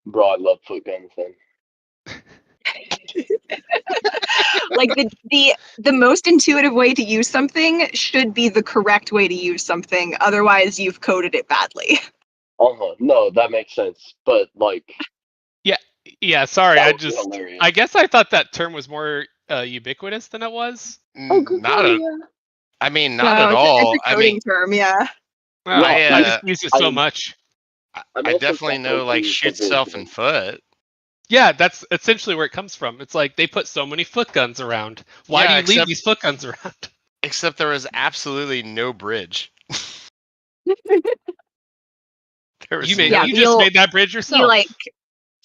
Bro, I love foot guns then. Like the most intuitive way to use something should be the correct way to use something. Otherwise, you've coded it badly. No, that makes sense. But like, Yeah. Sorry, that would be hilarious. I guess I thought that term was more ubiquitous than it was. Not I mean, not No, at all. It's a coding term, yeah. Well, Yeah, I just use it so much. I'm I also definitely know, like, separating shoot the self vision. and foot. Yeah, that's essentially where it comes from. It's like they put so many foot guns around. Why Yeah, do you leave these foot guns around? Except there was absolutely no bridge. There was You made Yeah, you just made that bridge yourself. You like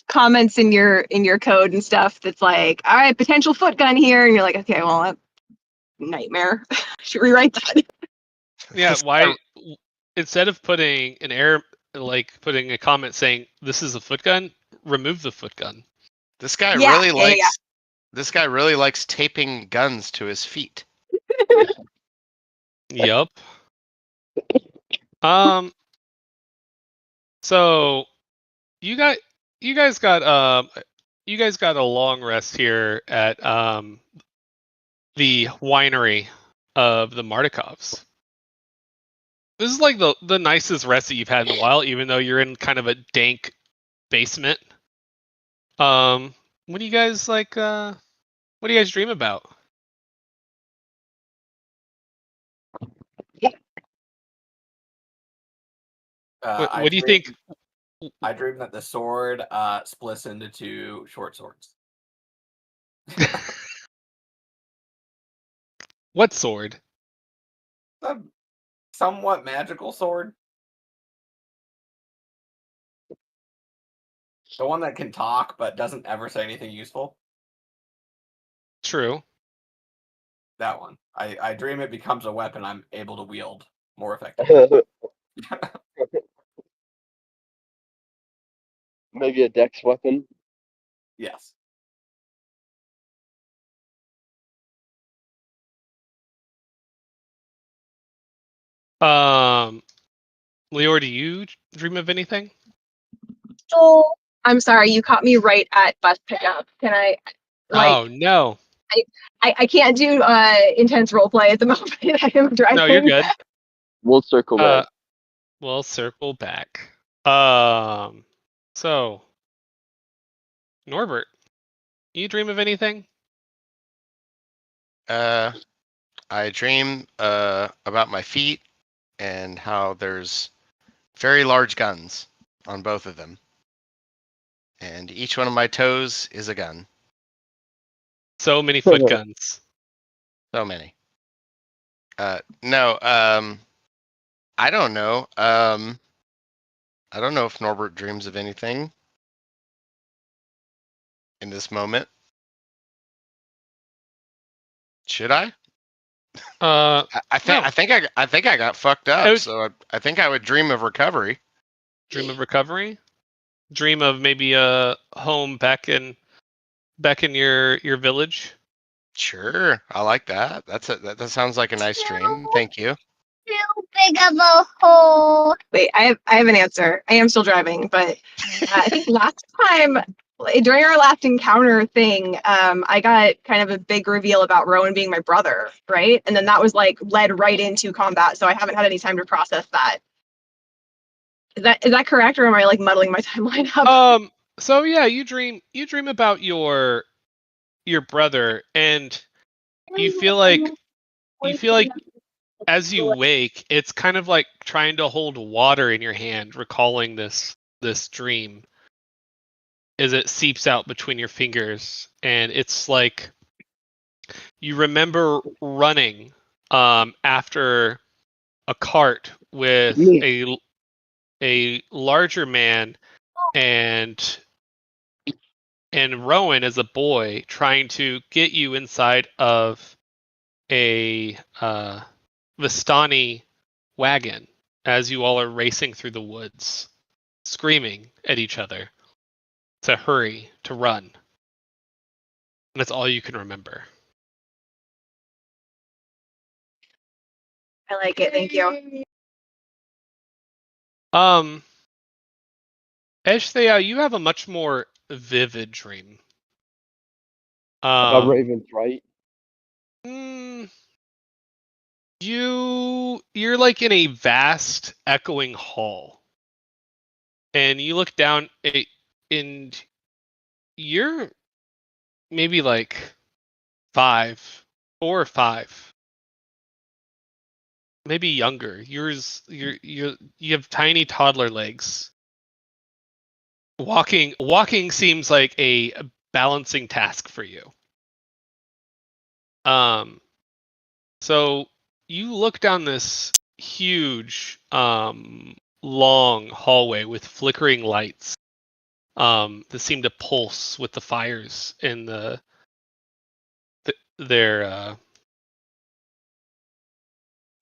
comments in your code and stuff that's like, all right, potential foot gun here, and you're like, okay, well, that nightmare. Should rewrite that. Yeah, why instead of putting an error, like putting a comment saying this is a foot gun, remove the foot gun. This guy Yeah, really yeah, likes. This guy really likes taping guns to his feet. Yep. So you guys got a long rest here at the winery of the Martikovs. This is like the nicest rest that you've had in a while, even though you're in kind of a dank basement. What do you guys like? What do you guys dream about? What do you think? I dream that the sword splits into two short swords. What sword? A somewhat magical sword. The one that can talk but doesn't ever say anything useful. True. That one. I dream it becomes a weapon I'm able to wield more effectively. Maybe a dex weapon. Yes. Leor, do you dream of anything? So I'm sorry, you caught me right at bus pickup. Can I? Like, oh no. I can't do intense role play at the moment. I am driving. No, you're good. We'll circle back. We'll circle back. So Norbert, you dream of anything? I dream about my feet and how there's very large guns on both of them. And each one of my toes is a gun. So many foot guns. So many. No, I don't know. I don't know if Norbert dreams of anything in this moment. Should I? I think I got fucked up. So I think I would dream of recovery. Dream of recovery? Dream of maybe a home back in your village? Sure, I like that. That sounds like a nice dream. Thank you. Too big of a hole. Wait, I have an answer. I am still driving, but I think last time during our last encounter thing, I got kind of a big reveal about Rowan being my brother, right? And then that was like led right into combat, so I haven't had any time to process that. Is that correct, or am I like muddling my timeline up? So yeah, you dream about your brother, and you feel like as you wake, it's kind of like trying to hold water in your hand, recalling this dream as it seeps out between your fingers, and it's like you remember running after a cart with a larger man and Rowan as a boy trying to get you inside of a Vistani wagon as you all are racing through the woods, screaming at each other to hurry, to run. And that's all you can remember. I like it, thank you. Eshthea, you have a much more vivid dream. About ravens, right? mm, you're like in a vast echoing hall, and you look down and you're maybe like 4 or 5, maybe younger. You have tiny toddler legs. Walking seems like a balancing task for you. So you look down this huge, long hallway with flickering lights, that seem to pulse with the fires in their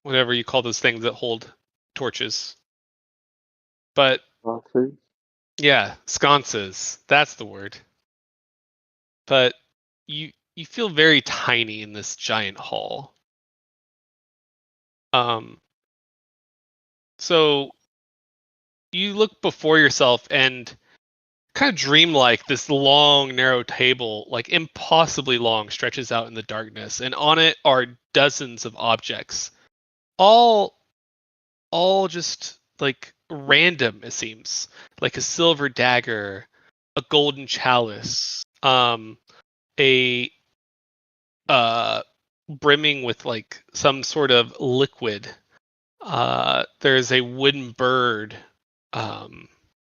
whatever you call those things that hold torches. But Monsters? yeah, sconces. That's the word. But you feel very tiny in this giant hall. So you look before yourself and kind of dreamlike, this long, narrow table, like impossibly long, stretches out in the darkness, and on it are dozens of objects, all just like random. It seems like a silver dagger, a golden chalice, a brimming with like some sort of liquid. There's a wooden bird.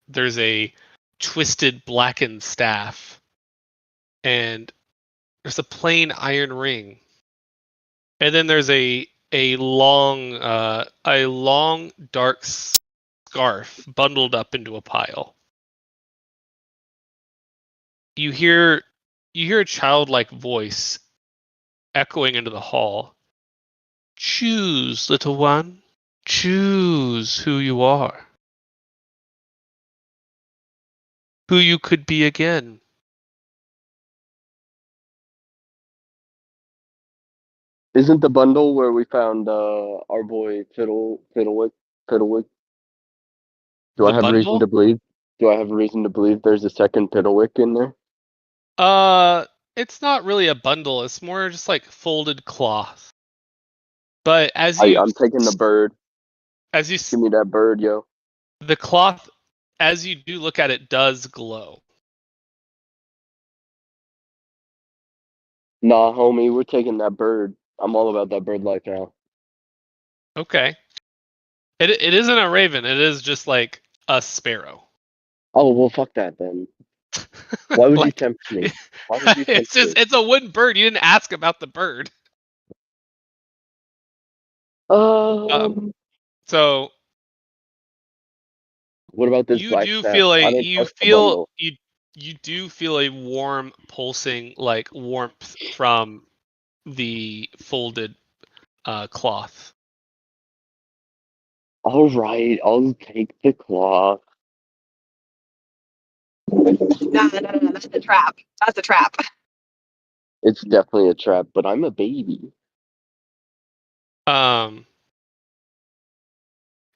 There's a twisted blackened staff, and there's a plain iron ring, and then there's a long dark scarf bundled up into a pile. You hear a childlike voice echoing into the hall. Choose, little one. Choose who you are. Who you could be again. Isn't the bundle where we found our boy Fiddlewick? Do The I have reason bundle? to believe? Do I have a reason to believe there's a second Fiddlewick in there? It's not really a bundle. It's more just like folded cloth. But I'm taking the bird. as you Give me that bird, yo. the cloth, as you do look at it, does glow. Nah, homie, we're taking that bird. I'm all about that bird life now. Okay. It isn't a raven. It is just like a sparrow. Oh, well, fuck that then. Why would you Like, tempt me? Why would you tempt me? it's a wooden bird. You didn't ask about the bird. So What about this you black do staff? feel I don't trust the bundle. you do feel a warm pulsing like warmth from the folded cloth. All right, I'll take the cloth. No, that's a trap. That's a trap. It's definitely a trap, but I'm a baby.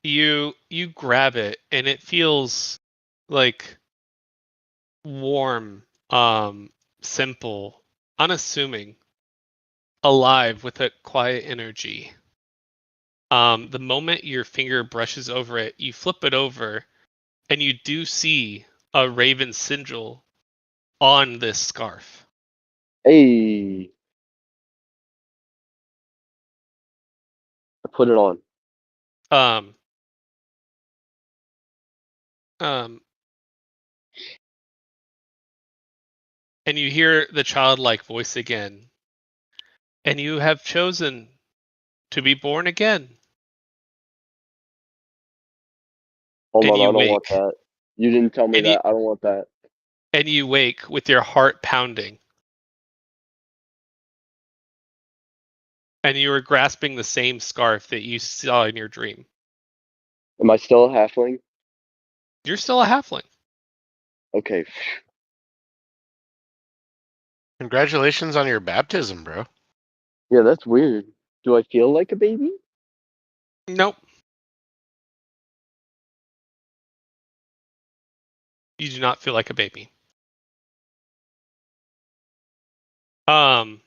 You grab it and it feels like warm, simple, unassuming, alive with a quiet energy. The moment your finger brushes over it, you flip it over and you do see a raven sigil on this scarf. Hey, I put it on. Um, um, and you hear the childlike voice again. And you have chosen to be born again. Hold And on, you I don't want wake. that. You didn't tell me And you that. I don't want that. and you wake with your heart pounding. And you are grasping the same scarf that you saw in your dream. Am I still a halfling? You're still a halfling. Okay. Congratulations on your baptism, bro. Yeah, that's weird. Do I feel like a baby? Nope. You do not feel like a baby. Zaro,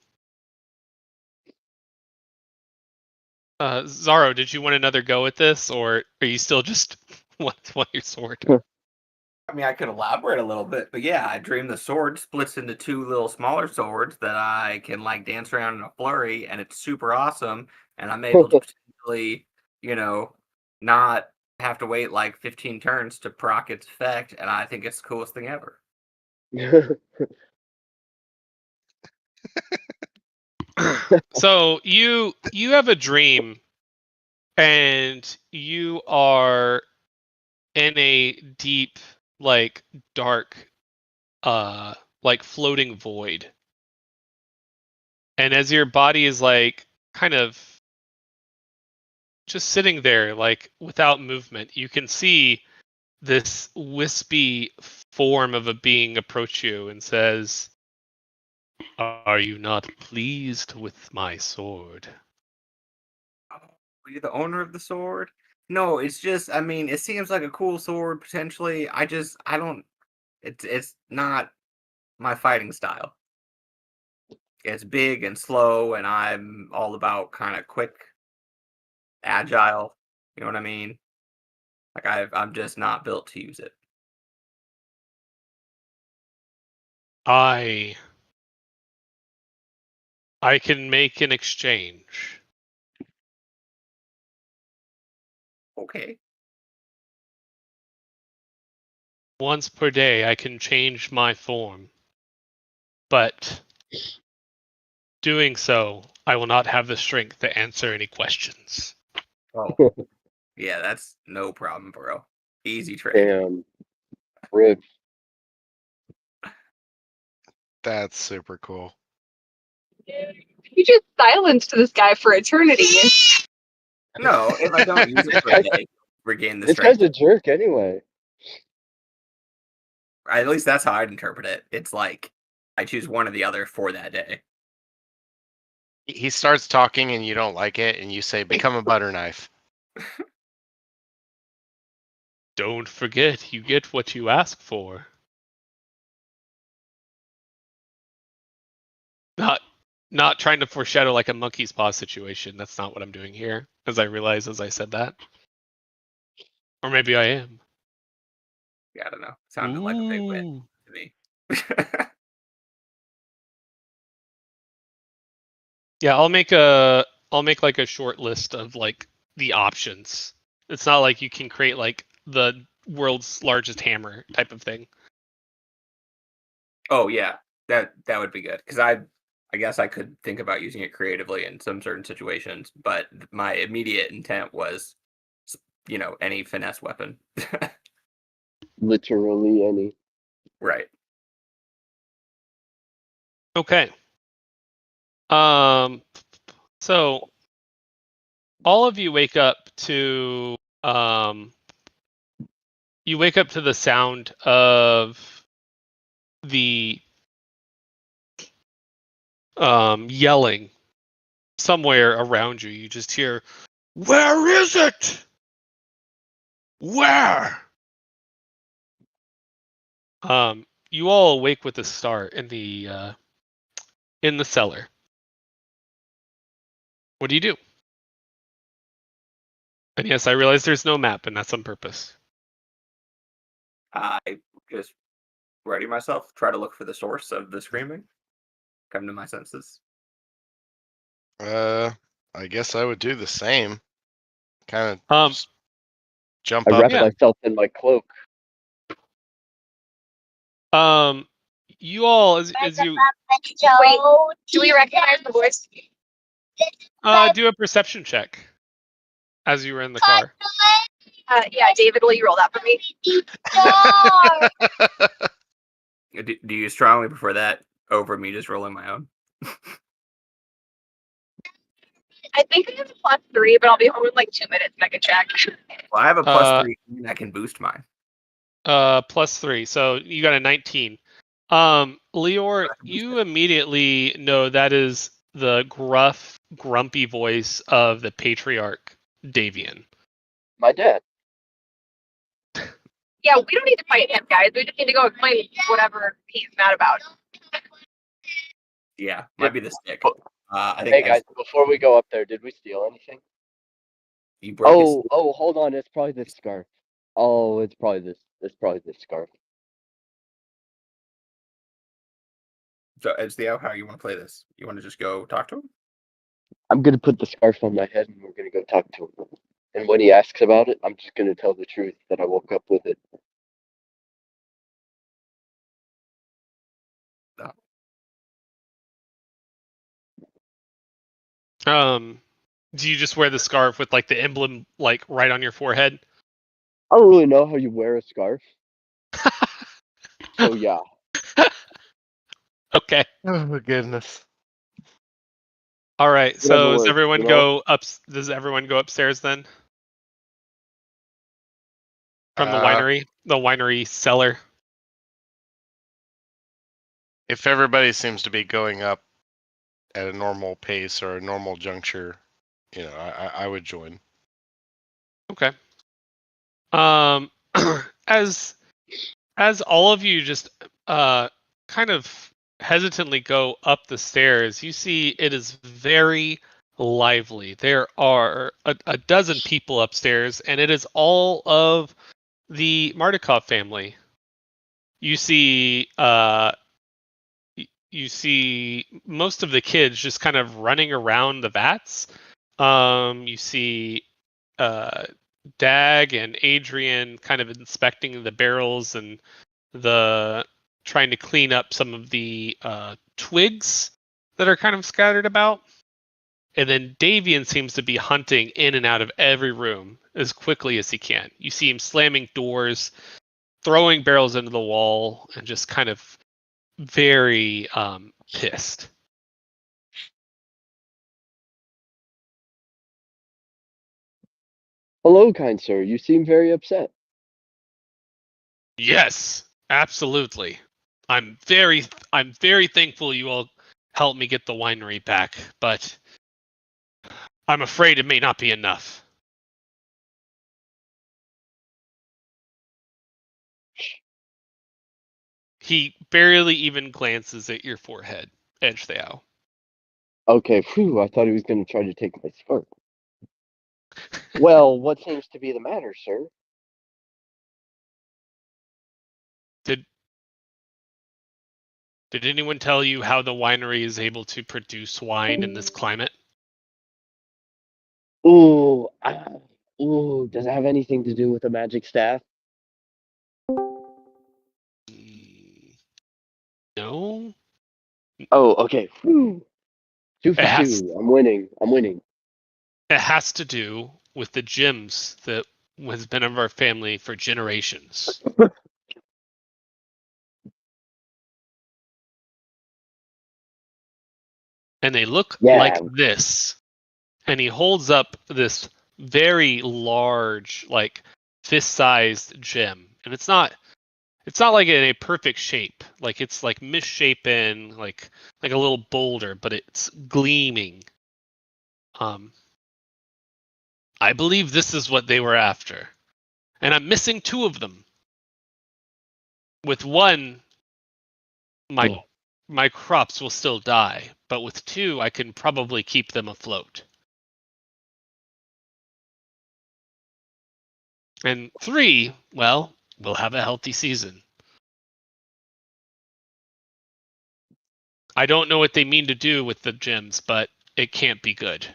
did you want another go at this, or are you still just want your sword? I mean, I could elaborate a little bit, but yeah, I dream the sword splits into two little smaller swords that I can like dance around in a flurry, and it's super awesome. And I'm able to potentially, not have to wait like 15 turns to proc its effect, and I think it's the coolest thing ever. So you have a dream, and you are in a deep, like dark, like floating void. And as your body is like kind of just sitting there, like without movement, you can see this wispy form of a being approach you and says, "Are you not pleased with my sword?" Oh, you're the owner of the sword? No, it's just, I mean, it seems like a cool sword potentially. I don't. It's not my fighting style. It's big and slow, and I'm all about kind of quick, agile. You know what I mean? Like I'm just not built to use it. I can make an exchange. Okay. Once per day, I can change my form. But doing so, I will not have the strength to answer any questions. Oh, yeah, that's no problem, bro. Easy trade. Damn. Rip. That's super cool. You just silenced this guy for eternity. No, if I don't use it for a day, regain the This guy's strength. a jerk anyway. At least that's how I'd interpret it. It's like I choose one or the other for that day. He starts talking and you don't like it, and you say, "Become a butter knife." Don't forget, you get what you ask for. Not trying to foreshadow like a monkey's paw situation. That's not what I'm doing here, as I realize as I said that. Or maybe I am. Yeah, I don't know. Sounded like a big win Ooh. to me. Yeah, I'll make like a short list of like the options. It's not like you can create like the world's largest hammer type of thing. Oh yeah, that would be good because I guess I could think about using it creatively in some certain situations, but my immediate intent was, any finesse weapon. Literally any. Right. Okay. So all of you wake up to the sound of the yelling somewhere around you. You just hear, "Where is it? Where?" You all awake with a start in the cellar. What do you do? And yes, I realize there's no map, and that's on purpose. I just ready myself, try to look for the source of the screaming, come to my senses. I guess I would do the same. Kind of Um, jump I up wrap and myself in my cloak. You all, as you Wait, do we recognize the voice? do a perception check as you were in the car. Yeah, David, will you roll that for me? Do you strongly prefer that over me just rolling my own? I think I have a +3, but I'll be home in like 2 minutes and I can check. Well, I have a +3 and I can boost mine. +3, so you got a 19. Leor, you immediately know that is the gruff, grumpy voice of the patriarch Davian. My dad. Yeah, we don't need to fight him, guys. We just need to go explain whatever he's mad about. Yeah, might be the stick. I Hey think guys, before we go up there, did we steal anything? you broke his. Oh, hold on. It's probably this scarf. Oh, it's probably this. It's probably this scarf. So, it's how you want to play this. You want to just go talk to him? I'm gonna put the scarf on my head and we're gonna go talk to him. And when he asks about it, I'm just gonna tell the truth that I woke up with it. Do you just wear the scarf with like the emblem like right on your forehead? I don't really know how you wear a scarf. So yeah. Okay. Oh my goodness. All right. Whatever So works, you know? does everyone go upstairs then? From the Uh, winery cellar. if everybody seems to be going up at a normal pace or a normal juncture, I would join. Okay. As all of you just kind of hesitantly go up the stairs, you see it is very lively. There are a dozen people upstairs, and it is all of the Mardukov family. You see you see most of the kids just kind of running around the vats. You see Dag and Adrian kind of inspecting the barrels and the trying to clean up some of the twigs that are kind of scattered about. And then Davian seems to be hunting in and out of every room as quickly as he can. You see him slamming doors, throwing barrels into the wall, and just kind of very pissed. Hello, kind sir. You seem very upset. Yes, absolutely. I'm very thankful you all helped me get the winery back, but I'm afraid it may not be enough. He barely even glances at your forehead, Edgetheow. Okay, phew, I thought he was gonna try to take my scarf. Well, what seems to be the matter, sir? Did anyone tell you how the winery is able to produce wine in this climate? Ooh, does it have anything to do with a magic staff? No. Oh, okay. Whew. Two for It has two. I'm winning. I'm winning. it has to do with the gems that has been of our family for generations. And they look like Yeah. this. And he holds up this very large, like fist-sized gem. And it's not like in a perfect shape. Like it's like misshapen, like a little boulder, but it's gleaming. I believe this is what they were after. And I'm missing two of them. With one, my crops will still die, but with two, I can probably keep them afloat. And three, well, we'll have a healthy season. I don't know what they mean to do with the gems, but it can't be good.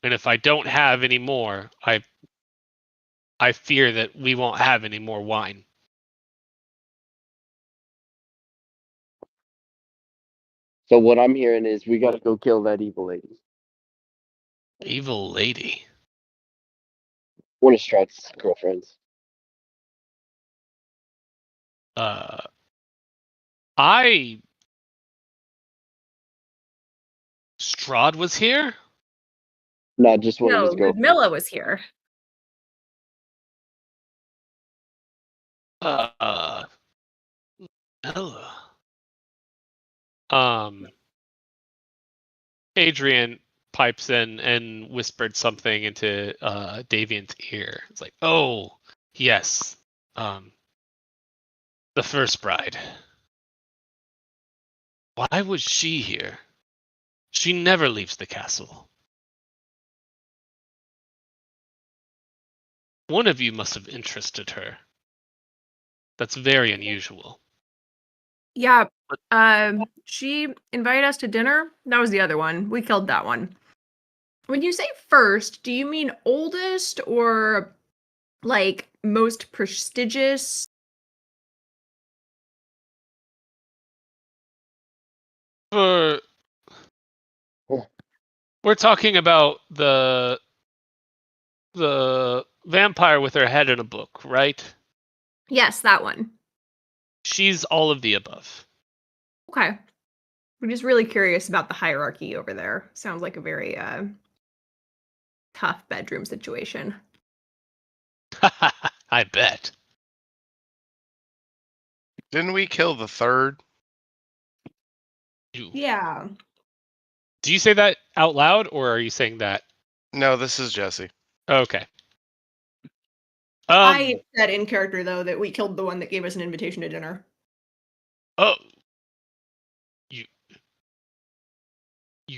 And if I don't have any more, I fear that we won't have any more wine. So what I'm hearing is we gotta go kill that evil lady. Evil lady. One of Strahd's girlfriends. Strahd was here? Not just one of No, his girlfriends. Ludmilla was here. Hello. Adrian pipes in and whispered something into Davian's ear. It's like, oh, yes. The first bride. Why was she here? She never leaves the castle. One of you must have interested her. That's very unusual. Yeah. She invited us to dinner. That was the other one. We killed that one. When you say first, do you mean oldest or like most prestigious? We're talking about the vampire with her head in a book, right? Yes, that one. She's all of the above. Okay. I'm just really curious about the hierarchy over there. Sounds like a very tough bedroom situation. I bet. Didn't we kill the third? Yeah. Do you say that out loud, or are you saying that? No, this is Jesse. Okay. I said in character though that we killed the one that gave us an invitation to dinner. Oh. You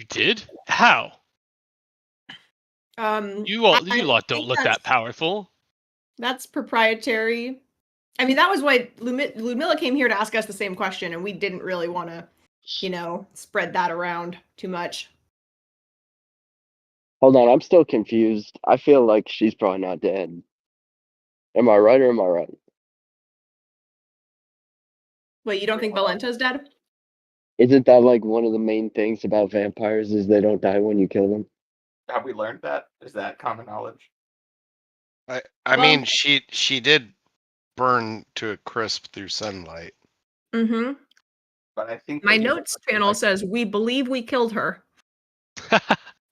did? How? You lot don't look that powerful. That's proprietary. I mean, that was why Ludmilla came here to ask us the same question, and we didn't really want to, spread that around too much. Hold on, I'm still confused. I feel like she's probably not dead. Am I right or am I right? Wait, you don't think Valenta's dead? Isn't that like one of the main things about vampires is they don't die when you kill them? Have we learned that? Is that common knowledge? I mean, she did burn to a crisp through sunlight. Mm-hmm. But I think My notes panel says we believe we killed her.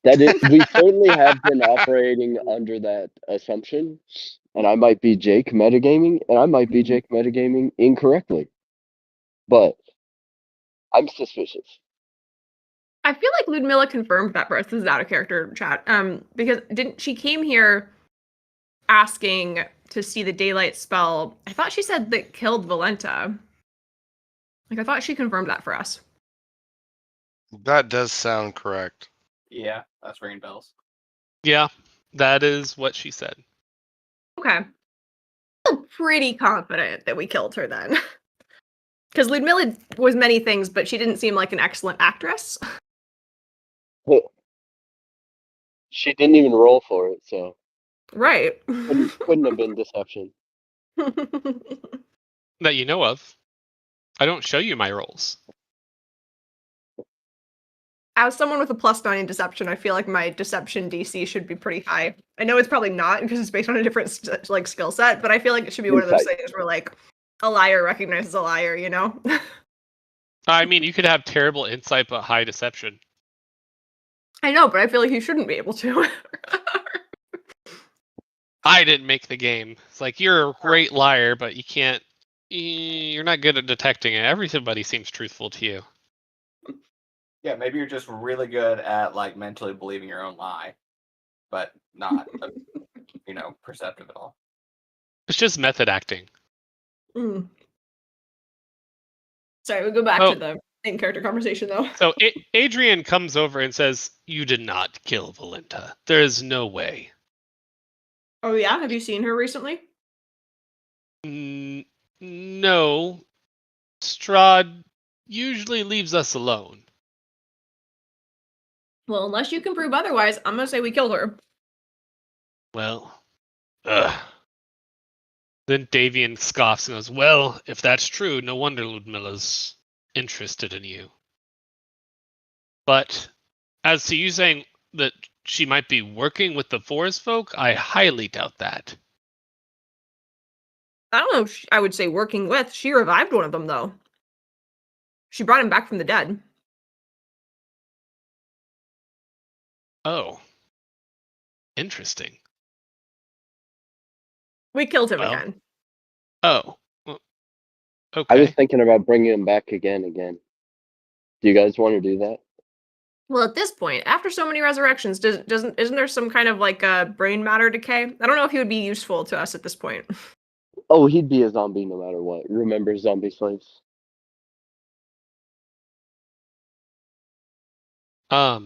We certainly have been operating under that assumption, and I might be Jake metagaming, and I might be Jake metagaming incorrectly, but I'm suspicious. I feel like Ludmilla confirmed that for us. This is out of character chat. Because she came here asking to see the daylight spell. I thought she said that killed Valenta. Like I thought she confirmed that for us. That does sound correct. Yeah, that's ringing bells. Yeah, that is what she said. Okay. I'm pretty confident that we killed her then. Because Ludmilla was many things, but she didn't seem like an excellent actress. She didn't even roll for it, so Right. couldn't have been deception. That you know of. I don't show you my rolls. As someone with a +9 in deception, I feel like my deception DC should be pretty high. I know it's probably not because it's based on a different skill set, but I feel like it should be one of those things where like a liar recognizes a liar, you know? I mean, you could have terrible insight but high deception. I know, but I feel like you shouldn't be able to. I didn't make the game. It's like you're a great liar, but you can't. You're not good at detecting it. Everybody seems truthful to you. Yeah, maybe you're just really good at like mentally believing your own lie, but not, perceptive at all. It's just method acting. Mm. Sorry, we'll go back to the in-character conversation, though. So Adrian comes over and says, "You did not kill Valenta. There is no way." Oh yeah? Have you seen her recently? No. Strahd usually leaves us alone. Well, unless you can prove otherwise, I'm gonna say we killed her. Well, Then Davian scoffs and goes, "Well, if that's true, no wonder Ludmilla's interested in you. But as to you saying that she might be working with the forest folk, I highly doubt that." I don't know if I would say working with. She revived one of them, though. She brought him back from the dead. Oh. Interesting. We killed him again. Oh. Okay. I was thinking about bringing him back again. Do you guys want to do that? Well, at this point, after so many resurrections, isn't there some kind of like brain matter decay? I don't know if he would be useful to us at this point. Oh, he'd be a zombie no matter what. Remember zombie slaves? I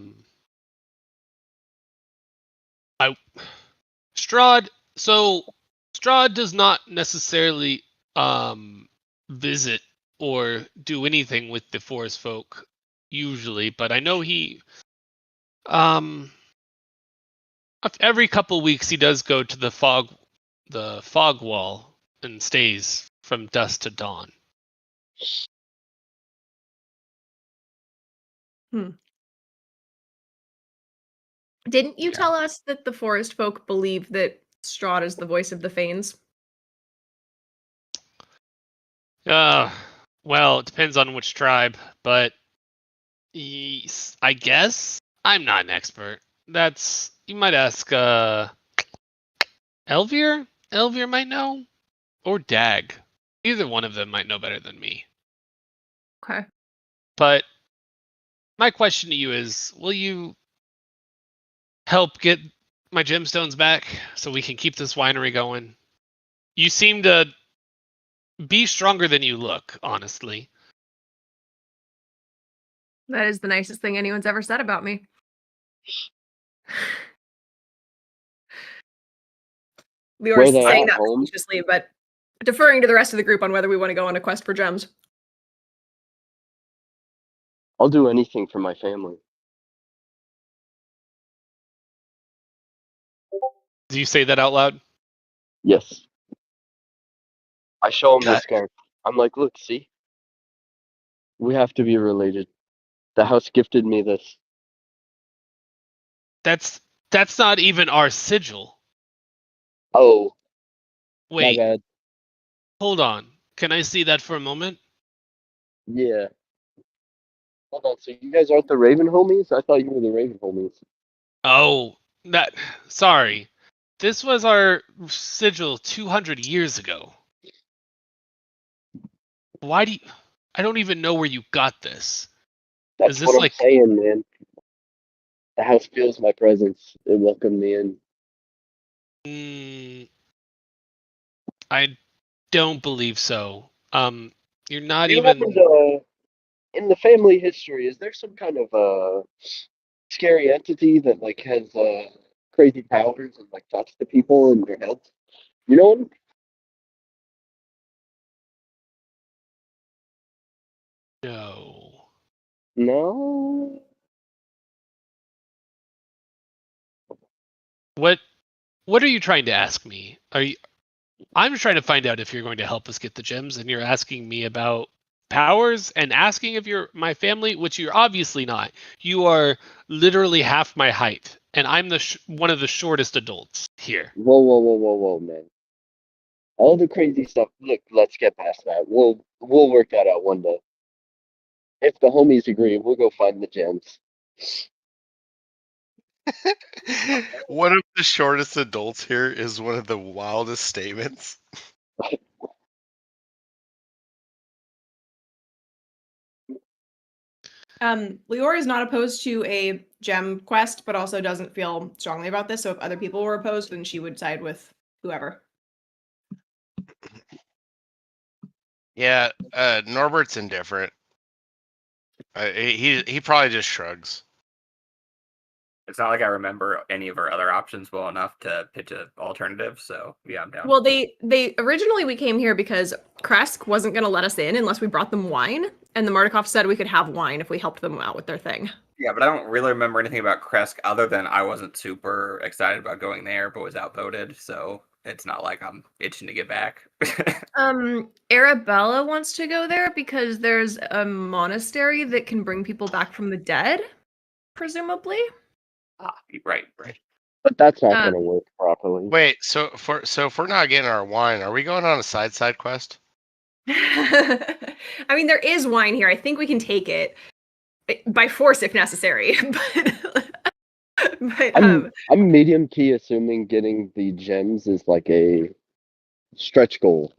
Strahd. So Strahd does not necessarily visit or do anything with the forest folk usually, but I know he every couple weeks he does go to the fog wall and stays from dusk to dawn. Didn't you Okay. tell us that the forest folk believe that Strahd is the voice of the Fanes? Well, it depends on which tribe, but I guess I'm not an expert. That's you might ask Elvier? Elvier might know. Or Dag. Either one of them might know better than me. Okay. But my question to you is, will you help get my gemstones back so we can keep this winery going? You seem to be stronger than you look, honestly. That is the nicest thing anyone's ever said about me. We were Where they saying at that home? facetiously, but deferring to the rest of the group on whether we want to go on a quest for gems. I'll do anything for my family. Do you say that out loud? Yes. I show him Cut. this scarf. I'm like, look, see? We have to be related. The house gifted me this. That's not even our sigil. Oh, my Wait, bad. hold on. Can I see that for a moment? Yeah. Hold on, so you guys aren't the Raven homies? I thought you were the Raven homies. Oh, sorry. This was our sigil 200 years ago. Why do you... I don't even know where you got this. That's Is this what I'm like... saying, man. The house feels my presence. It welcomed me in. I don't believe so. You're not Do you happen even... to, in the family history, is there some kind of scary entity that like has crazy powers and like talks to people in their heads? You know him? No. No. What are you trying to ask me? I'm trying to find out if you're going to help us get the gems, and you're asking me about powers and asking if you're my family, which you're obviously not. You are literally half my height, and I'm one of the shortest adults here. Whoa, whoa, whoa, whoa, whoa, man. All the crazy stuff. Look, let's get past that. We'll work that out one day. If the homies agree, we'll go find the gems. One of the shortest adults here is one of the wildest statements. Lior is not opposed to a gem quest, but also doesn't feel strongly about this. So if other people were opposed, then she would side with whoever. Yeah, Norbert's indifferent. He probably just shrugs. It's not like I remember any of our other options well enough to pitch an alternative. So yeah, I'm down. Well, they originally we came here because Kresk wasn't going to let us in unless we brought them wine, and the Mardukov said we could have wine if we helped them out with their thing. Yeah, but I don't really remember anything about Kresk other than I wasn't super excited about going there, but was outvoted. So it's not like I'm itching to get back. Arabella wants to go there because there's a monastery that can bring people back from the dead, presumably. Right. But that's not going to work properly. Wait, so if we're not getting our wine, are we going on a side quest? I mean, there is wine here. I think we can take it by force if necessary. But I'm medium key assuming getting the gems is like a stretch goal,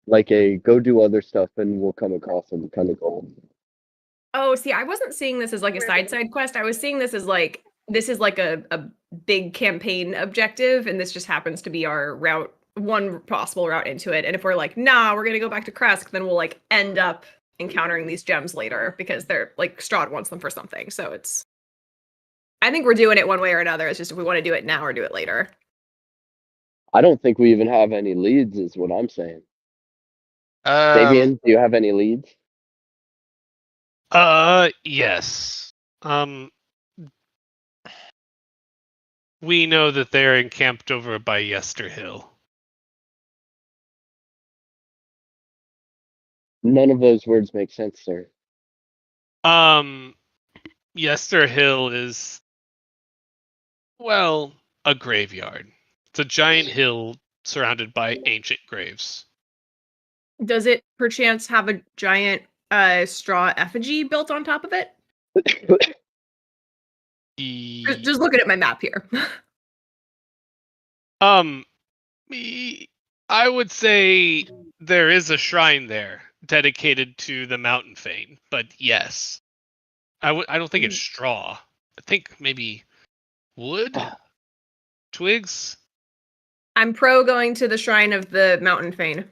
like a go do other stuff and we'll come across some kind of goal. Oh, see, I wasn't seeing this as like a side quest. I was seeing this as like this is like a big campaign objective, and this just happens to be our route one possible route into it. And if we're like, nah, we're gonna go back to Kresk, then we'll like end up encountering these gems later because they're like Strahd wants them for something. So it's I think we're doing it one way or another. It's just if we want to do it now or do it later. I don't think we even have any leads, is what I'm saying. Um, Davian, do you have any leads? Yes. We know that they're encamped over by Yester Hill. None of those words make sense, sir. Yester Hill is, well, a graveyard. It's a giant hill surrounded by ancient graves. Does it perchance have a giant straw effigy built on top of it? Just looking at my map here. I would say there is a shrine there dedicated to the mountain fane, but yes. I don't think it's straw. I think maybe wood? Twigs? I'm pro going to the shrine of the mountain fane.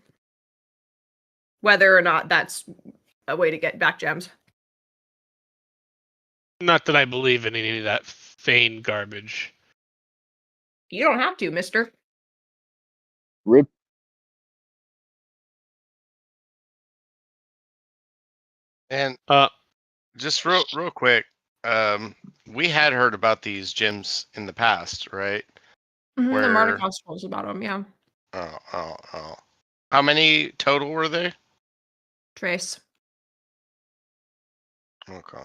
Whether or not that's a way to get back gems. Not that I believe in any of that fane garbage. You don't have to, mister. Rip. and Uh, just real quick, we had heard about these gyms in the past, right? The Where- Marnikov scrolls about them, yeah. Oh. How many total were there? Trace. Okay.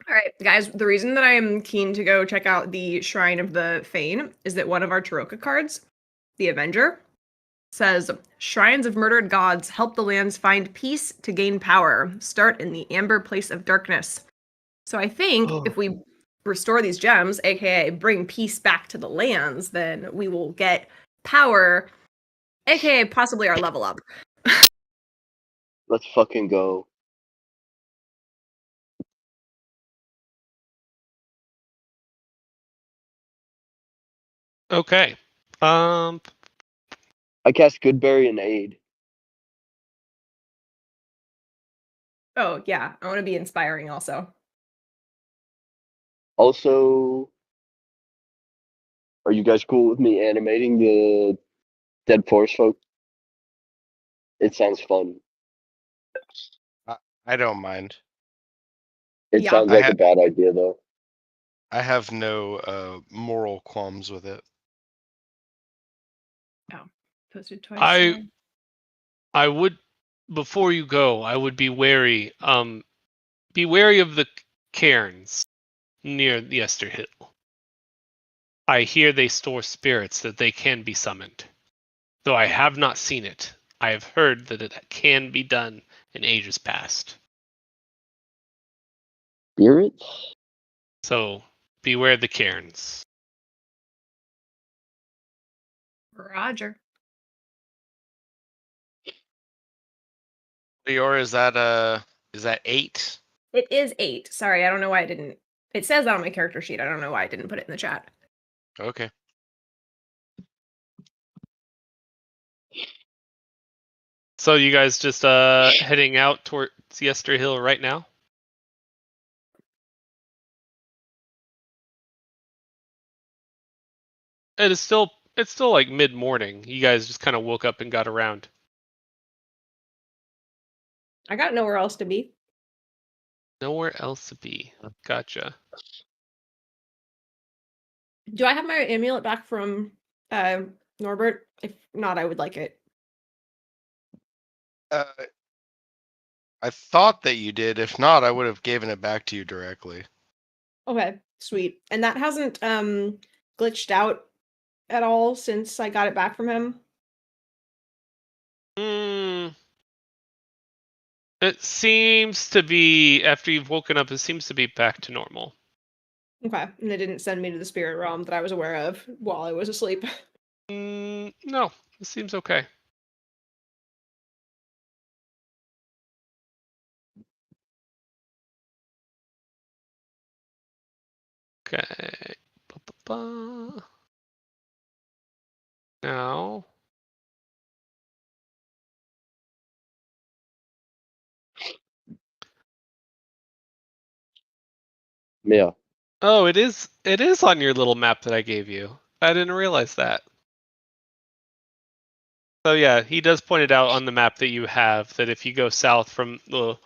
All right, guys, the reason that I am keen to go check out the Shrine of the Fane is that one of our Taroka cards, the Avenger, says, Shrines of murdered gods help the lands find peace to gain power. Start in the amber place of darkness. So I think if we restore these gems, aka bring peace back to the lands, then we will get power, aka possibly our level up. Let's fucking go. okay. I cast Goodberry and Aid. Oh, yeah, I want to be inspiring also. Also, are you guys cool with me animating the dead forest folk? It sounds fun. I don't mind. It Yeah. sounds like a bad idea, though. I have no moral qualms with it. Posted twice. I would, before you go, I would be wary. Be wary of the cairns near the Yester Hill. I hear they store spirits that they can be summoned. Though I have not seen it, I have heard that it can be done in ages past. Spirits? So beware the cairns. Roger. Leora, is that 8? It is 8. Sorry, I don't know why I didn't. It says that on my character sheet. I don't know why I didn't put it in the chat. Okay. So you guys just heading out towards Yester Hill right now? It's still like mid-morning. You guys just kind of woke up and got around. I got nowhere else to be. Nowhere else to be. Gotcha. Do I have my amulet back from Norbert? If not, I would like it. I thought that you did. If not, I would have given it back to you directly. Okay, sweet. And that hasn't glitched out at all since I got it back from him. It seems to be, after you've woken up, it seems to be back to normal. Okay, and it didn't send me to the spirit realm that I was aware of while I was asleep. No, it seems okay. Okay. Ba-ba-ba. Now, Yeah. oh, it is on your little map that I gave you. I didn't realize that. So yeah, he does point it out on the map that you have that if you go south from the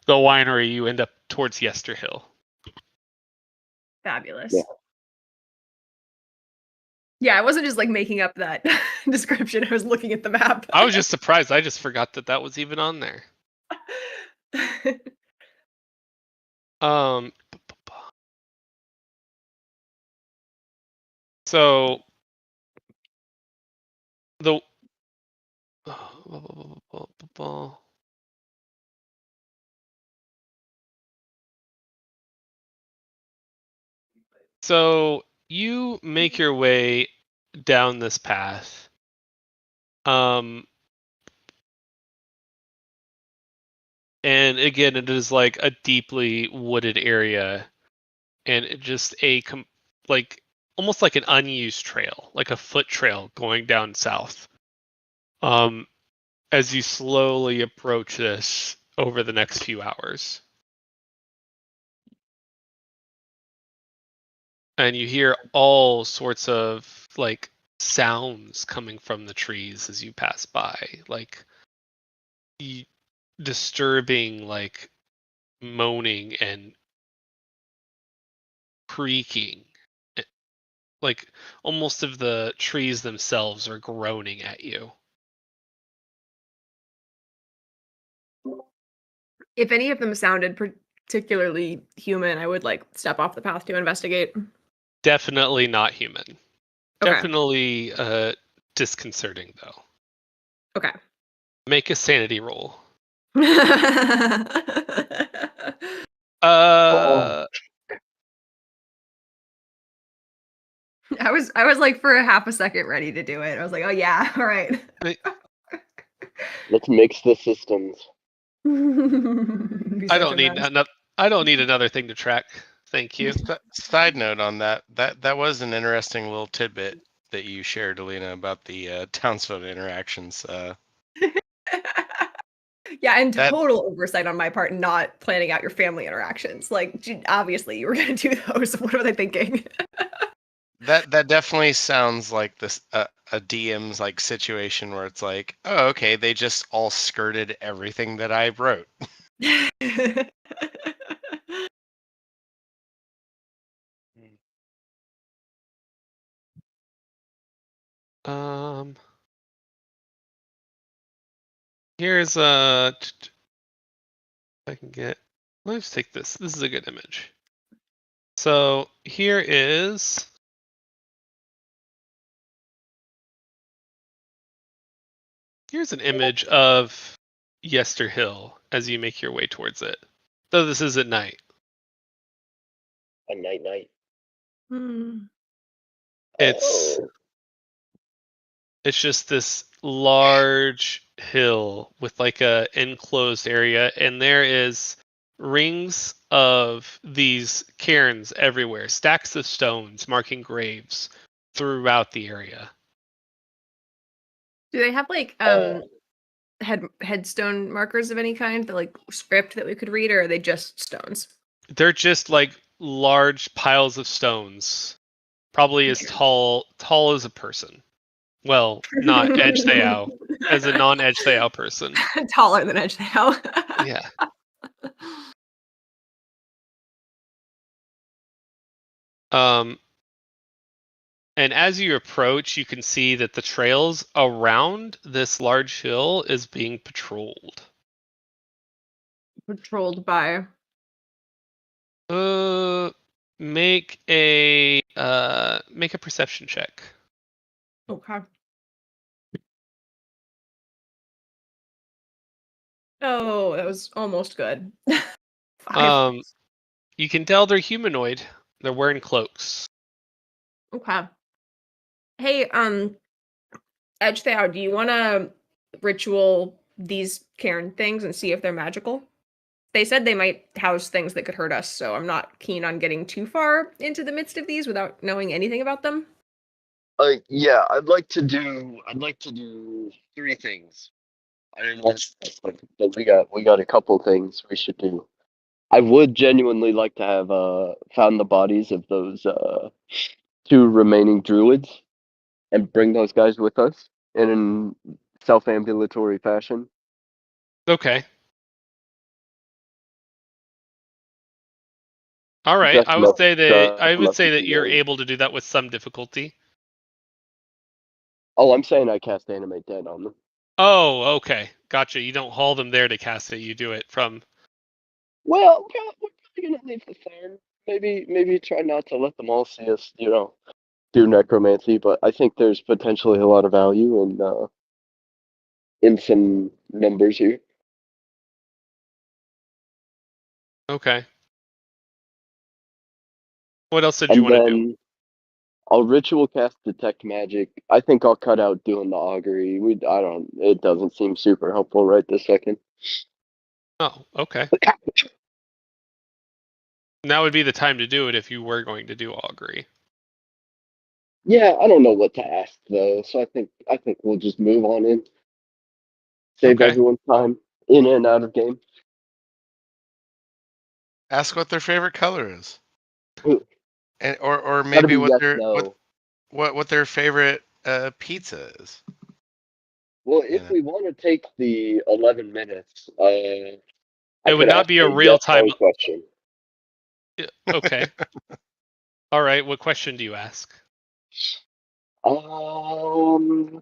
winery, you end up towards Yesterhill. Fabulous. Yeah. Yeah, I wasn't just like making up that description. I was looking at the map. I was just surprised. I just forgot that was even on there. Um, so the so you make your way down this path. And again, it is like a deeply wooded area, and it just like almost like an unused trail, like a foot trail going down south. As you slowly approach this over the next few hours. And you hear all sorts of like sounds coming from the trees as you pass by, like disturbing, like moaning and creaking. Like almost of the trees themselves are groaning at you. If any of them sounded particularly human, I would like step off the path to investigate. Definitely not human. Okay. Definitely disconcerting though. Okay. Make a sanity roll. Oh. I was like for a half a second ready to do it. I was like, oh yeah, all right. Let's mix the systems. I don't need another thing to track. Thank you. Side note on that was an interesting little tidbit that you shared, Alina, about the townsfolk interactions. Yeah, and total oversight on my part, not planning out your family interactions. Like, obviously, you were going to do those. What were they thinking? That definitely sounds like this a DM's like situation where it's like, oh, okay, they just all skirted everything that I wrote. Here's I can get. Let's take this. This is a good image. So here is. Here's an image of Yesterhill as you make your way towards it. Though this is at night. A night. It's just this large hill with like a enclosed area, and there is rings of these cairns everywhere, stacks of stones marking graves throughout the area. Do they have like headstone markers of any kind, that like script that we could read, or are they just stones? They're just like large piles of stones, probably as tall as a person. Well, not Edge Theao, as a non-Edge Theao person. Taller than Edge Theao. Yeah. And as you approach, you can see that the trails around this large hill is being patrolled. Patrolled by. Make a perception check. Okay. Oh, that was almost good. 5. You can tell they're humanoid. They're wearing cloaks. Okay. Hey, Edge Theao, do you want to ritual these cairn things and see if they're magical? They said they might house things that could hurt us, so I'm not keen on getting too far into the midst of these without knowing anything about them. Yeah, I'd like to do three things. I didn't want to, but we got a couple things we should do. I would genuinely like to have found the bodies of those two remaining druids and bring those guys with us in self-ambulatory fashion. Okay. All right. Dress I them would up, say dress them up that in you're robes. able to do that with some difficulty. Oh, I'm saying I cast Animate Dead on them. Oh, okay. Gotcha. You don't haul them there to cast it. You do it from. Well, we're probably gonna leave the farm. Maybe try not to let them all see us, do necromancy. But I think there's potentially a lot of value in some numbers here. Okay. What else did you And want to do? then I'll ritual cast detect magic. I think I'll cut out doing the augury. I don't. It doesn't seem super helpful right this second. Oh, okay. Now would be the time to do it if you were going to do augury. Yeah, I don't know what to ask though, so I think we'll just move on in. Save Okay. everyone's time in and out of game. Ask what their favorite color is, Gotta and or maybe be what yes, their no. what their favorite pizza is. Well, You if know, we want to take the 11 minutes, It I would could not ask be a a real yes time. no question. Okay. All right. What question do you ask? Um.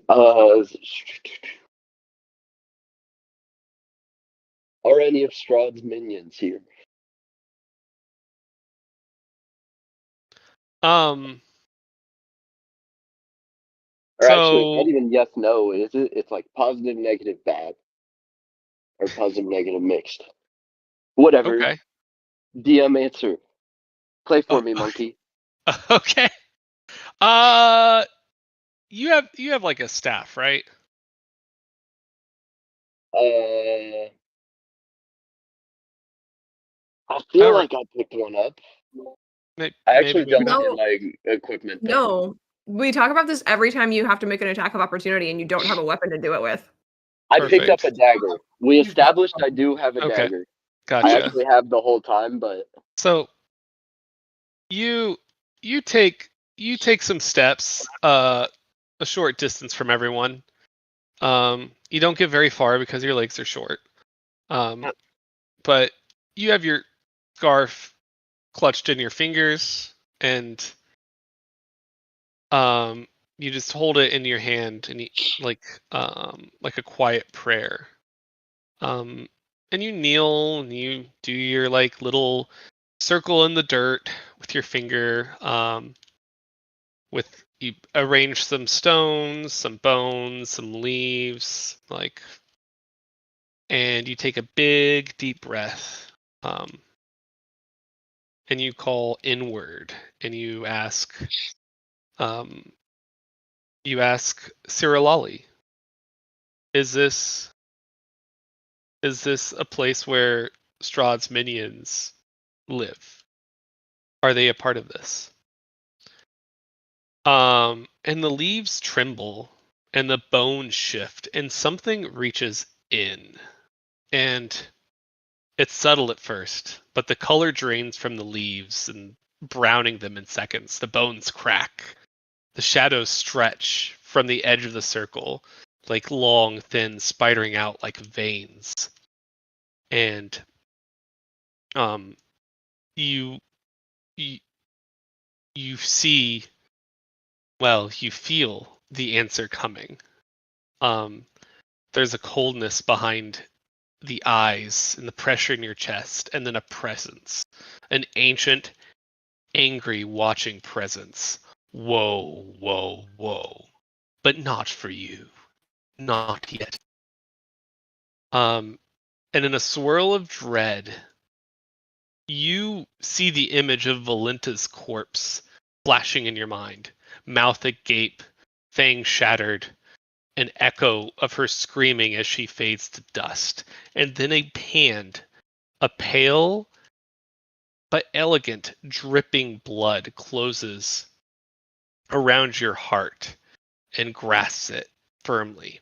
Uh. Are any of Strahd's minions here? Um. Or actually, it's not So even yes no, is it? It's like positive, negative, bad, or positive, negative, mixed. Whatever. okay. DM answer. Play for Oh, me, monkey. okay. Uh, you have like a staff, right? Uh. I feel All right. like I picked one up. I Maybe, actually maybe don't not. in No, my equipment though. no. We talk about this every time you have to make an attack of opportunity and you don't have a weapon to do it with. I picked up Perfect. a dagger. We established I do have a Okay. dagger. I Gotcha. actually have the whole time, but So you you take some steps a short distance from everyone. You don't get very far because your legs are short. But you have your scarf clutched in your fingers and you just hold it in your hand and you, like a quiet prayer. And you kneel and you do your like little circle in the dirt with your finger. With you arrange some stones, some bones, some leaves, like, and you take a big deep breath. And you call inward and um, you ask Cirilali, is this a place where Strahd's minions live? Are they a part of this? And the leaves tremble and the bones shift and something reaches in. And it's subtle at first, but the color drains from the leaves and browning them in seconds. The bones crack. The shadows stretch from the edge of the circle, like long, thin, spidering out like veins. And you you, you see, well, you feel the answer coming. There's a coldness behind the eyes and the pressure in your chest, and then a presence, an ancient, angry, watching presence. Whoa, whoa, whoa. But not for you. Not yet. And in a swirl of dread, you see the image of Valenta's corpse flashing in your mind, mouth agape, fangs shattered, an echo of her screaming as she fades to dust, and then a hand, a pale but elegant, dripping blood closes around your heart and grasps it firmly.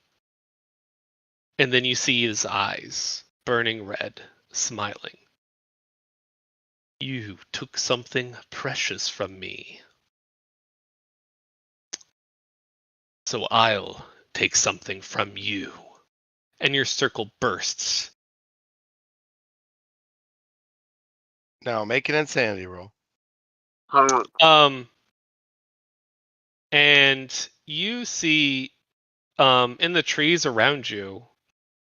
And then you see his eyes, burning red, smiling. You took something precious from me. So I'll take something from you. And your circle bursts. Now make an insanity roll. And you see in the trees around you,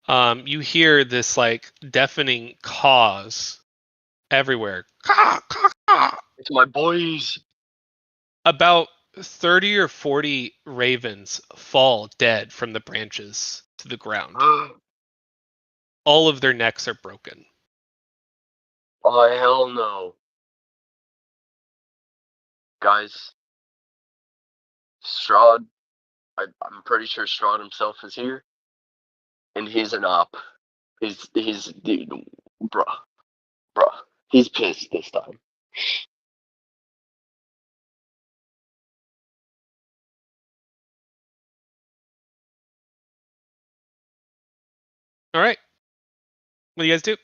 you hear this like deafening caws everywhere. Caw, caw, caw. It's my boys. About 30 or 40 ravens fall dead from the branches to the ground. All of their necks are broken. Oh, hell no. Guys, Strahd, I'm pretty sure Strahd himself is here. And he's an op. Dude, bruh. He's pissed this time. All right. What do you guys do?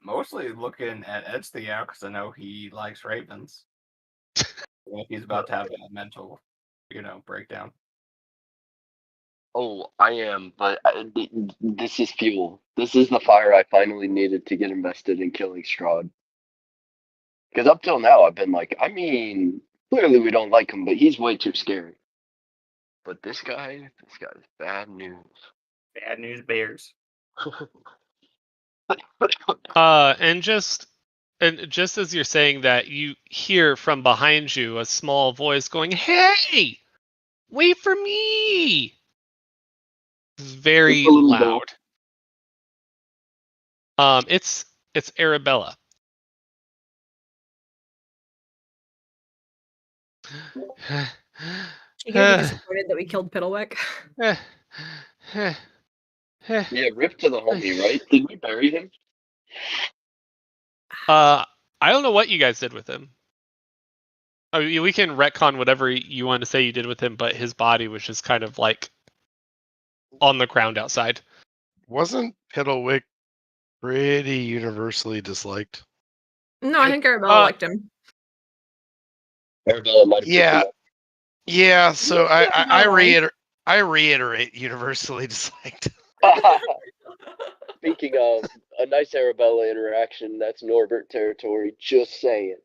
Mostly looking at Edstey out because I know he likes ravens. If he's about to have a mental, breakdown. Oh, I am, but this is fuel. This is the fire I finally needed to get invested in killing Strahd. Because up till now, I've been like, I mean, clearly we don't like him, but he's way too scary. But this guy's bad news. Bad news bears. And just as you're saying that, you hear from behind you a small voice going, "Hey, wait for me!" It's very Just a little girl. loud. It's Arabella. She gonna be disappointed that we killed Piddlewick. Yeah, rip to the homie, right? Did we bury him? I don't know what you guys did with him. I mean, we can retcon whatever you want to say you did with him, but his body was just kind of like on the ground outside. Wasn't Piddlewick pretty universally disliked? No, I think Arabella liked him. Arabella might have picked him up. Yeah. So Yeah, I reiterate universally disliked. Speaking of a nice Arabella interaction, that's Norbert territory. Just saying.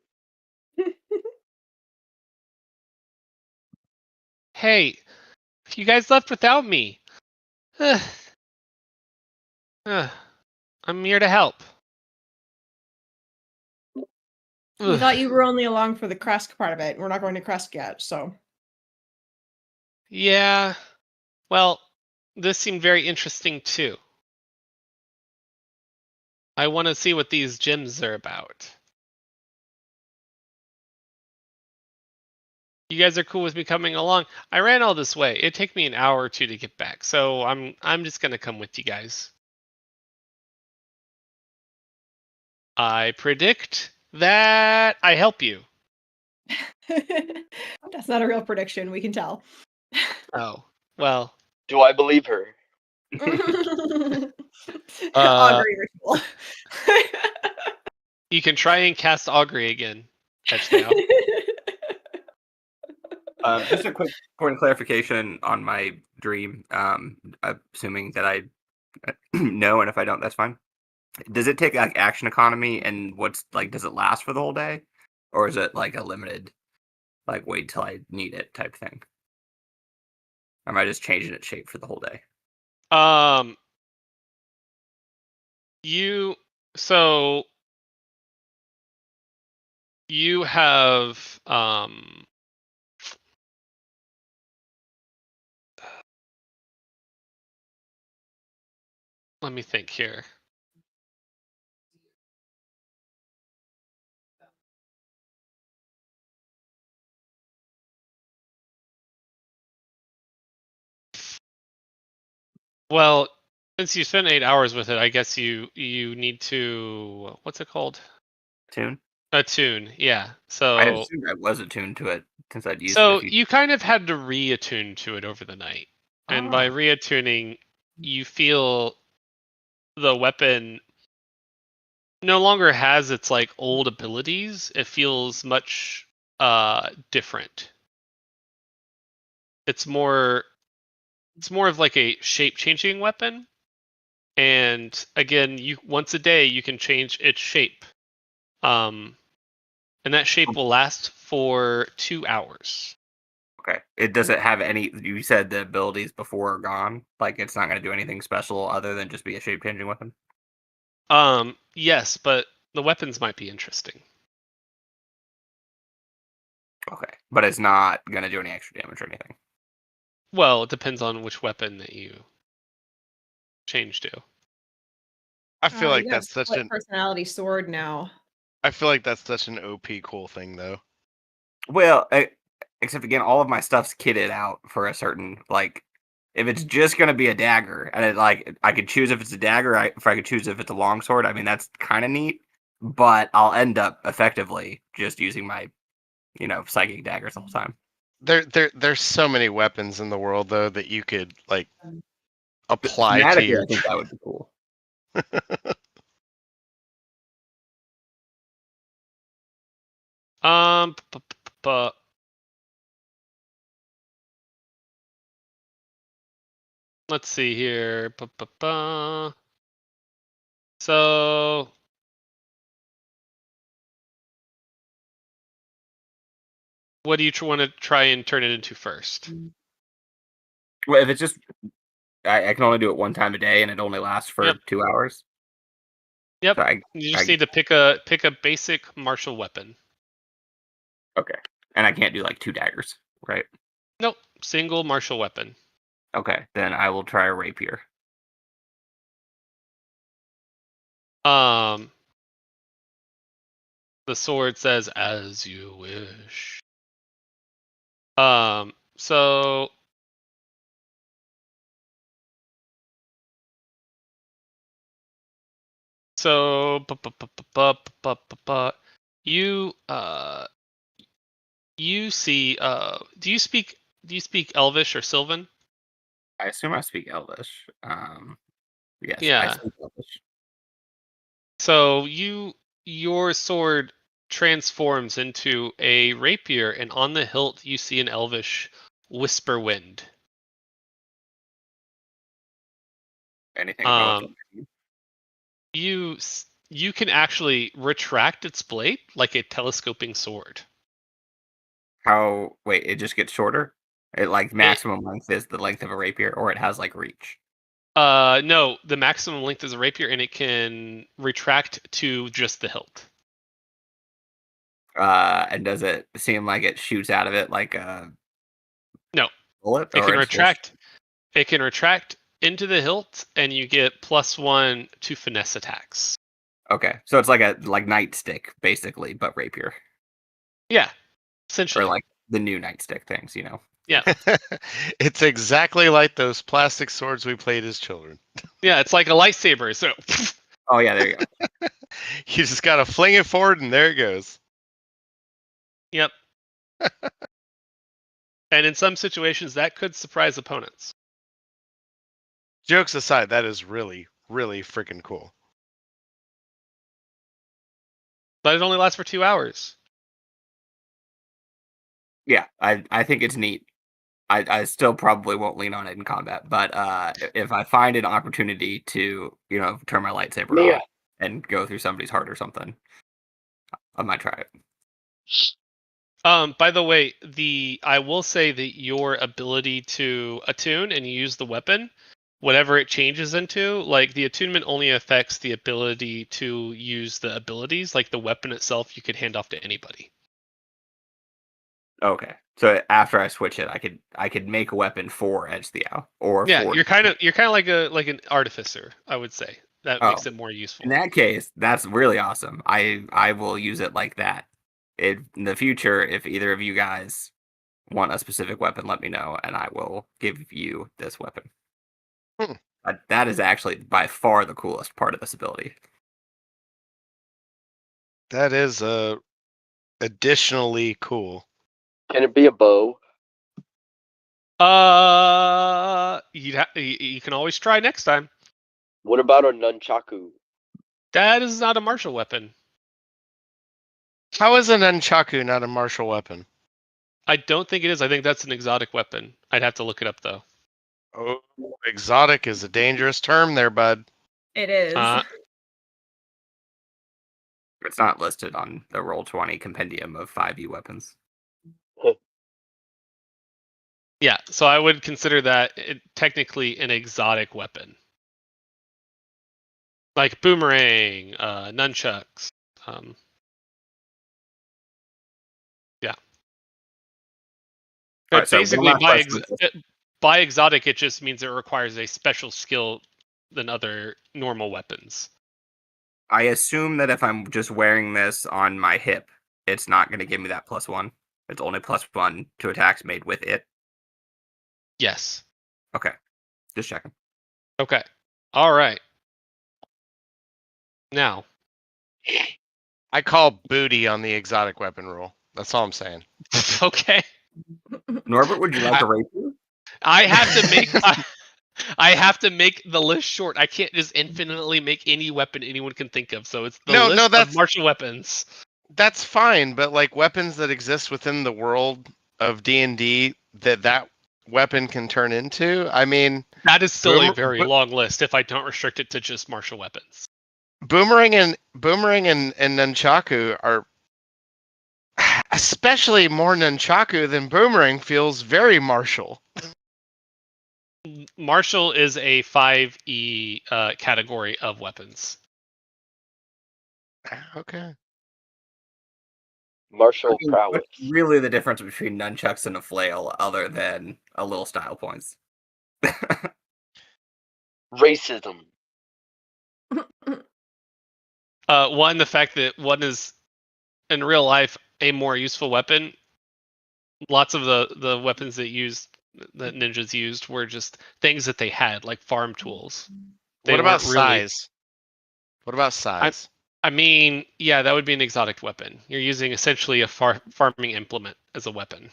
Hey, you guys left without me. I'm here to help. We thought you were only along for the Kresk part of it. We're not going to Kresk yet, so. Yeah. Well, this seemed very interesting too. I want to see what these gems are about. You guys are cool with me coming along? I ran all this way. It'd take me an hour or two to get back, so I'm just gonna come with you guys. I predict that I help you. That's not a real prediction, we can tell. Oh, well. Do I believe her? Augury ritual. You can try and cast Augury again. Catch now. Just a quick point of clarification on my dream. Assuming that I know, and if I don't, that's fine. Does it take like action economy, and what's like? Does it last for the whole day, or is it like a limited, like wait till I need it type thing? Or am I just changing its shape for the whole day? You have let me think here. Well, Since you spent 8 hours with it, I guess you need to, what's it called? Tune. Attune, yeah. I So assumed I was attuned to it since I'd used it a few. you kind of had to reattune to it over the night. And by Ah. reattuning, you feel the weapon no longer has its like old abilities. It feels much different. It's more of like a shape changing weapon. And again, you once a day you can change its shape. And that shape will last for 2 hours. Okay. It doesn't have any. You said the abilities before are gone. Like it's not going to do anything special other than just be a shape changing weapon. Yes, but the weapons might be interesting. Okay, but it's not going to do any extra damage or anything. Well, it depends on which weapon that you change to. I feel like you have that's such split an personality sword now. I feel like that's such an OP cool thing though. Well, except again, all of my stuff's kitted out for a certain like. If it's just going to be a dagger, and it like I could choose if it's a dagger, if I could choose if it's a longsword. I mean, that's kind of neat. But I'll end up effectively just using my, psychic daggers the whole time. There's so many weapons in the world though that you could like apply to Thematically, your I think that would be cool. But let's see here. So what do you want to try and turn it into first? Well, if it's just, I can only do it one time a day, and it only lasts for Yep. 2 hours. Yep. So You just need to pick a basic martial weapon. Okay, and I can't do like 2 daggers, right? Nope. Single martial weapon. Okay, then I will try a rapier. The sword says as you wish. So you you see do you speak Elvish or Sylvan? I assume I speak Elvish. Yes, I Yeah. speak Elvish. So your sword transforms into a rapier, and on the hilt you see an Elvish whisper wind. Anything about it? You can actually retract its blade like a telescoping sword. How? Wait, it just gets shorter. It like maximum length is the length of a rapier, or it has like reach. No, the maximum length is a rapier, and it can retract to just the hilt. And does it seem like it shoots out of it like a No, bullet? it Or can it's retract. It can retract into the hilt, and you get +1 to finesse attacks. Okay, so it's like a nightstick basically, but rapier, Yeah, or essentially. like the new nightstick things, Yeah, It's exactly like those plastic swords we played as children. yeah, it's like a lightsaber. So Oh yeah, there you go. You just gotta fling it forward and there it goes. yep. And in some situations, that could surprise opponents. Jokes aside, that is really, really freaking cool. But it only lasts for 2 hours. Yeah, I think it's neat. I still probably won't lean on it in combat, but if I find an opportunity to turn my lightsaber Yeah. off and go through somebody's heart or something, I might try it. By the way, I will say that your ability to attune and use the weapon, whatever it changes into, like the attunement only affects the ability to use the abilities. Like the weapon itself, you could hand off to anybody. Okay, so after I switch it, I could make a weapon for Edge the Owl or Yeah, for you're kind of like an artificer, I would say. That makes it more useful. In that case, that's really awesome. I will use it like that. In the future, if either of you guys want a specific weapon, let me know, and I will give you this weapon. That is actually by far the coolest part of this ability. That is additionally cool. Can it be a bow? You can always try next time. What about a nunchaku? That is not a martial weapon. How is an nunchaku not a martial weapon? I don't think it is. I think that's an exotic weapon. I'd have to look it up though. Oh, exotic is a dangerous term there, bud. It is. It's not listed on the Roll20 compendium of 5e weapons. Yeah, so I would consider that technically an exotic weapon. Like boomerang, nunchucks. Yeah. All But right, so one basically, last question. by exotic, it just means it requires a special skill than other normal weapons. I assume that if I'm just wearing this on my hip, it's not going to give me that +1. It's only +1 to attacks made with it. Yes. Okay, just checking. Okay. All right. Now, I call booty on the exotic weapon rule. That's all I'm saying. okay. Norbert, would you like a rapier? I have to make I have to make the list short. I can't just infinitely make any weapon anyone can think of. So it's the No, list of that's martial weapons. That's fine, but like weapons that exist within the world of D&D that weapon can turn into. I mean, That is still a Boomer- very bo- long list if I don't restrict it to just martial weapons. boomerang and nunchaku are especially more nunchaku than boomerang feels very martial. Martial is a 5e category of weapons. Okay. Martial I mean, prowess. what's really the difference between nunchucks and a flail, other than a little style points? Racism. One, the fact that one is in real life a more useful weapon. Lots of the weapons that ninjas used were just things that they had, like farm tools. They What about weren't really. size? What about size? I mean, yeah, that would be an exotic weapon. You're using essentially a farming implement as a weapon.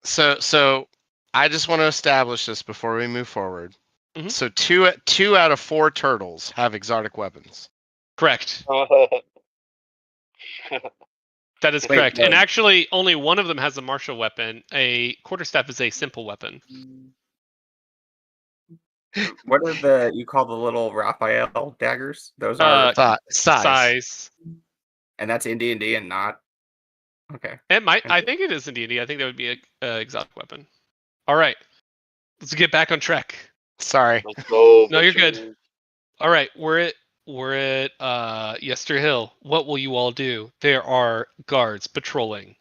So I just want to establish this before we move forward. Mhm. So two out of 4 turtles have exotic weapons. Correct. That is Wait, correct. And no. actually, only one of them has a martial weapon. A quarterstaff is a simple weapon. What are you call the little Raphael daggers? Those are, Size. and that's in D&D and not. Okay. It might. I think it is in D&D. I think that would be a exotic weapon. All right, let's get back on track. Sorry. Let's go. No, you're good. All right, we're at Yester Hill. What will you all do? There are guards patrolling.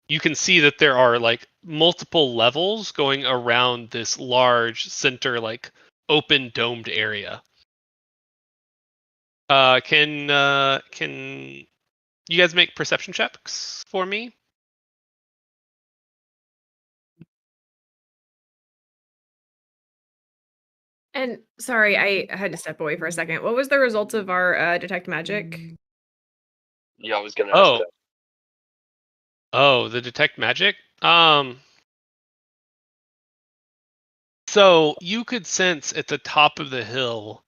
You can see that there are like multiple levels going around this large center, like open domed area. Can you guys make perception checks for me? And sorry, I had to step away for a second. What was the result of our detect magic? Yeah, I was gonna ask that. Oh, the detect magic? So you could sense at the top of the hill,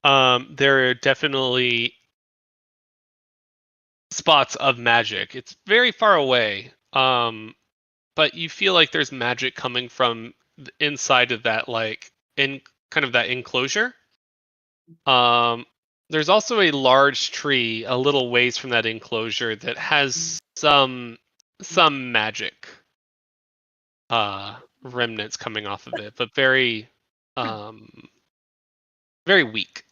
there are definitely spots of magic. It's very far away, but you feel like there's magic coming from the inside of that, like in kind of that enclosure. There's also a large tree a little ways from that enclosure that has some magic remnants coming off of it, but very very weak.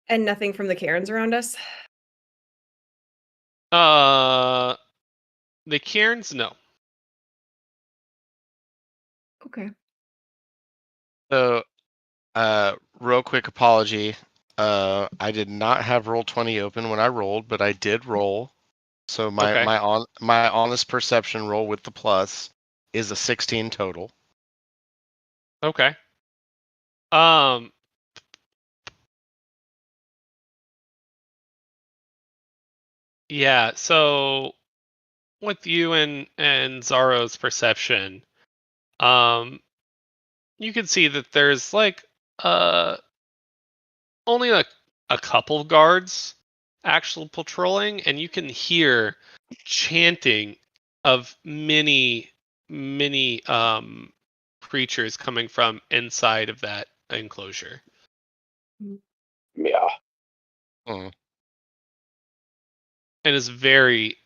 And nothing from the cairns around us? The cairns, no. Okay. So, real quick apology. I did not have Roll20 open when I rolled, but I did roll. So my honest perception roll with the plus is a 16 total. Okay. Yeah, so with you and Zaro's perception, you can see that there's like only a couple guards actual patrolling, and you can hear chanting of many creatures coming from inside of that enclosure. Yeah. Hmm. And it's very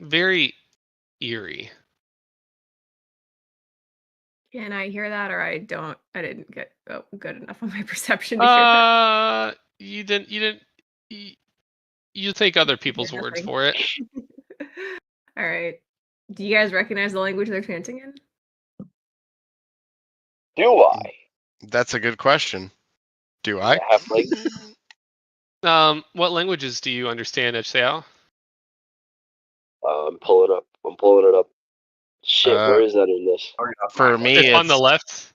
very eerie. Can I hear that, or I didn't get good enough on my perception to hear that. You didn't you take other people's words Nothing. for it. All right. Do you guys recognize the language they're chanting in? Do I? That's a good question. Do I? Halfling? What languages do you understand, Echseo? I'm pulling it up. Shit, where Uh, is that in this? For me, It's on the left.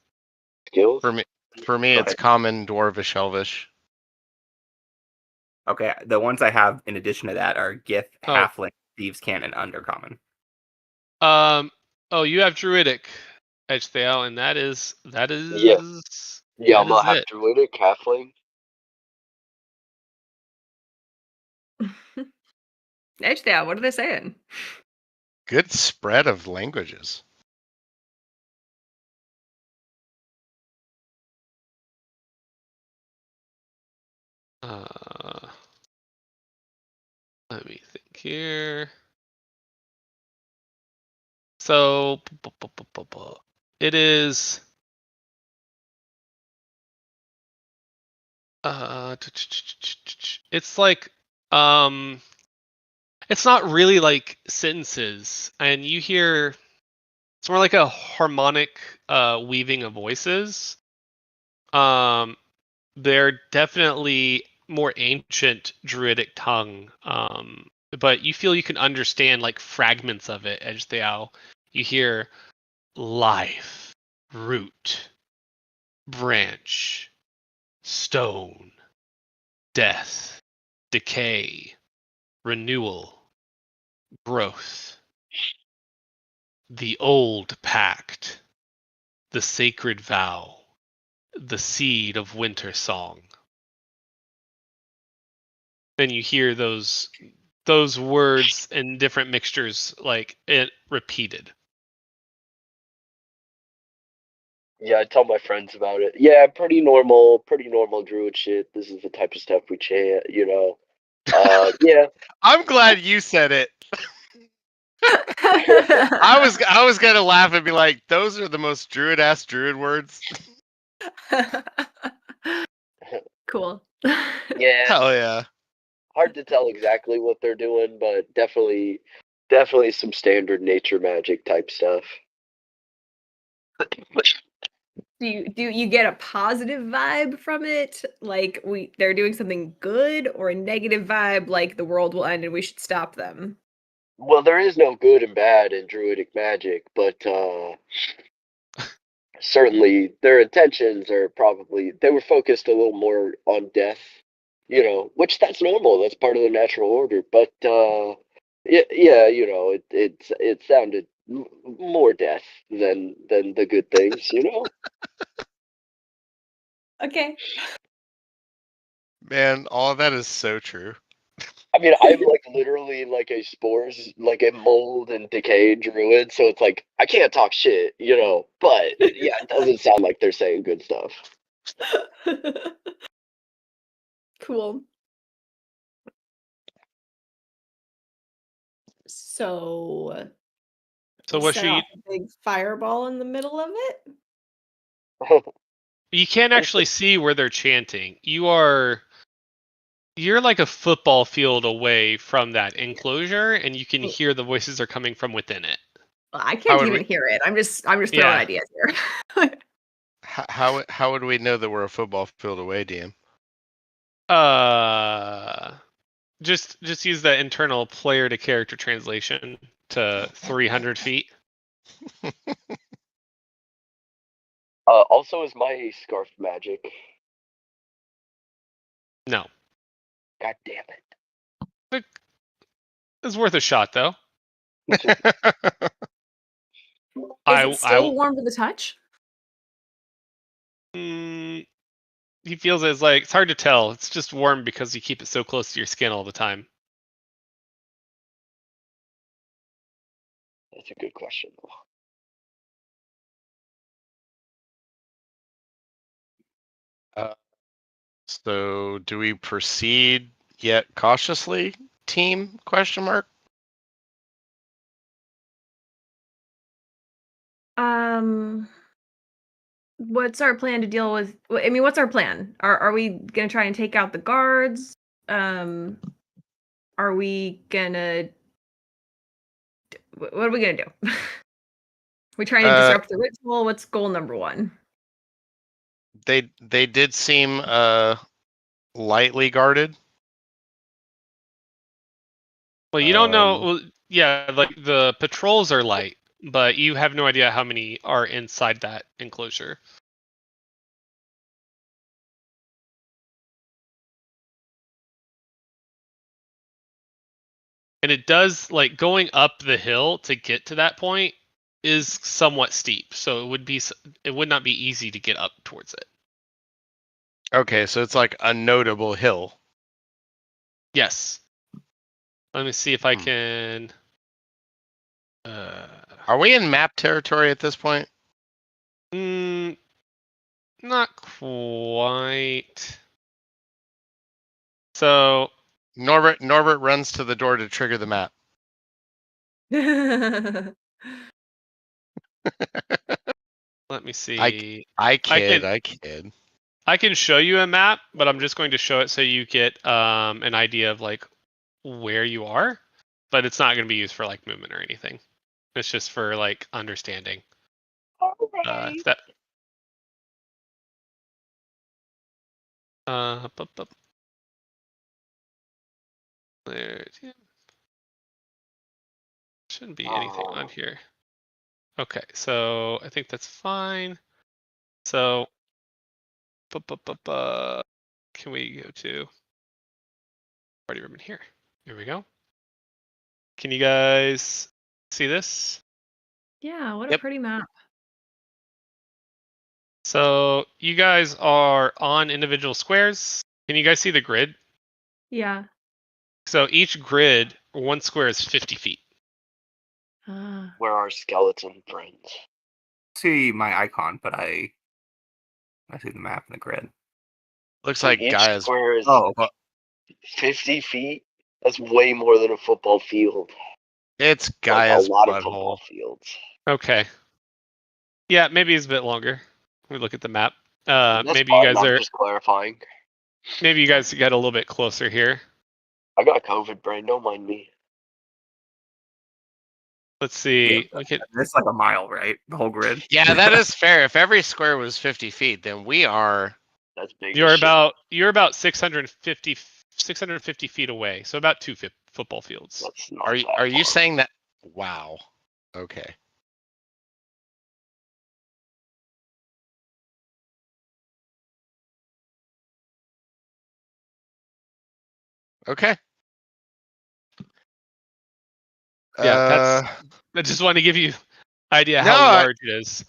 Skills? for me, Go it's ahead. Common, Dwarvish, Elvish. Okay, the ones I have in addition to that are Gith, Oh. Halfling, Thieves' Cant, and Undercommon. Oh, you have Druidic, Echseo, and that is Yeah. Yeah, I'm that is gonna have it. Druidic, Halfling. Edgedale, what are they saying? Good spread of languages. Let me think here. So it is it's like it's not really like sentences, and you hear it's more like a harmonic weaving of voices. They're definitely more ancient druidic tongue, but you feel you can understand like fragments of it as they are. You hear life, root, branch, stone, death, decay, renewal, growth, the old pact, the sacred vow, the seed of winter song. And you hear those words in different mixtures, like it repeated. Yeah, I tell my friends about it. Yeah, pretty normal druid shit. This is the type of stuff we chant, you know. Yeah. I'm glad you said it. I was gonna laugh and be like, those are the most druid ass druid words. Cool. Yeah. Hell yeah. Hard to tell exactly what they're doing, but definitely some standard nature magic type stuff. Do you get a positive vibe from it? Like they're doing something good, or a negative vibe like the world will end and we should stop them? Well, there is no good and bad in druidic magic, but certainly their intentions are probably they were focused a little more on death, you know, which that's normal. That's part of the natural order. But yeah, you know, it sounded more death than the good things, you know. Okay. Man, all of that is so true. I mean, I'm like literally like a spores, like a mold and decay druid, so it's like I can't talk shit, you know. But yeah, it doesn't sound like they're saying good stuff. Cool. So So set off a big fireball in the middle of it? you can't actually see where they're chanting. You're like a football field away from that enclosure, and you can hear the voices are coming from within it. I can't even hear it. I'm just throwing Yeah. ideas here. How would we know that we're a football field away, DM? Just use the internal player to character translation to 300 feet. Also, is my scarf magic? No. God damn it. It's worth a shot, though. Is it still warm to the touch? He feels it's hard to tell. It's just warm because you keep it so close to your skin all the time. That's a good question. So, do we proceed yet cautiously, team? Question mark. What's our plan to deal with? I mean, what's our plan? Are we gonna try and take out the guards? Are we gonna? What are we gonna do? We trying to disrupt the ritual? What's goal number 1? They did seem lightly guarded. Well, you don't know. Well, yeah, like the patrols are light, but you have no idea how many are inside that enclosure. And it does, like, going up the hill to get to that point is somewhat steep, so it would not be easy to get up towards it. Okay, so it's like a notable hill. Yes. Let me see if I can. Are we in map territory at this point? Not quite. So Norbert runs to the door to trigger the map. let me see. I kid. I can show you a map, but I'm just going to show it so you get an idea of like where you are. But it's not going to be used for like movement or anything. It's just for like understanding. Alright. There. Shouldn't be anything on here. Okay, so I think that's fine. So, can we go to party room in here? Here we go. Can you guys see this? Yeah, what a pretty map. So you guys are on individual squares. Can you guys see the grid? Yeah. So each grid, one square is 50 feet. Where are skeleton friends? See my icon, but I see the map and the grid. Looks So like each Gaia's. square is Oh, 50 feet. That's way more than a football field. It's Like Gaia's a lot of football butthole. fields. Okay. Yeah, maybe it's a bit longer. Let me look at the map. That's Maybe fine, you guys I'm are. just clarifying. Maybe you guys get a little bit closer here. I got COVID brain. Don't mind me. Let's see. Yeah, Look at. it's like a mile, right? The whole grid. Yeah, that is fair. If every square was 50 feet, then we are. That's big. You're as shit. about 650 feet away. So about 2 football fields. That's not Are that you far. saying that? Wow. Okay. Okay. Yeah, I just want to give you idea No, how large it is.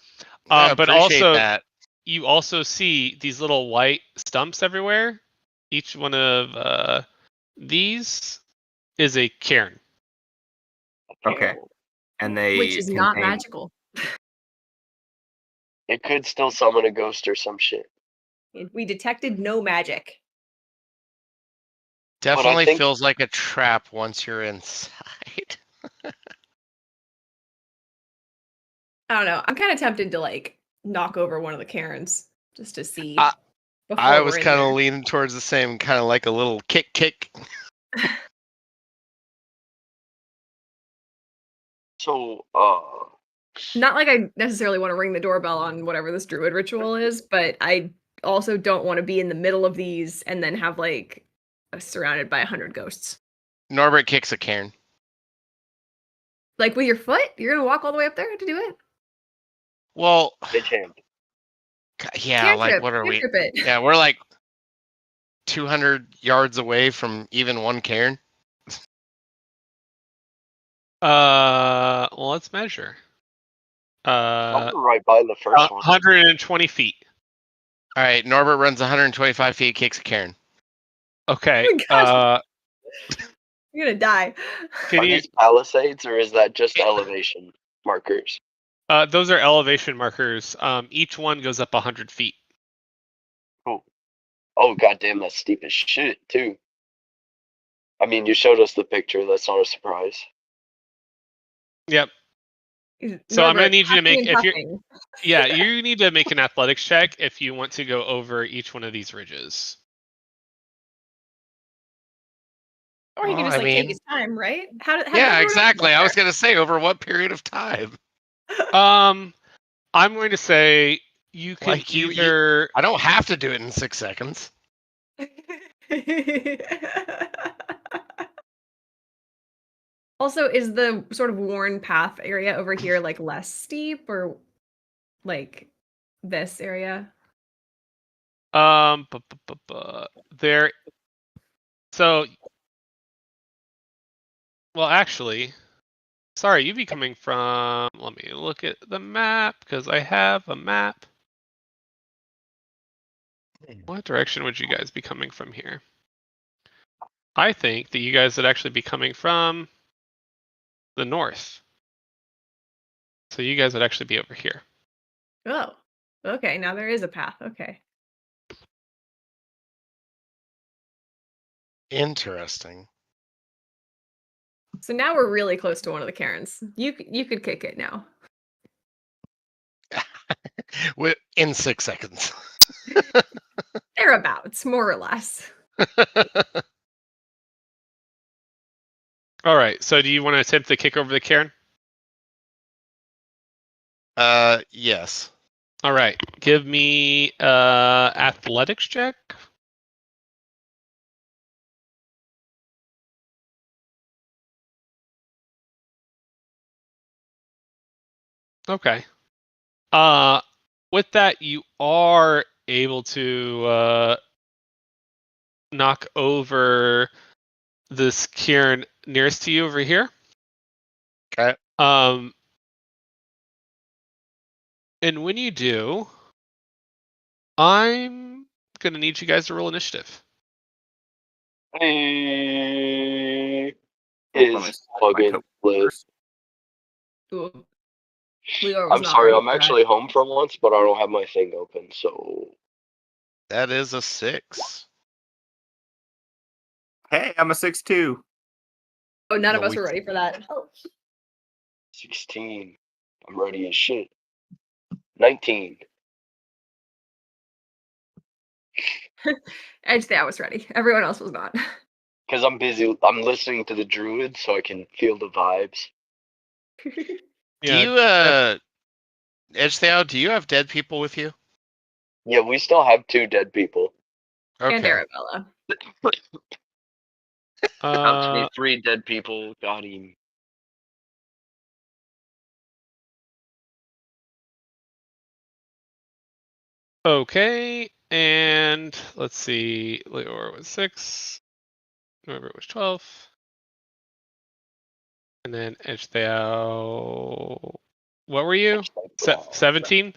I But appreciate also, that. you also see these little white stumps everywhere. Each one of these is a cairn. Okay. And they Which is not contain- magical. It could still summon a ghost or some shit. We detected no magic. Definitely think- feels like a trap once you're inside. I don't know. I'm kind of tempted to like knock over one of the Karens just to see. before I we're was in kind there. of leaning towards the same, kind of like a little kick. So, Not like I necessarily want to ring the doorbell on whatever this druid ritual is, but I also don't want to be in the middle of these and then have like surrounded by 100 ghosts. Norbert kicks a cairn. Like with your foot? You're gonna walk all the way up there to do it? Well, bitch hand. Yeah, Cantrip, like what are we? cantrip it. Yeah, we're like 200 yards away from even one cairn. Well, let's measure. I'm right by the first one. 120 feet. All right, Norbert runs 125 feet, kicks a cairn. Okay. Oh my gosh. You're gonna die. Can Are you? these palisades or is that just elevation markers? Those are elevation markers. Each one goes up 100 feet. Cool. Oh goddamn, that's steep as shit too. I mean, you showed us the picture. That's not a surprise. Yep. So I'm gonna need you to make if yeah, you need to make an athletics check if you want to go over each one of these ridges. Or he can Well, just I like take mean- his time, right? How did Yeah, everyone exactly. else I was get gonna say over what period of time? I'm going to say you can Like you- either I don't have to do it in 6 seconds. there? Also, is the sort of worn path area over here like less steep or like this area? there. So, well, actually, sorry, you'd be coming from. Let me look at the map because I have a map. What direction would you guys be coming from here? I think that you guys would actually be coming from the north. So you guys would actually be over here. Oh, okay. Now there is a path. Okay. Interesting. So now we're really close to one of the Karens. You could kick it now. In 6 seconds. Thereabouts, more or less. All right. So do you want to attempt to kick over the cairn? Yes. All right. Give me athletics check. Okay. With that, you are able to knock over this cairn nearest to you over here. Okay. And when you do, I'm gonna need you guys to roll initiative. Hey, Hold on, is my fucking token lit. first. Ooh. Leor was I'm not sorry, ready I'm for that. actually home for once, but I don't have my thing open, so That is a 6. Hey, I'm a 6'2". Oh, none No, of us we- were ready for that. Oh. 16. I'm ready as shit. 19. Edge that was ready. Everyone else was not. Because I'm busy. I'm listening to the druid so I can feel the vibes. Do you Edgethao, do you have dead people with you? Yeah, we still have 2 dead people. And Okay. Arabella. Counts me 3 dead people. Got him. Okay, and let's see. Leor was 6. Norbert was 12. And then Edgethao. What were you? 17?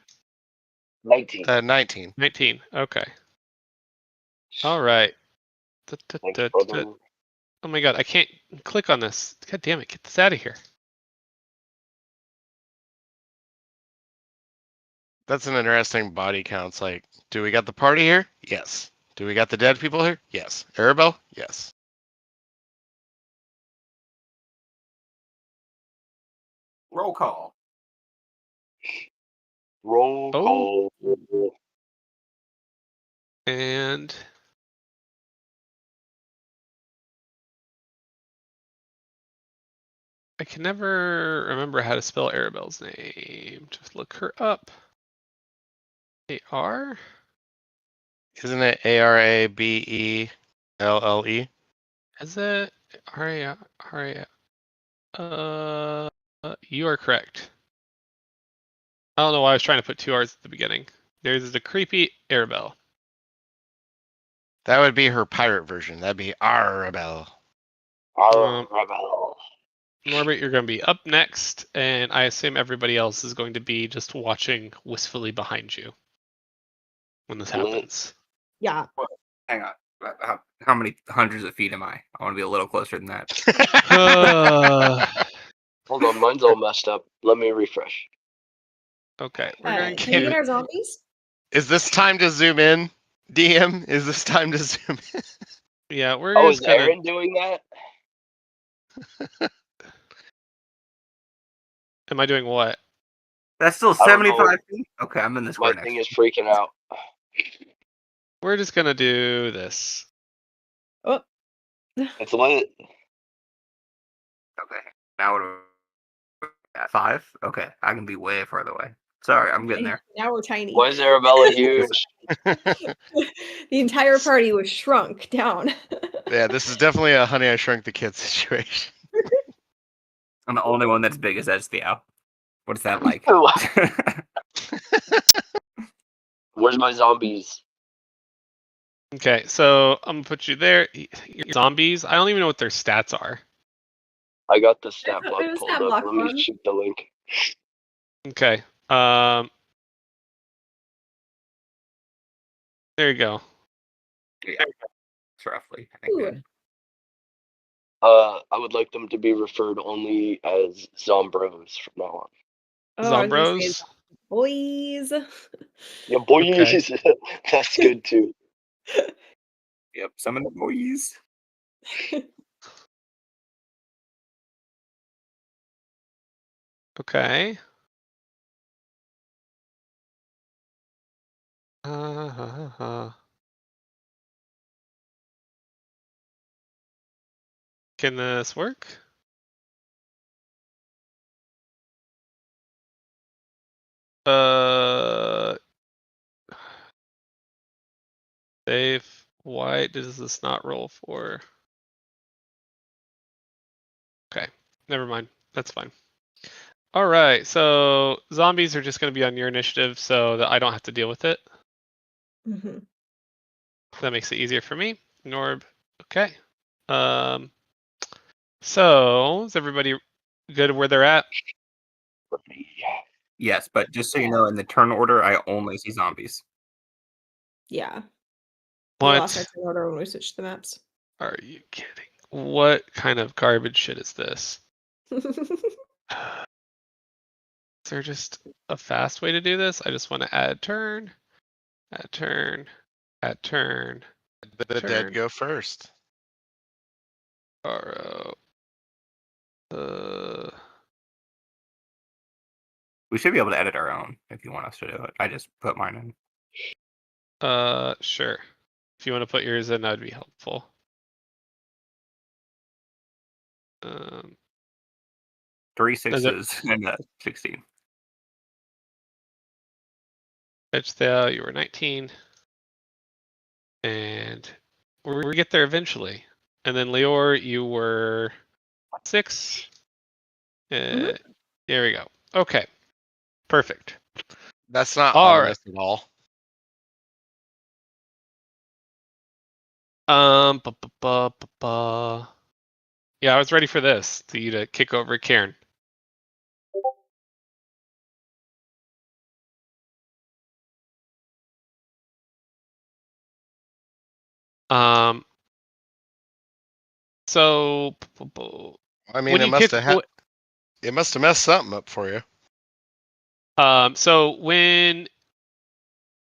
19. 19. 19. Okay. All right. Thanks, brother. Oh my god, I can't click on this. God damn it, get this out of here. That's an interesting body count. It's like, do we got the party here? Yes. Do we got the dead people here? Yes. Arabelle? Yes. Roll call. Roll Oh. call. And I can never remember how to spell Arabelle's name. Just look her up. A-R? Isn't it Arabelle? Is it? You are correct. I don't know why I was trying to put 2 R's at the beginning, There's the creepy Arabelle. That would be her pirate version. That'd be Arabelle. Rebel. Norbert, you're going to be up next, and I assume everybody else is going to be just watching wistfully behind you when this Lit. happens. Yeah. Hang on. How many hundreds of feet am I? I want to be a little closer than that. Hold on, mine's all messed up. Let me refresh. Okay, we're going Can we get to. our zombies? Is this time to zoom in, DM? Is this time to zoom in? Yeah, we're Oh, just is going to. Aaron doing that? Am I doing what? That's still I don't know. 75 feet? Okay, I'm in the My square next. thing is freaking out. We're just going to do this. Oh. It's lit. Okay. Now what are we at? 5? Okay. I can be way further away. Sorry, I'm getting there. Now we're tiny. Why is Arabella huge? The entire party was shrunk down. Yeah, this is definitely a Honey I Shrunk the Kids situation. I'm the only one that's big as Edge the Owl. What is that like? Where's my zombies? Okay, so I'm going to put you there. Your zombies, I don't even know what their stats are. I got the stat It block was pulled stat up. block Let me one. shoot the link. Okay. There you go. Yeah. It's roughly. I think Ooh. good. I would like them to be referred only as Zombros from now on. Oh, I was gonna say Zombros? boys. Yeah, boys. Okay. That's good too. Yep, some of the boys. Okay. Can this work? Save. Why does this not roll for? Okay, never mind. That's fine. All right, so zombies are just going to be on your initiative so that I don't have to deal with it. Mm-hmm. That makes it easier for me. Norb. Okay. So is everybody good where they're at? Yes, but just so you know, in the turn order, I only see zombies. Yeah. We lost our What turn order when we switched the maps. are you kidding? What kind of garbage shit is this? Is there just a fast way to do this? I just want to add turn, add turn, add turn, The turn. dead go first. Borrow. We should be able to edit our own if you want us to do it. I just put mine in. Sure. If you want to put yours in, that'd be helpful. 3 6s and a 16. Edgethale, you were 19. And we get there eventually. And then Leor, you were 6. There we go. Okay. Perfect. That's not All ominous at all. Yeah, I was ready for this. To you to kick over Karen. So I mean, when it you must kick, have it must have messed something up for you. so when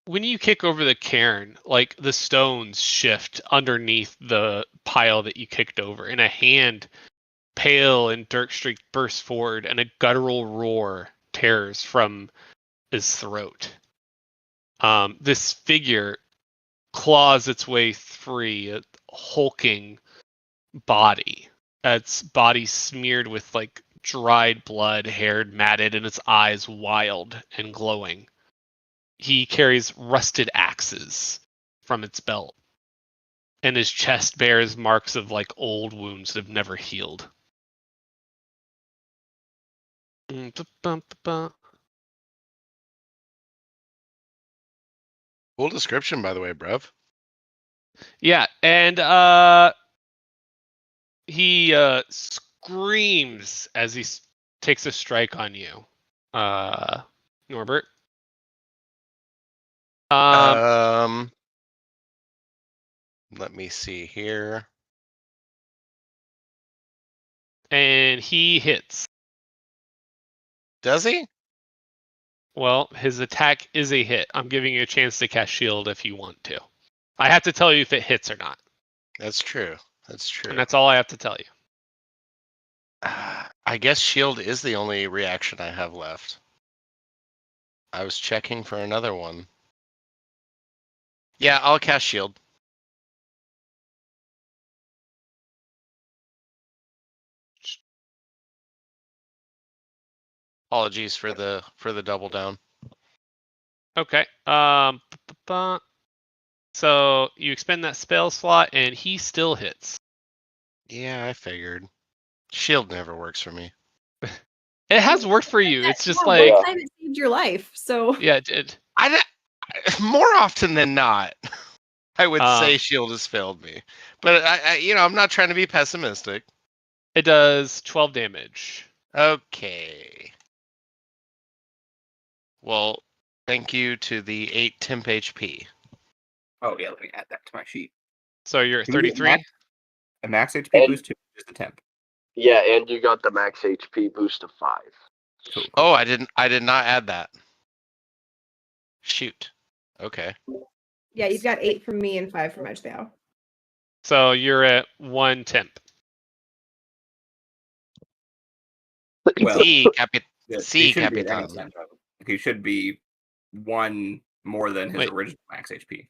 you kick over the cairn, like the stones shift underneath the pile that you kicked over, and a hand, pale and dark streaked, bursts forward, and a guttural roar tears from his throat. This figure claws its way free, a hulking body. Its body smeared with like dried blood, hair matted, and its eyes wild and glowing. He carries rusted axes from its belt, and his chest bears marks of like old wounds that have never healed. Cool description, by the way, bruv. Yeah, and he screams as he takes a strike on you, Norbert. Let me see here. And he hits. Does he? Well, his attack is a hit. I'm giving you a chance to cast shield if you want to. I have to tell you if it hits or not. That's true. That's true. And that's all I have to tell you. I guess shield is the only reaction I have left. I was checking for another one. Yeah, I'll cast shield. Apologies for the double down. Okay. So you expend that spell slot, and he still hits. Yeah, I figured. Shield never works for me. It has worked for you. It's just Yeah, like, one time it saved your life. So yeah, it did. More often than not, I would say Um, shield has failed me. But I'm not trying to be pessimistic. It does 12 damage. Okay. Well, thank you to the 8 temp HP. Oh yeah, let me add that to my sheet. So you're at Can we get 33. A max HP And- boost too, just a temp. Yeah, and you got the max HP boost of 5. Cool. Oh, I did not add that. Shoot. Okay. yeah, you've got 8 from me and 5 from Edgebao. So you're at 1 temp. Well, Sí, it sí, shouldn't be at any Capitan. temp, though. He should be 1 more than his Wait. original max HP.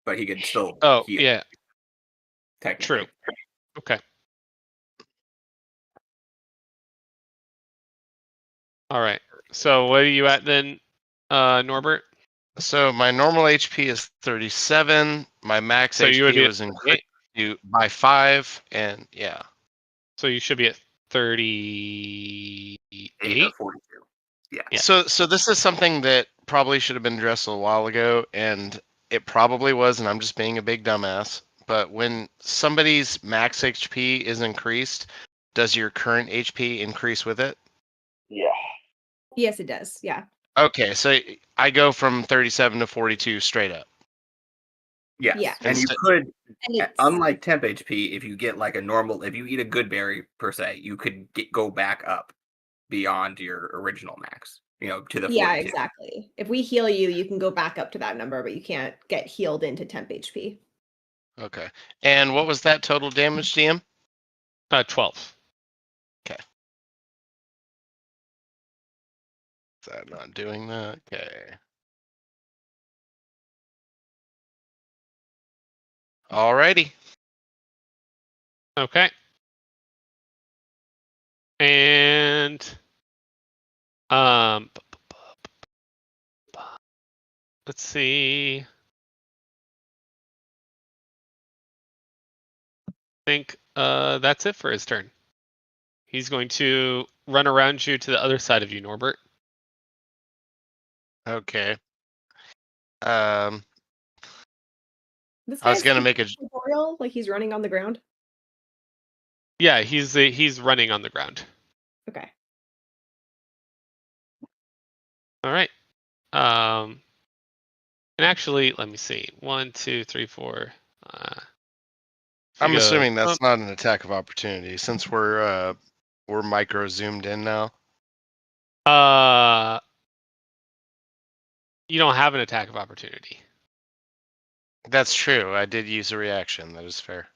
But he could still Oh, heal, yeah. technically. True. Okay. All right. So what are you at then, Norbert? So my normal HP is 37. My max So you would be HP at was 38. increased by 5, and yeah. So you should be at 38. 8 or 42. Yeah. Yeah. So this is something that probably should have been addressed a while ago, and it probably was, and I'm just being a big dumbass. But when somebody's max HP is increased, does your current HP increase with it? Yeah. Yes, it does. Yeah. Okay, so I go from 37 to 42 straight up. Yes. Yeah. And you Instead- could, And it's unlike temp HP, if you get like a normal, if you eat a good berry per se, you could go back up beyond your original max. To the 42. yeah, exactly. If we heal you, you can go back up to that number, but you can't get healed into temp HP. Okay. And what was that total damage, DM? 12. Is that not doing that? Okay. Alrighty. Okay. And let's see. I think that's it for his turn. He's going to run around you to the other side of you, Norbert. Okay. This I was guy's gonna make a tutorial, like he's running on the ground. Yeah, he's running on the ground. Okay. All right. And actually, let me see. 1, 2, 3, 4. I'm assuming that's not an attack of opportunity since we're micro zoomed in now. You don't have an attack of opportunity. That's true. I did use a reaction. That is fair.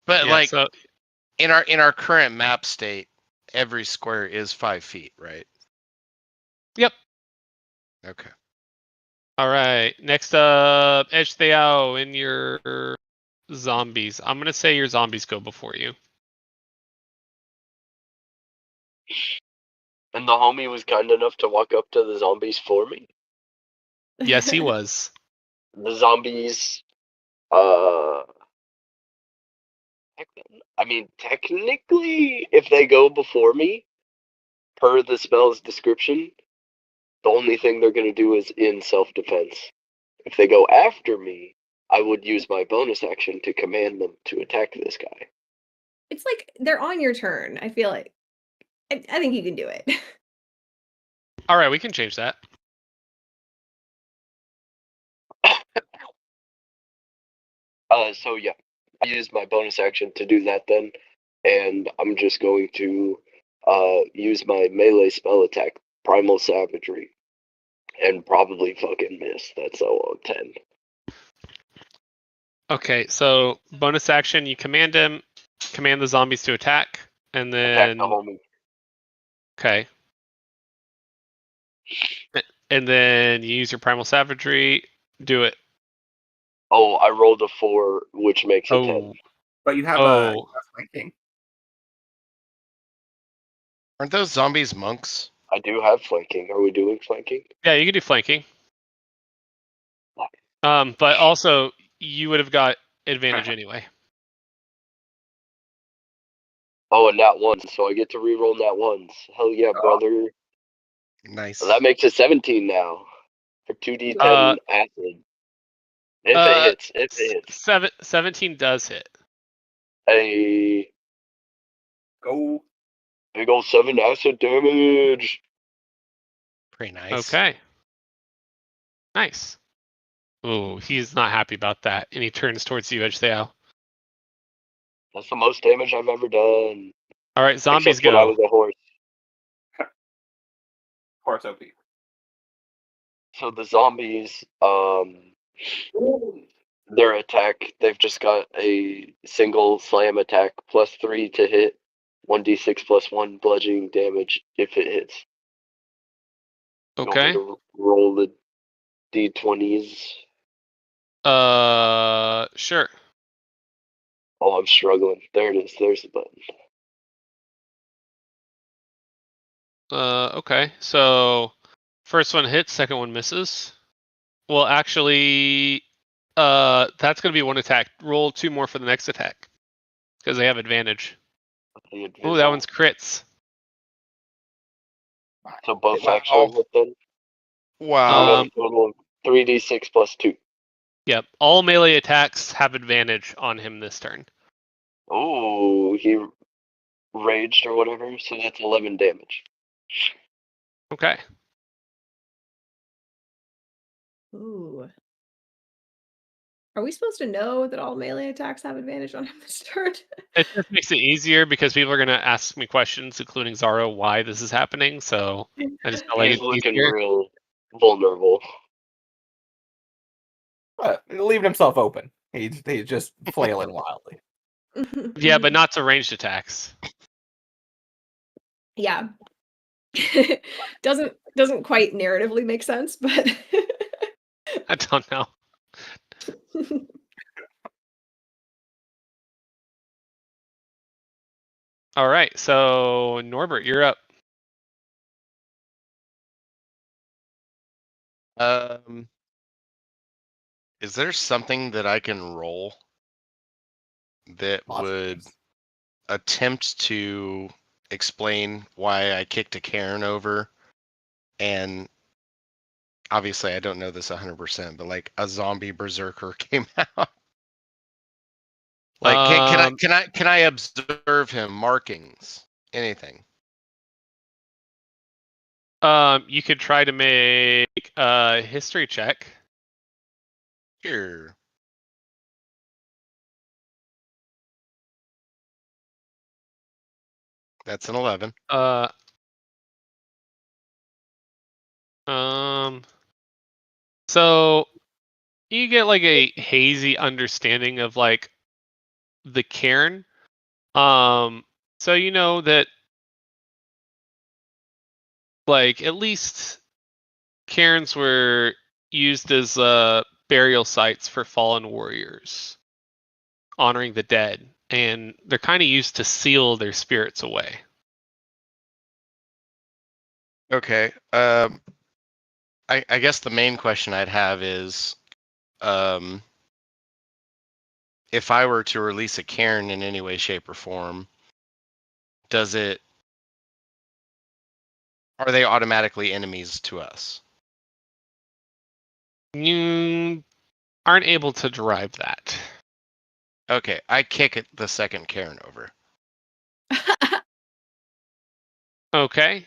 But Yeah, so in our current map state, every square is 5 feet, right? Yep. Okay. All right. Next up, Edge Theao in your zombies. I'm gonna say your zombies go before you. And the homie was kind enough to walk up to the zombies for me. Yes, he was. The zombies, I mean, technically, if they go before me, per the spell's description, The only thing they're going to do is in self-defense. If they go after me, I would use my bonus action to command them to attack this guy. It's like they're on your turn. I feel like I think you can do it. All right, we can change that. So yeah, I use my bonus action to do that then, and I'm just going to use my melee spell attack, Primal Savagery, and probably fucking miss. That's a 10. Okay, so bonus action, you command the zombies to attack, and Attack then the homie. okay, and then you use your primal savagery. Do it. Oh, I rolled a 4, which makes a 10. Oh, But you have Oh. flanking. Aren't those zombies monks? I do have flanking. Are we doing flanking? yeah, you can do flanking. But also you would have got advantage anyway. Oh, and nat 1, so I get to reroll nat 1s. Hell yeah, brother. Nice. Well, that makes it 17 now for 2d10 acid. If it hits. 17 does hit. A Go. big old 7 acid damage. Pretty nice. Okay. Nice. Oh, he's not happy about that, and he turns towards you, Edgetheow. That's the most damage I've ever done. All right, zombies Except when I go. was a horse. Horse OP. So the zombies, their attack, they've just got a single slam attack, +3 to hit, 1d6 +1 bludgeoning damage if it hits. You want me Okay. to roll the d20s? Sure. Oh, I'm struggling. There it is. There's the button. Okay. So first one hits, second one misses. Well, actually, that's gonna be one attack. Roll 2 more for the next attack because they have advantage. Oh, that one's crits. So both Wow. attacks are hit then? Wow. A total of 3d6 +2. Yep. All melee attacks have advantage on him this turn. Oh, he raged or whatever, so that's 11 damage. Okay. Ooh. Are we supposed to know that all melee attacks have advantage on him this turn? It just makes it easier because people are gonna ask me questions, including Zaro, why this is happening. So I just feel like He's it's looking easier. real vulnerable. Leaving himself open. He's just flailing wildly. Yeah, but not to ranged attacks. Yeah. doesn't quite narratively make sense, but I don't know. All right, so Norbert, you're up. Is there something that I can roll that Lots of would things. attempt to explain why I kicked a Karen over? And obviously, I don't know this 100%, but like a zombie berserker came out. Like, can I observe him markings? Anything? You could try to make a history check. Sure. That's an 11. So you get like a hazy understanding of like the cairn. So you know that like at least cairns were used as burial sites for fallen warriors, honoring the dead, and they're kind of used to seal their spirits away. Okay. I guess the main question I'd have is, if I were to release a cairn in any way, shape, or form, does it Are they automatically enemies to us? You aren't able to derive that. Okay, I kick it the second Karen over. Okay.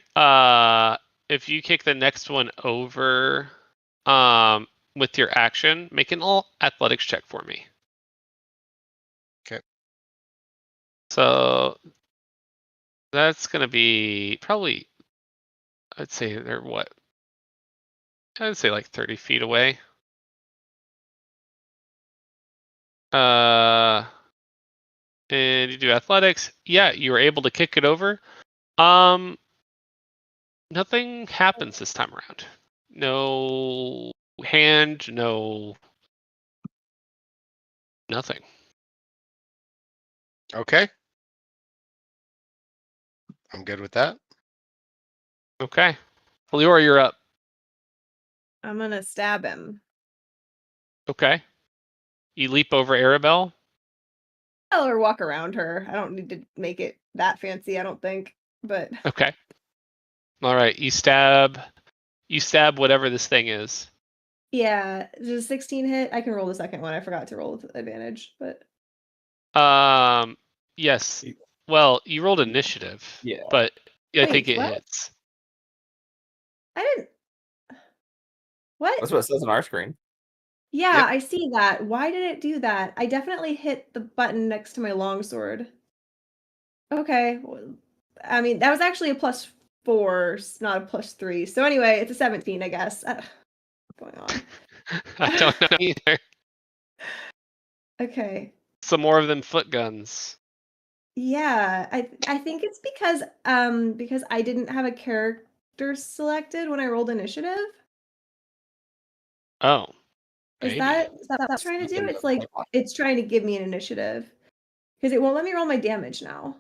If you kick the next one over, with your action, make an all athletics check for me. Okay. So that's gonna be probably, I'd say they're what? I'd say like 30 feet away. And you do athletics. Yeah, you were able to kick it over. Nothing happens this time around. No hand, no nothing. Okay. I'm good with that. Okay. Leora, you're up. I'm gonna stab him. Okay. You leap over Arabelle. Or walk around her. I don't need to make it that fancy, I don't think. But Okay. All right. You stab whatever this thing is. yeah, does a 16 hit? I can roll the second one. I forgot to roll with advantage, but Yes. Well, you rolled initiative. Yeah. But I Wait, think it what? hits. I didn't. What? That's what it says on our screen. Yeah, Yep. I see that. Why did it do that? I definitely hit the button next to my longsword. Okay. I mean, that was actually a +4, not a +3. So anyway, it's a 17, I guess. What's going on? I don't know either. Okay. Some more of them foot guns. Yeah, I think it's because I didn't have a character selected when I rolled initiative. Oh. Is Maybe. that what it's trying to do? It's like it's trying to give me an initiative because it won't let me roll my damage now.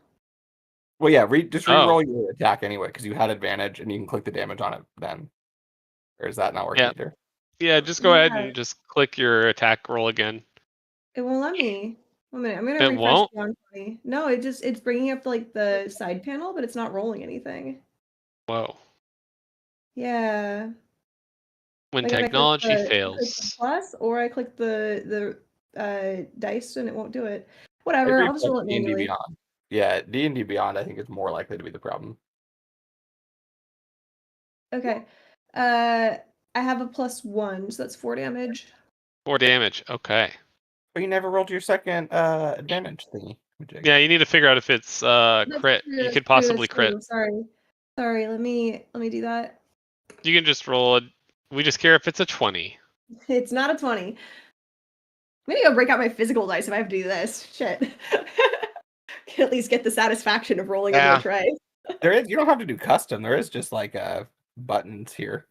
Well, yeah, just Oh. re-roll your attack anyway, because you had advantage, and you can click the damage on it then. Or is that not working Yeah. either? Yeah, just go ahead Yeah. and just click your attack roll again. It won't let me. 1 minute, I'm gonna It refresh won't? the 120. No, it's bringing up like the side panel, but it's not rolling anything. Whoa. Yeah. When Like I click technology the fails. plus, or I click the dice and it won't do it. Whatever, I'll just roll it D&D manually. Beyond. Yeah, D&D Beyond, I think, is more likely to be the problem. Okay. I have a +1, so that's 4 damage. 4 damage. Okay. But you never rolled your second advantage thingy. Yeah, you need to figure out if it's That's crit. true, You that's could true, possibly that's true. crit. Sorry, let me do that. You can just roll it. We just care if it's a 20. It's not a 20. Maybe I'll break out my physical dice if I have to do this. Shit. Can at least get the satisfaction of rolling into Yeah. a tray. You don't have to do custom. There is just like buttons here.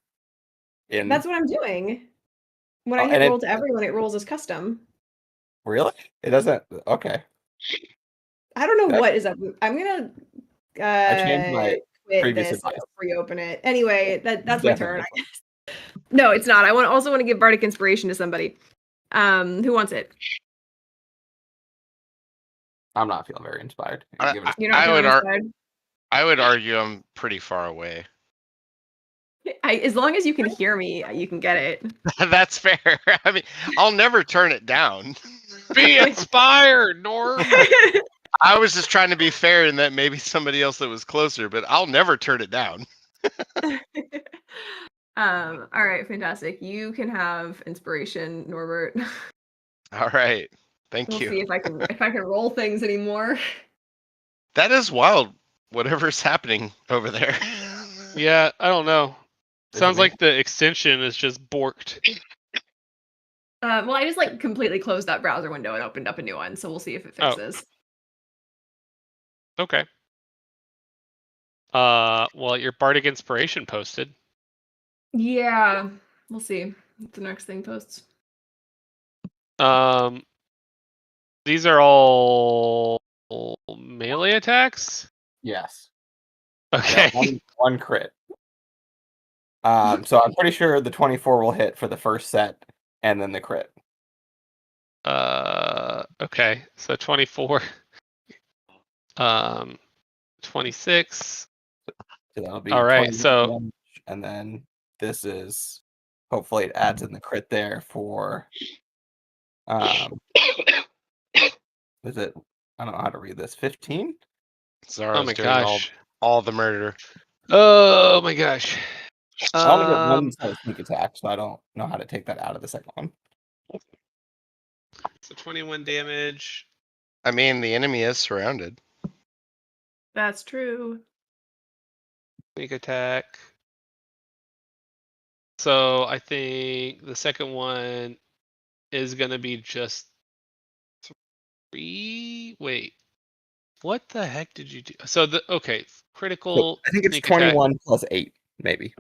That's what I'm doing. When I Oh, hit and roll to everyone, it rolls as custom. Really? It doesn't. Okay. I don't know That- what is up. I'm gonna I changed my quit previous this advice. and reopen it. Anyway, that's my turn. Definitely. I guess. No, it's not. I also want to give bardic inspiration to somebody. Who wants it? I'm not feeling very inspired. I- You're not I feeling would inspired. I would argue I'm pretty far away. As long as you can hear me, you can get it. That's fair. I mean, I'll never turn it down. Be inspired, Norm. I was just trying to be fair in that maybe somebody else that was closer, but I'll never turn it down. All right, fantastic. You can have inspiration, Norbert. All right. Thank We'll you. see if I can roll things anymore. That is wild. Whatever's happening over there. Yeah, I don't know. Is Sounds it me? like the extension is just borked. Well, I just like completely closed that browser window and opened up a new one, so we'll see if it Oh. fixes. Okay. Well, your bardic inspiration posted. Yeah, we'll see if the next thing posts. These are all melee attacks. Yes. Okay. Yeah, one crit. So I'm pretty sure the 24 will hit for the first set, and then the crit. Okay. So 24. 26. So that'll be All right, 20 so- damage, and then this is hopefully it adds in the crit there for is it, I don't know how to read this, 15? Zara's my doing gosh. all the murder. Oh my gosh. I only get one sneak attack, so I don't know how to take that out of the second one. So 21 damage. I mean, the enemy is surrounded. That's true. Sneak attack. So I think the second one is gonna be just 3. Wait, what the heck did you do? So critical. So I think it's sneak attack. 21 plus 8, maybe.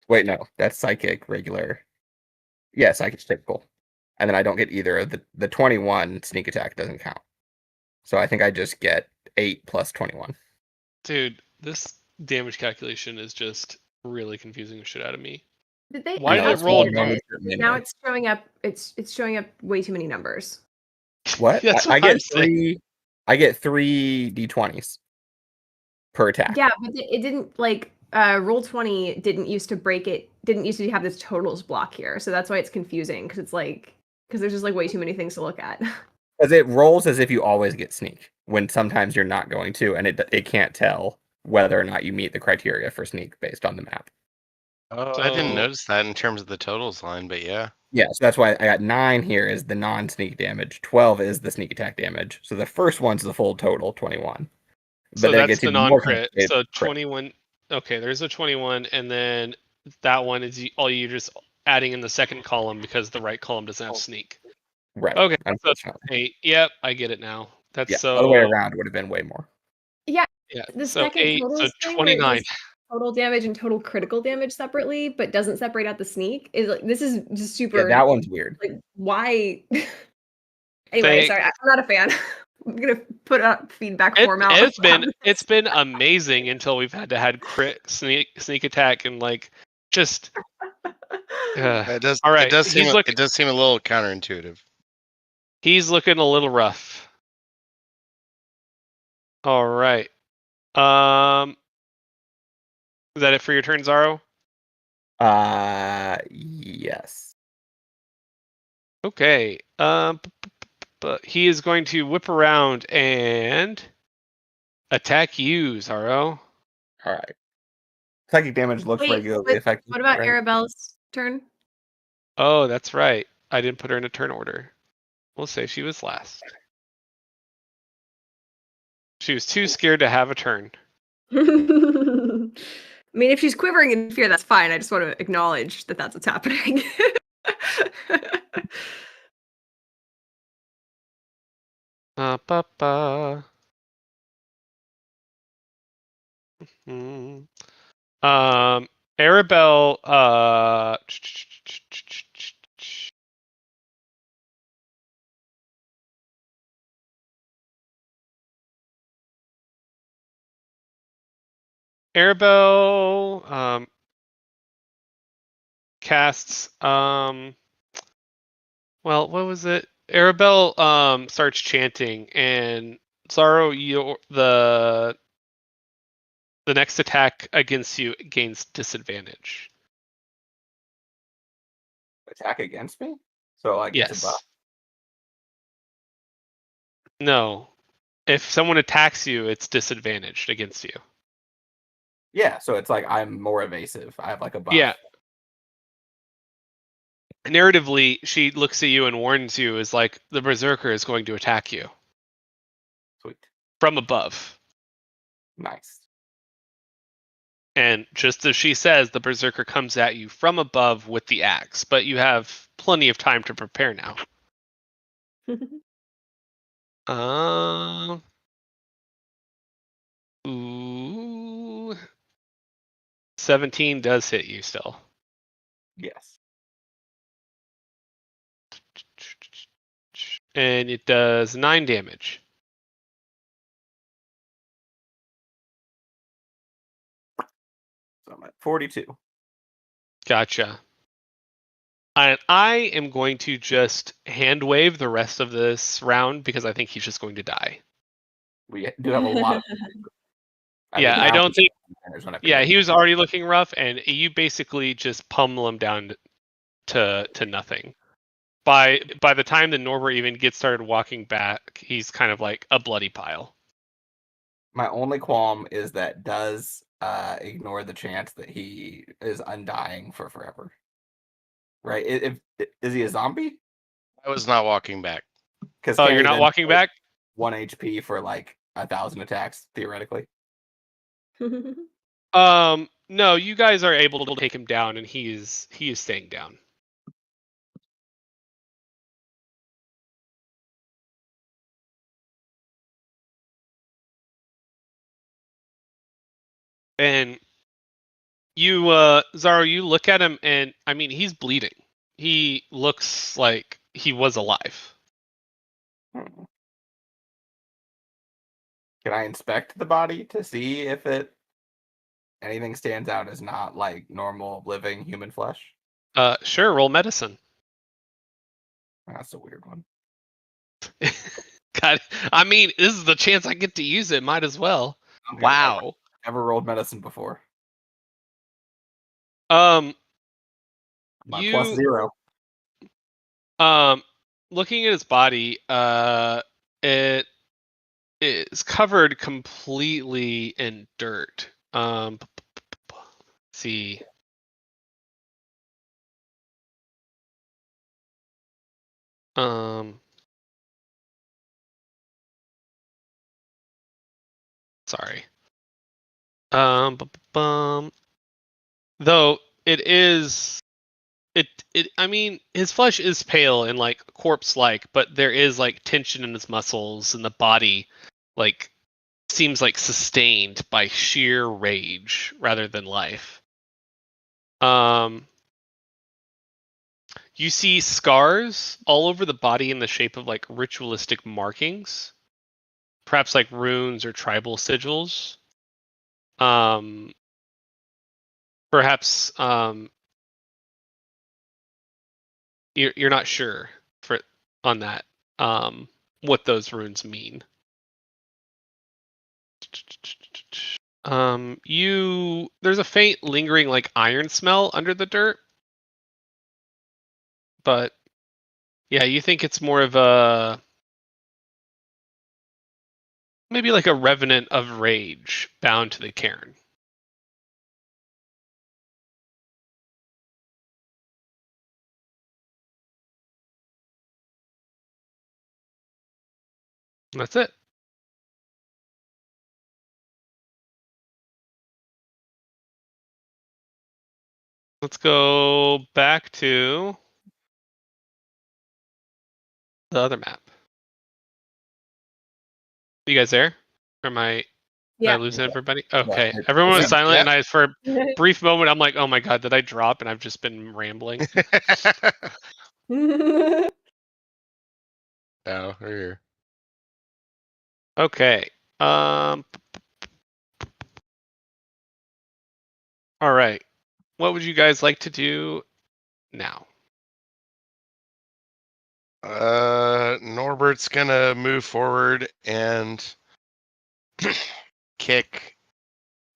Wait, no, that's psychic, regular. Yeah, psychic typical. And then I don't get either of the 21 sneak attack doesn't count. So I think I just get 8 plus 21. Dude, this damage calculation is just really confusing the shit out of me. Did they? Why I did know it it's roll weird that damage now it's showing up. It's showing up way too many numbers. What? That's I what get I'm saying. I get 3 d20s per attack. Yeah, but it didn't like Roll20 didn't used to have this totals block here, so that's why it's confusing because there's just like way too many things to look at. Because it rolls as if you always get sneak, when sometimes you're not going to, and it can't tell whether or not you meet the criteria for sneak based on the map. Oh, I didn't So- notice that in terms of the totals line, but yeah. Yeah, so that's why I got 9 here is the non-sneak damage, 12 is the sneak attack damage. So the first one's the full total, 21. So then it that's gets the even more non-crit. complicated So with crit. 21. Okay, there's a 21, and then that one is all you just adding in the second column because the right column doesn't have sneak. Right. Okay, so Unfortunately. 8. Yep, I get it now. That's Yeah, so. other way around would have been way more. Yeah, Yeah. the So second 8. So totals thing where it 29. does total damage and total critical damage separately, but doesn't separate out the sneak is like this is just super. Yeah, that one's weird. Like why? Anyway, sorry, I'm not a fan. I'm gonna put up feedback form out. It's been amazing until we've had to had crit sneak attack and like just. It does. All right, It does seem. he's It does seem a little counterintuitive. He's looking a little rough. All right. Is that it for your turn, Zaro? Yes. Okay. But he is going to whip around and attack you, Zaro. All right. Psychic damage looks Wait, regularly effective. What about right? Arabella's turn? Oh, that's right. I didn't put her in a turn order. We'll say she was last. She was too scared to have a turn. I mean, if she's quivering in fear, that's fine. I just want to acknowledge that that's what's happening. Ba-ba. Arabelle, Arabelle, casts, well, what was it? Arabelle, starts chanting, and Zaro, the next attack against you gains disadvantage. Attack against me? So like it's a Yes. buff. No. If someone attacks you, it's disadvantaged against you. Yeah, so it's like I'm more evasive. I have like a buff. Yeah. Narratively, she looks at you and warns you as like the berserker is going to attack you Sweet. from above. Nice. And just as she says, the berserker comes at you from above with the axe, but you have plenty of time to prepare now. Ooh. 17 does hit you still. Yes. And it does 9 damage. So I'm at 42. Gotcha. And I am going to just hand wave the rest of this round because I think he's just going to die. We do have a lot of Yeah, I now don't think. is when I pick Yeah, up. he was already looking rough, and you basically just pummel him down to nothing. By the time that Norbert even gets started walking back, he's kind of like a bloody pile. My only qualm is that does ignore the chance that he is undying for forever. Right? Is he a zombie? I was not walking back. Because Oh, you're not walking back? 1 HP for like 1,000 attacks theoretically. No, you guys are able to take him down, and he is staying down. And you, Zaro, you look at him, and I mean, he's bleeding. He looks like he was alive. Hmm. Can I inspect the body to see if anything stands out as not like normal living human flesh? Sure, roll medicine. That's a weird one. God, I mean, this is the chance I get to use it. Might as well. Okay, Wow. Never rolled medicine before. Um, My plus you 0. looking at his body, it is covered completely in dirt. Let's see. Sorry. Though it is, I mean, his flesh is pale and like corpse-like, but there is like tension in his muscles, and the body, like, seems like sustained by sheer rage rather than life. You see scars all over the body in the shape of like ritualistic markings, perhaps like runes or tribal sigils. Perhaps you're not sure on that, what those runes mean. There's a faint lingering like iron smell under the dirt, but yeah, you think it's more of a, maybe like a revenant of rage bound to the cairn. That's it. Let's go back to the other map. You guys there? Or am I losing everybody? Okay. Everyone was Yep, silent, yep. and I, for a brief moment, I'm like, oh my god, did I drop? And I've just been rambling. No, we're here. Okay. All right. What would you guys like to do now? Norbert's gonna move forward and kick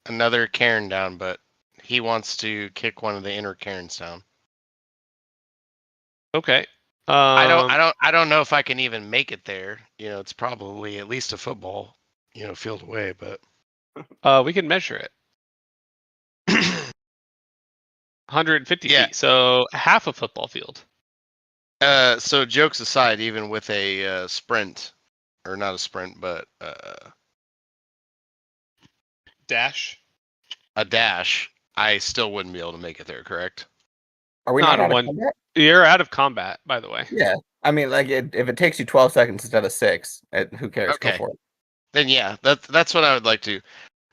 another cairn down, but he wants to kick one of the inner cairns down. Okay. I don't know if I can even make it there. You know, it's probably at least a football, field away, but We can measure it. 150 Yeah. feet, so half a football field. So jokes aside, even with a sprint, or not a sprint, but Dash. a dash, I still wouldn't be able to make it there, correct? Are we Not not a out of one. combat? You're out of combat, by the way. Yeah. I mean, like, if it takes you 12 seconds instead of 6, who cares? Go Okay. for it. Then yeah, that's what I would like to.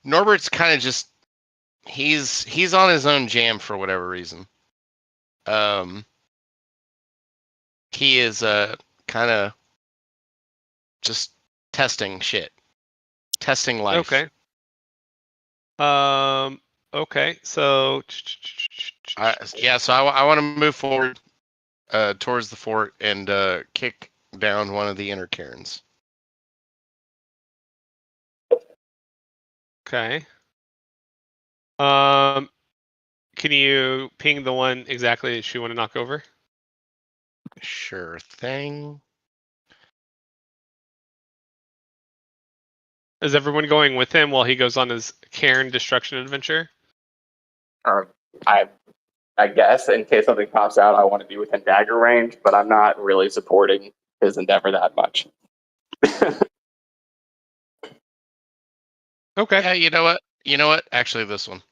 Norbert's kind of just he's on his own jam for whatever reason. He is kind of just testing shit, testing life. Okay. Okay. So. So I want to move forward towards the fort and kick down one of the inner cairns. Okay. Can you ping the one exactly that you want to knock over? Sure thing. Is everyone going with him while he goes on his cairn destruction adventure? Or I guess in case something pops out, I want to be within dagger range, but I'm not really supporting his endeavor that much. Okay. Yeah, you know what? You know what? Actually, this one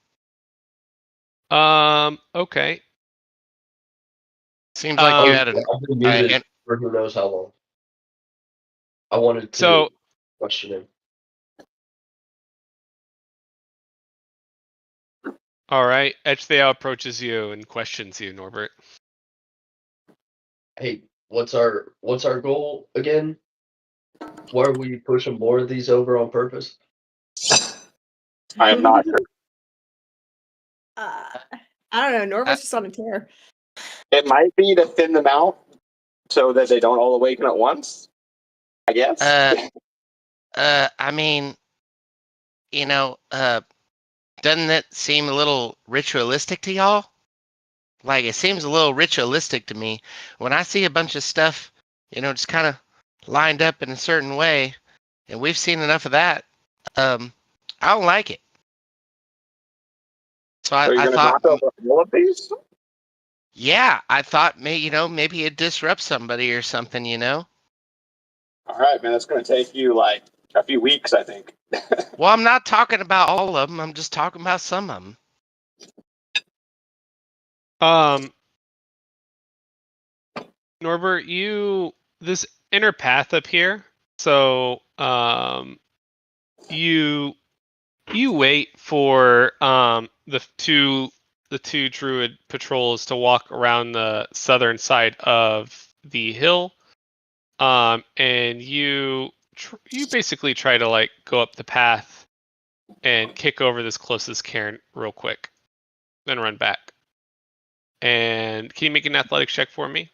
Okay. seems like you Oh, had an. I've been muted and- for who knows how long. I wanted to So question him. all right, Echtheo approaches you and questions you, Norbert. Hey, what's our goal again? Why are we pushing more of these over on purpose? I am not sure. I don't know. Norbert's just on a tear. It might be to thin them out so that they don't all awaken at once. I guess. I mean, doesn't that seem a little ritualistic to y'all? Like, it seems a little ritualistic to me. When I see a bunch of stuff, just kind of lined up in a certain way, and we've seen enough of that, I don't like it. So Are you I going to thought, knock over all of these? yeah, I thought, maybe it disrupts somebody or something. All right, man. It's going to take you like a few weeks, I think. Well, I'm not talking about all of them. I'm just talking about some of them. Norbert, this inner path up here. So you wait for the two druid patrols to walk around the southern side of the hill, and you basically try to like go up the path and kick over this closest cairn real quick, then run back. And can you make an athletics check for me?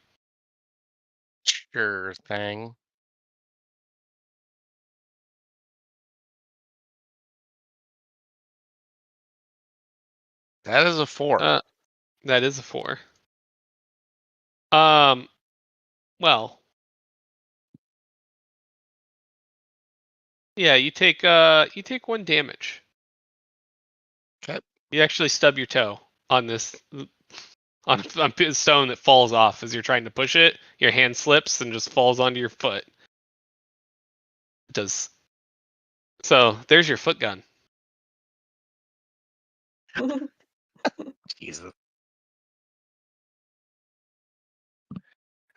Sure thing. That is a 4. That is a 4. Well, yeah, you take 1 damage. Okay. You actually stub your toe on this on a stone that falls off as you're trying to push it. Your hand slips and just falls onto your foot. It does. So there's your foot gun. Jesus.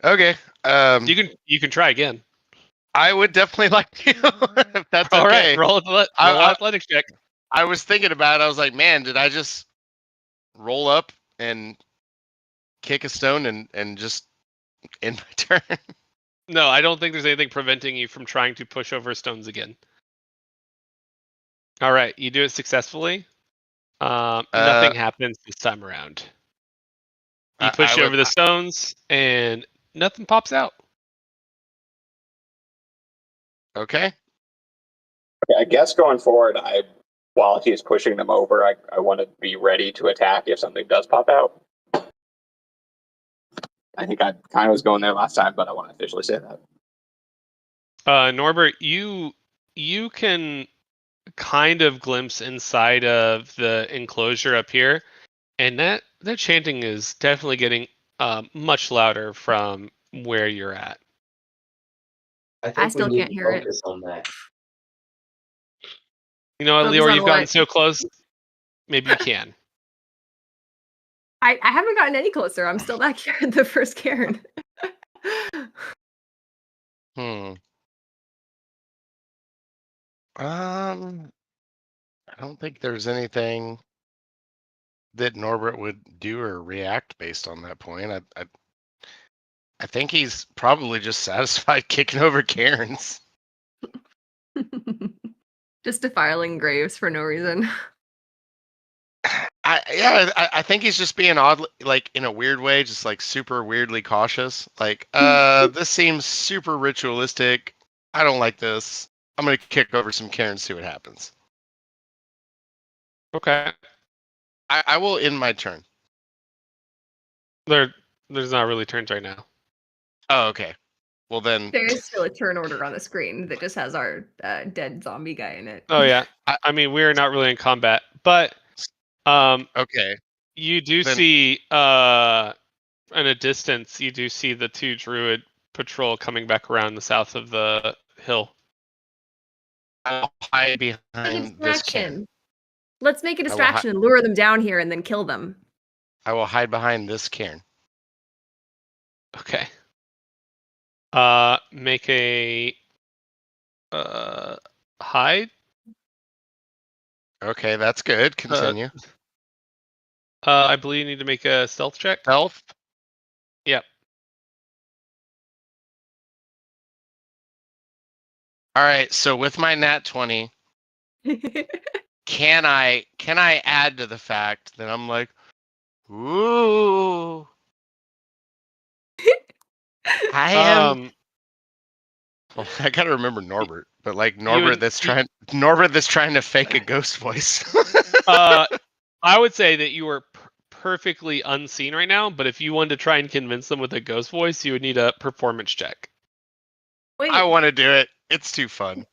Okay. You can try again. I would definitely like to, if that's All okay. right, roll athletics check. I was thinking about it. I was like, man, did I just roll up and kick a stone and just end my turn? No, I don't think there's anything preventing you from trying to push over stones again. All right, you do it successfully. Nothing happens this time around. You push over the stones, and nothing pops out. Okay. I guess going forward, while he's pushing them over, I want to be ready to attack if something does pop out. I think I kind of was going there last time, but I want to officially say that. Norbert, you can kind of glimpse inside of the enclosure up here, and that chanting is definitely getting much louder from where you're at. I think I still we need can't to hear it. focus on that. You know what, Focus Leor, on you've gotten what? so close. Maybe you can. I haven't gotten any closer. I'm still back here at the first cairn. I don't think there's anything that Norbert would do or react based on that point. I think he's probably just satisfied kicking over Karen's. Just defiling graves for no reason. I think he's just being odd, like in a weird way, just like super weirdly cautious. Like, this seems super ritualistic. I don't like this. I'm gonna kick over some Karen, see what happens. Okay. I will end my turn. There's not really turns right now. Oh, okay. Well then, There is still a turn order on the screen that just has our dead zombie guy in it. Oh yeah. I mean, we're not really in combat, but okay. you do Then- see in a distance, you do see the 2 druid patrol coming back around the south of the hill. I'll hide Make a behind this cairn. distraction. Let's make a will distraction and lure them down here and then kill them. I will hide behind this cairn. Okay. Make a hide. Okay, that's good. Continue. I believe you need to make a stealth check. Stealth. Yep. All right. So with my nat 20, can I add to the fact that I'm like, ooh, I am. Well, I gotta remember Norbert, but like Norbert that's trying to fake a ghost voice. I would say that you are perfectly unseen right now, but if you wanted to try and convince them with a ghost voice, you would need a performance check. Wait, I want to do it. It's too fun.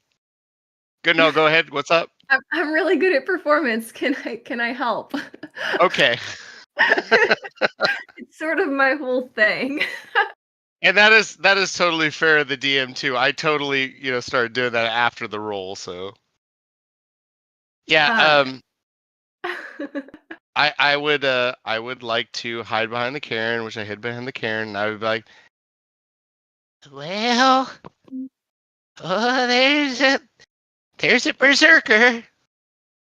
Good. No, go ahead. What's up? I'm really good at performance. Can I help? Okay. It's sort of my whole thing. And that is totally fair of the DM too. I totally, started doing that after the roll, so yeah, I would like to hide behind the cairn, which I hid behind the cairn, and I would be like, well, oh, there's a berserker.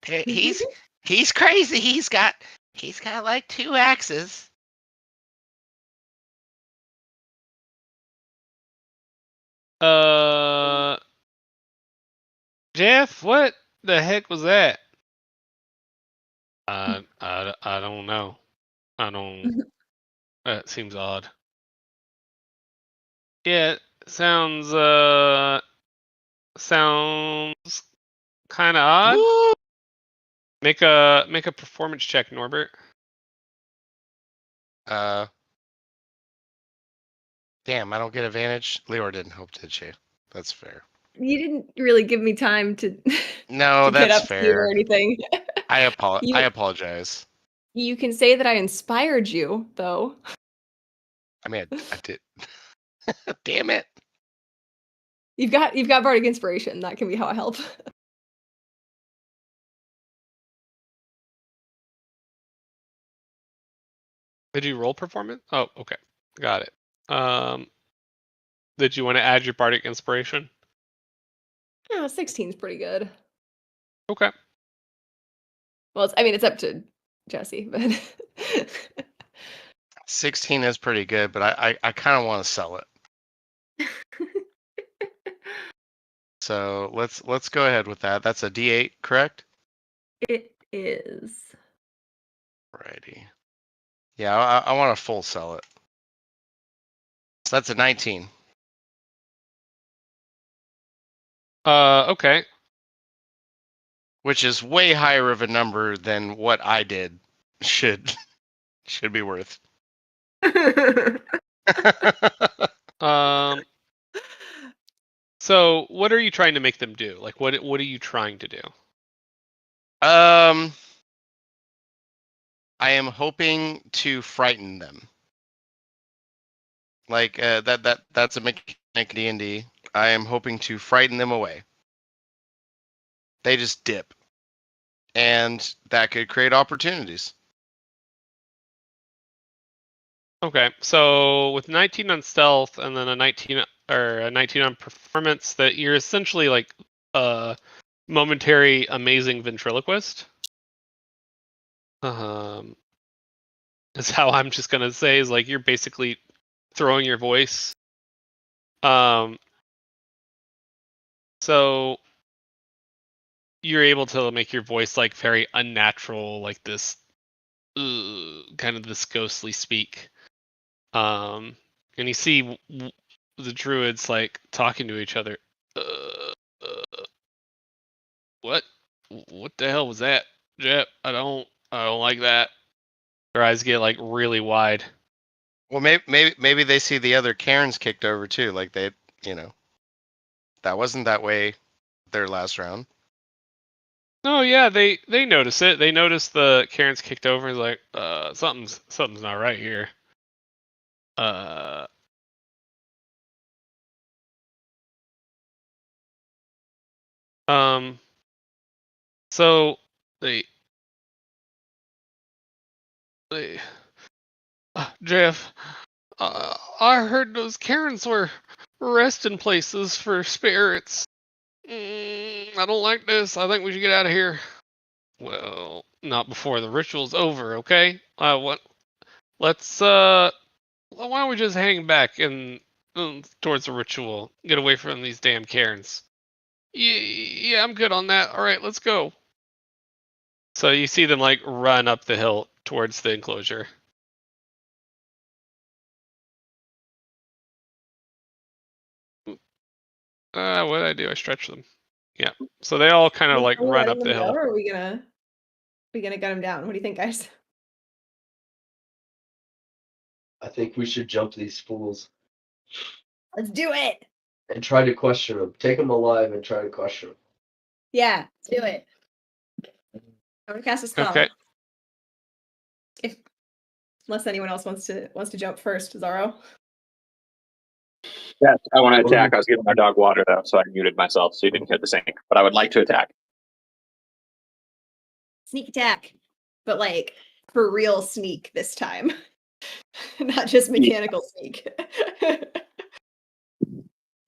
He's crazy. He's got like 2 axes. Jeff, what the heck was that? I don't know. I don't. That seems odd. Yeah, sounds kind of odd. Woo! Make a performance check, Norbert. Damn, I don't get advantage. Leor didn't help, did she? That's fair. You didn't really give me time to No, to get that's up to you or fair. anything. I apologize. You can say that I inspired you, though. I mean, I did. Damn it. You've got bardic inspiration. That can be how I help. Did you roll performance? Oh, okay. Got it. Did you want to add your bardic inspiration? Yeah, 16's pretty good. Okay. Well, it's up to Jesse, but 16 is pretty good, but I kind of want to sell it. So let's go ahead with that. That's a D8, correct? it is. Righty. Yeah, I want to full sell it. So that's a 19. Okay. Which is way higher of a number than what I did should be worth. So what are you trying to make them do? Like, what are you trying to do? I am hoping to frighten them. Like that's a mechanic D&D. I am hoping to frighten them away. They just dip, and that could create opportunities. Okay, so with 19 on stealth and then a 19 on performance, that you're essentially like a momentary amazing ventriloquist. Is how I'm just gonna say is like you're basically throwing your voice. So you're able to make your voice like very unnatural, like this kind of this ghostly speak. And you see the druids like talking to each other. What the hell was that? Jep, I don't like that. Their eyes get like really wide. Well, maybe they see the other Karens kicked over too. Like they, that wasn't that way their last round. Oh yeah, they notice it. They notice the Karen's kicked over and like, something's not right here. So they Jeff, I heard those Karens were resting places for spirits. I don't like this. I think we should get out of here. Well, not before the ritual's over, okay? What? Let's why don't we just hang back and towards the ritual, get away from these damn Karens. Yeah, I'm good on that. All right, let's go. So you see them like run up the hill towards the enclosure. What did I do? I stretched them. Yeah. So they all kind of like Are we run letting up them the go, hill. or are we gonna gut them down? What do you think, guys? I think we should jump these fools Let's do it. and try to question them. Take them alive and try to question them. Yeah, let's do it. I'm gonna cast a spell. Okay. Unless anyone else wants to jump first, Zaro. Yes, I want to attack. I was giving my dog water though, so I muted myself so you didn't hit the sink. But I would like to attack. Sneak attack, but like for real sneak this time, not just mechanical sneak.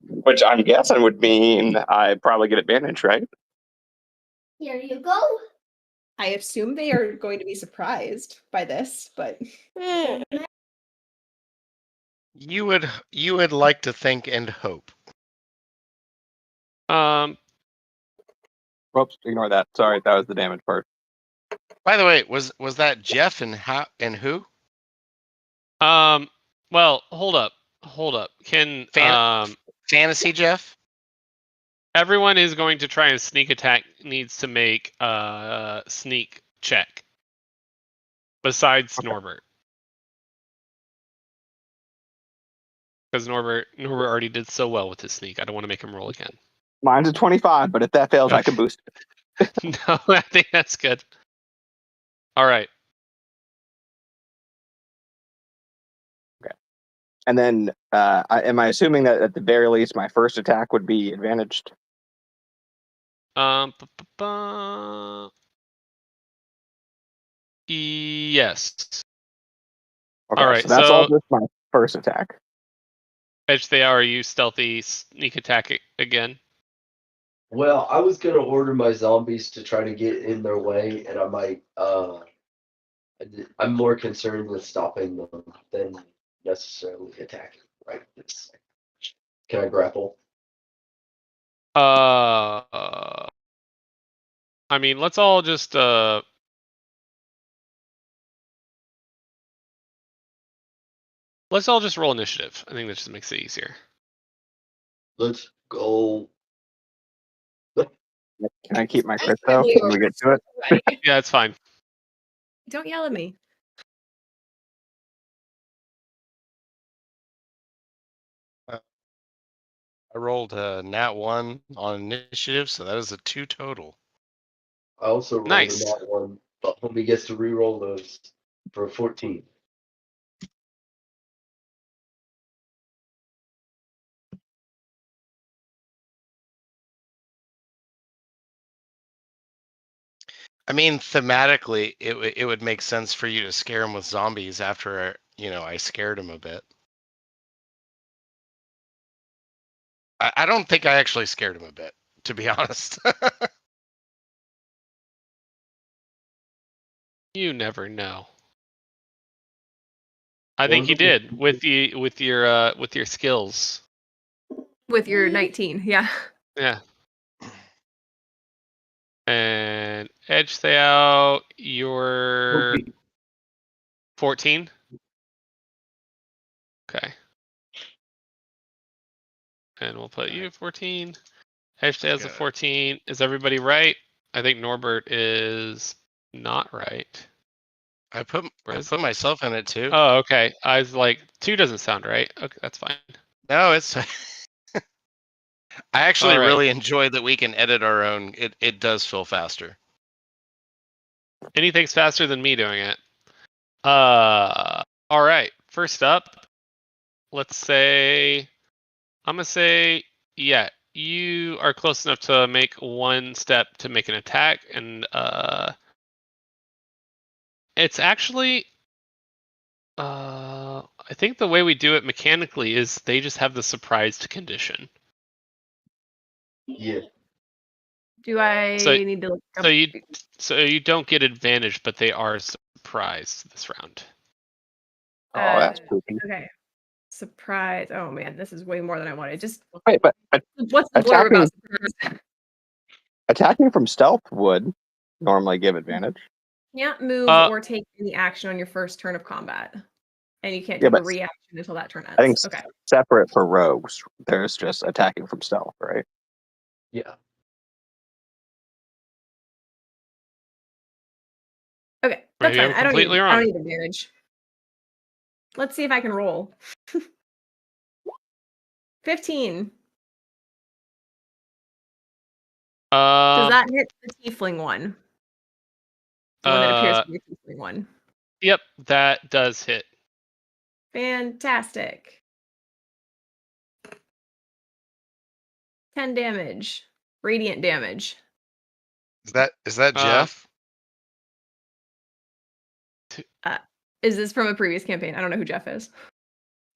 Which I'm guessing would mean I probably get advantage, right? Here you go. I assume they are going to be surprised by this, but You would like to think and hope. Whoops, ignore that. Sorry, that was the damage part. By the way, was that Jeff and who? Well, hold up. Can Fantasy Jeff? everyone is going to try and sneak attack needs to make sneak check. Besides Norbert. Because Norbert already did so well with his sneak. I don't want to make him roll again. Mine's a 25, but if that fails, I can boost it. No, I think that's good. All right. And then, am I assuming that at the very least, my first attack would be advantaged? Yes. Okay, all right. so that's all just my first attack. Edge, they are you stealthy sneak attack again? Well, I was gonna order my zombies to try to get in their way, and I might. I'm more concerned with stopping them than necessarily attacking. Right. Can I grapple? I mean, let's all just roll initiative. I think that just makes it easier. Let's go. Can I keep my crit though when we get to it? Yeah, it's fine. don't yell at me. I rolled a nat 1 on initiative, so that is a 2 total. I also rolled Nice. that one, but homie gets to re-roll those for 14. I mean, thematically, it would make sense for you to scare him with zombies after I scared him a bit. I don't think I actually scared him a bit, to be honest. You never know. I think you did with your skills. With your 19, yeah. Yeah. And Edge stay out. You're 14. Okay. And we'll put you at 14. Edge stay has a 14. Is everybody right? I think Norbert is not right. I put Where is put it? myself in it too. Oh, okay. I was like, 2 doesn't sound right. Okay, that's fine. No, it's. I actually All right. really enjoy that we can edit our own. It does feel faster. Anything's faster than me doing it. All right. First up, let's say I'm gonna say, yeah, you are close enough to make one step to make an attack, and it's actually I think the way we do it mechanically is they just have the surprised condition. Yeah. Do I So- need to look up? So you don't get advantage, but they are surprised this round. Oh, that's Uh, poopy. Okay. Surprise. Oh man, this is way more than I wanted. Just Wait, but what's the blurb about surprise? attacking from stealth would normally give advantage. Can't move Uh, or take any action on your first turn of combat. And you can't Yeah, take a but reaction until that turn ends. I think Okay. separate for rogues, there's just attacking from stealth, right? Yeah. Okay. That's Maybe fine. I'm I don't completely need wrong. advantage. Let's see if I can roll. 15. Does that hit the tiefling one? The one that appears to be the tiefling one. Yep, that does hit. Fantastic. 10 damage. Radiant damage. Is that Jeff? Is this from a previous campaign? I don't know who Jeff is.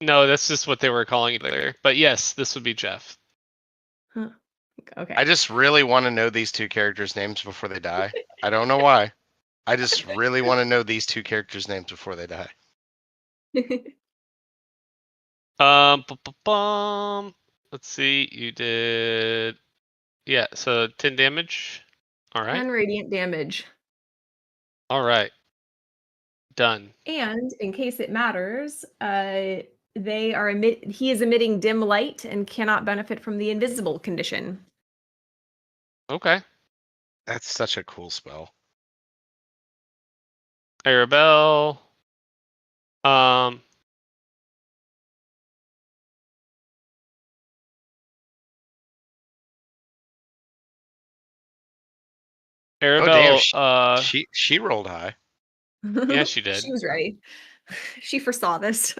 No, that's just what they were calling it earlier. But yes, this would be Jeff. Okay. I just really want to know these two characters' names before they die. I don't know why. I just really want to know these two characters' names before they die. Let's see. You did. Yeah. So 10 damage. All right. 10 radiant damage. All right. Done. And in case it matters, he is emitting dim light and cannot benefit from the invisible condition. Okay. That's such a cool spell. Arabelle. Um. Oh damn, Arabelle. she rolled high. Yeah, she did. She was ready. She foresaw this.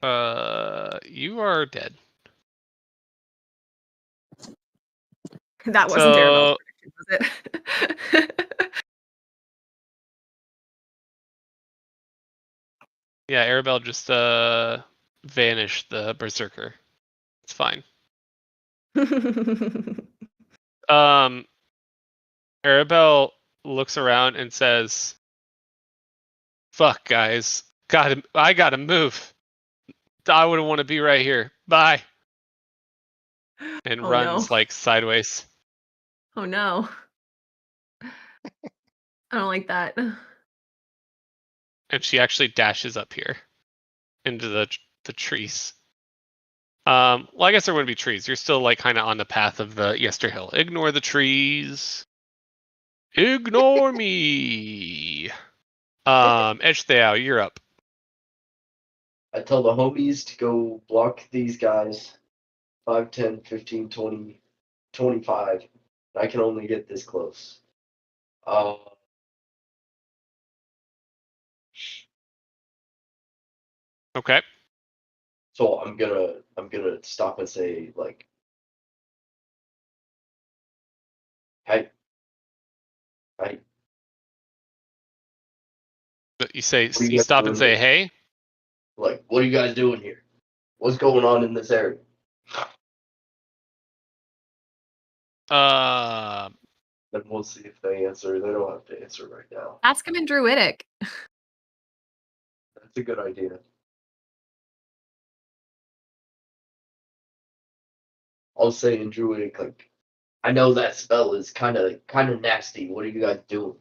You are dead. That wasn't Arabelle's So prediction, was it? yeah, Arabelle just vanished the berserker. It's fine. Arabelle looks around and says, "Fuck, guys, I gotta move. I wouldn't want to be right here. Bye." And Oh, runs no. like sideways. Oh no. I don't like that. And she actually dashes up here into the trees. Well, I guess there wouldn't be trees. You're still like kind of on the path of the Yester Hill. Ignore the trees. Ignore me. Edgetheow, you're up. I tell the homies to go block these guys 5, 10, 15, 20, 25. I can only get this close. Okay. So I'm gonna stop and say like, hey, hey, But you say What are you you guys stop and doing say, here? "Hey." like, what are you guys doing here? What's going on in this area? Then we'll see if they answer. They don't have to answer right now. Ask him in Druidic. That's a good idea. I'll say in Druidic, like, I know that spell is kind of nasty. What are you guys doing?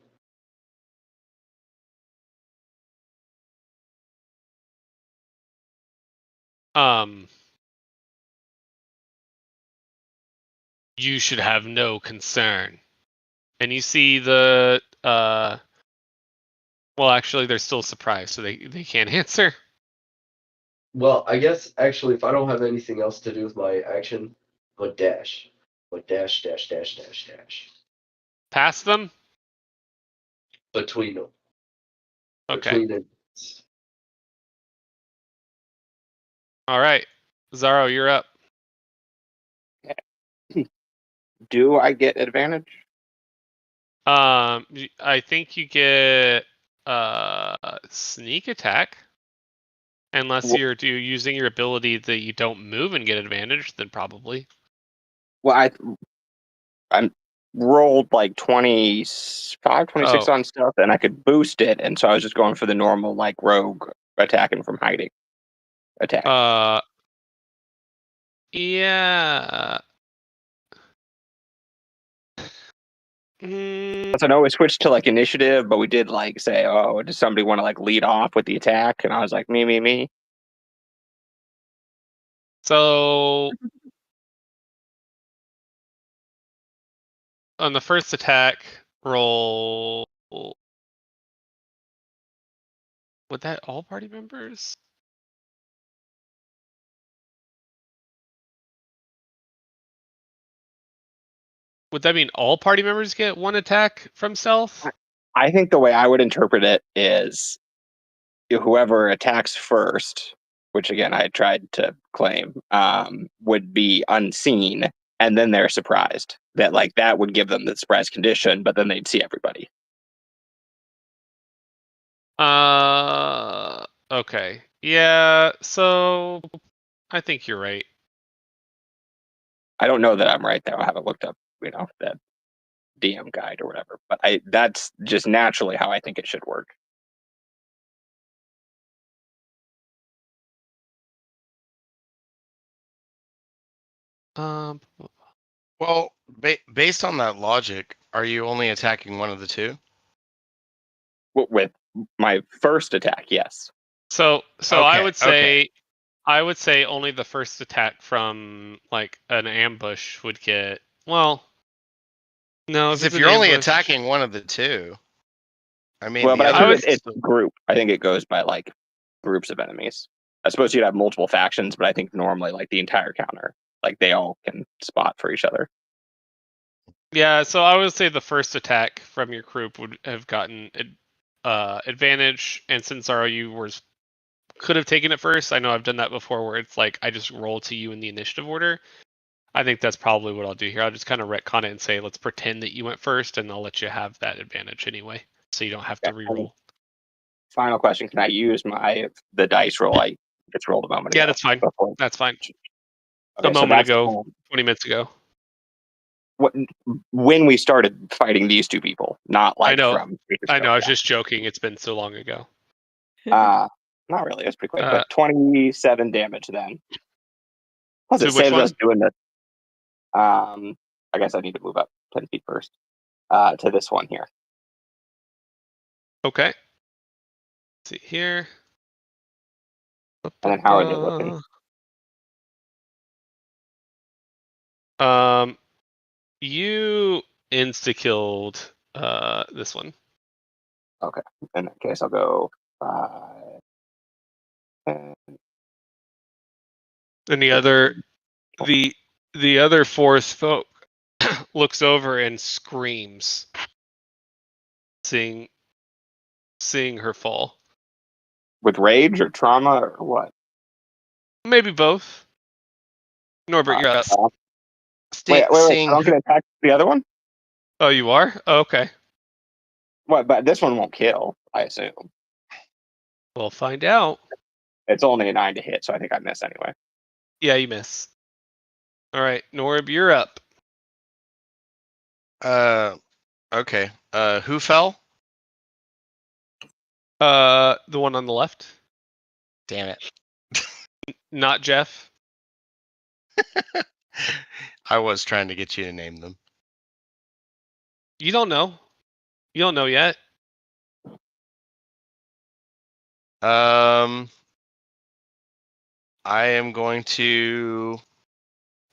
You should have no concern. And you see the well, actually, they're still surprised, so they can't answer. Well, I guess actually, if I don't have anything else to do with my action, but dash, dash, dash, dash, dash, dash Pass them. between them, Okay. between them. All right. Zaro, you're up. Do I get advantage? I think you get sneak attack. Unless Wh- you're using your ability that you don't move and get advantage, then probably. Well, I rolled like 25, 26 Oh. on stuff, and I could boost it, and so I was just going for the normal like rogue attacking from hiding attack. Yeah. So I know we switched to like initiative, but we did like say, "Oh, does somebody want to like lead off with the attack?" And I was like, "Me." So on the first attack roll, would that all party members? Would that mean all party members get one attack from stealth? I think the way I would interpret it is whoever attacks first, which again I tried to claim, would be unseen, and then they're surprised. That like that would give them the surprise condition, but then they'd see everybody. Okay. Yeah, so I think you're right. I don't know that I'm right though. I haven't looked up, that DM guide or whatever. But that's just naturally how I think it should work. Um, Well, based on that logic, are you only attacking one of the two? With my first attack, yes. so I Okay, would say only the first attack from like an ambush would get, well, no, Because if if it's you're an only ambush, attacking one of the two, I mean, Well, the but I other. think it's group. I think it goes by like groups of enemies. I suppose you'd have multiple factions, but I think normally like the entire counter, like they all can spot for each other. Yeah, so I would say the first attack from your group would have gotten advantage, and since ROU could have taken it first, I know I've done that before where it's like I just roll to you in the initiative order. I think that's probably what I'll do here. I'll just kind of retcon it and say, let's pretend that you went first, and I'll let you have that advantage anyway, so you don't have to re-roll. Final question: can I use the dice roll I just rolled a moment ago? Yeah, that's fine. Before? That's fine. Okay, A moment that's ago, 20 minutes ago. when we started fighting these two people, not like I know. from. I know. I was just joking. It's been so long ago. Not really. It's pretty quick, but 27 damage then. Plus, To it which saves one? us doing this. I guess I need to move up 10 feet first. To this one here. Okay. Let's see here. And then how are they looking? You insta-killed this one. Okay. In that case, I'll go 5. 10. And the other forest folk looks over and screams, seeing her fall. With rage or trauma or what? Maybe both. Norbert, you're up. Wait. Seeing I'm going to attack the other one? Oh, you are? Oh, okay. What? But this one won't kill, I assume. We'll find out. It's only a 9 to hit, so I think I miss anyway. Yeah, you miss. All right, Norb, you're up. Okay. Who fell? The one on the left. Damn it. Not Jeff. I was trying to get you to name them. You don't know. You don't know yet. I am going to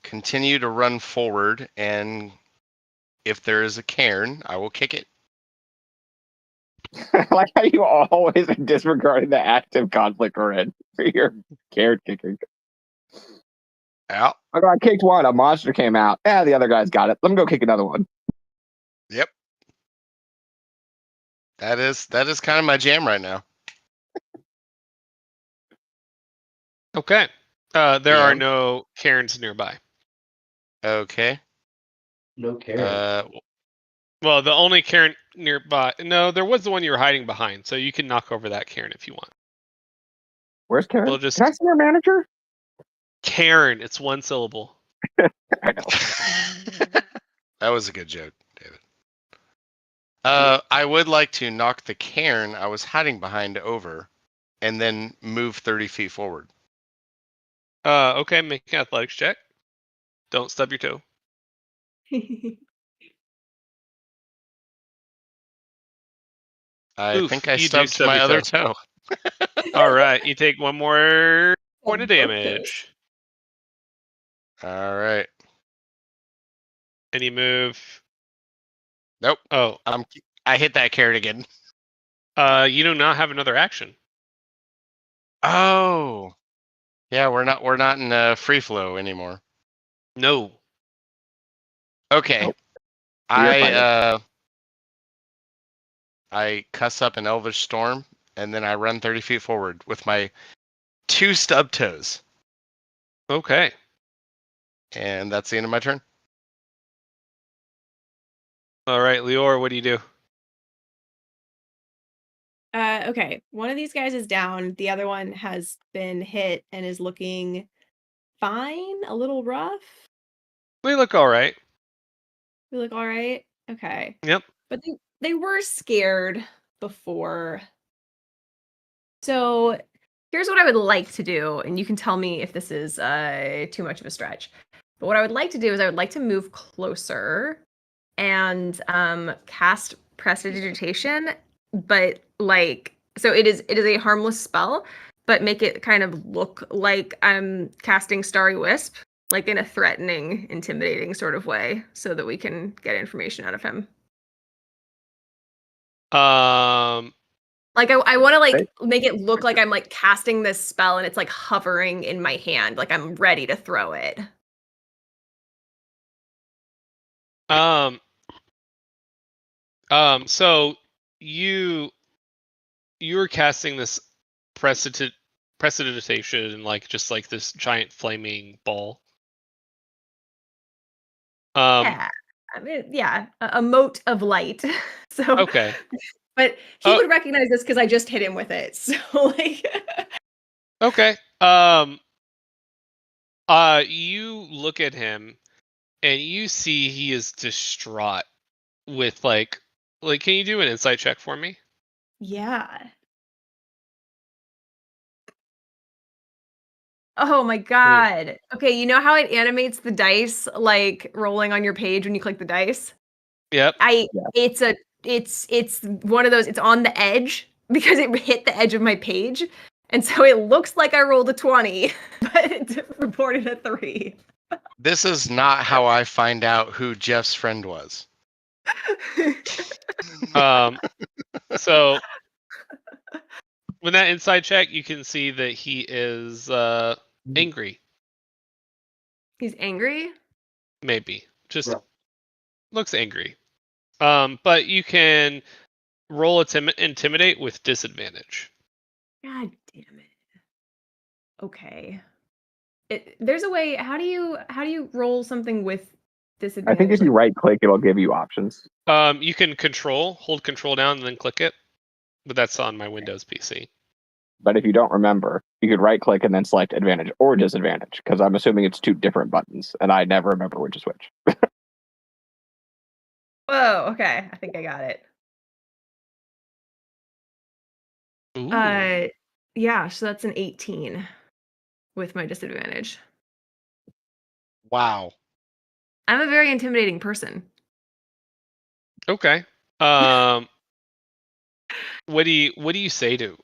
continue to run forward, and if there is a cairn, I will kick it. Like how you always are disregarding the active conflict we're in for your carrot kicking. Yeah. I kicked one, a monster came out. The other guy's got it. Let me go kick another one. Yep. That is kind of my jam right now. Okay. There are DM. no cairns nearby. Okay. No care. Well, the only cairn nearby. No, there was the one you were hiding behind, so you can knock over that cairn if you want. Where's Karen? We'll just Can I see your manager? cairn. It's one syllable. I know. That was a good joke, David. I would like to knock the cairn I was hiding behind over, and then move 30 feet forward. Okay, make an athletics check. Don't stub your toe. I think I you do stubbed stub my your other toe. toe. All right, you take one more point of Both damage, All right. and you move. Nope. Oh, I hit that carrot again. you do not have another action. Oh. Yeah, we're not in free flow anymore. No. Okay. Nope. We are fighting. I cuss up an elvish storm, and then I run 30 feet forward with my 2 stub toes. Okay. And that's the end of my turn. All right, Lior, what do you do? Okay, one of these guys is down. The other one has been hit and is looking fine, a little rough. We look all right. We look all right. Okay. Yep. But they were scared before. So here's what I would like to do, and you can tell me if this is too much of a stretch. But what I would like to do is I would like to move closer and cast Prestidigitation, but like so it is a harmless spell, but make it kind of look like I'm casting Starry Wisp, like in a threatening, intimidating sort of way, so that we can get information out of him. Like I want to like make it look like I'm like casting this spell and it's like hovering in my hand, like I'm ready to throw it. So you're casting this prestidigitation like just like this giant flaming ball. Yeah. I mean, yeah, a mote of light. So Okay. But he would recognize this because I just hit him with it. So like Okay. You look at him and you see he is distraught with like can you do an insight check for me? yeah. Oh my god. Okay, you know how it animates the dice like rolling on your page when you click the dice? Yep. It's one of those, it's on the edge because it hit the edge of my page. And so it looks like I rolled a 20, but it reported a 3. This is not how I find out who Jeff's friend was. So with that inside check, you can see that he is angry. He's angry? Maybe. Just looks angry. But you can roll intimidate with disadvantage. God damn it. Okay. There's a way. How do you roll something with disadvantage? I think if you right click, it'll give you options. You can hold control down and then click it, but that's on my Windows PC. But if you don't remember, you could right click and then select advantage or disadvantage, because I'm assuming it's 2 different buttons, and I never remember which is which. Whoa, okay. I think I got it. Ooh. Yeah, so that's an 18 with my disadvantage. Wow. I'm a very intimidating person. Okay. What do you say to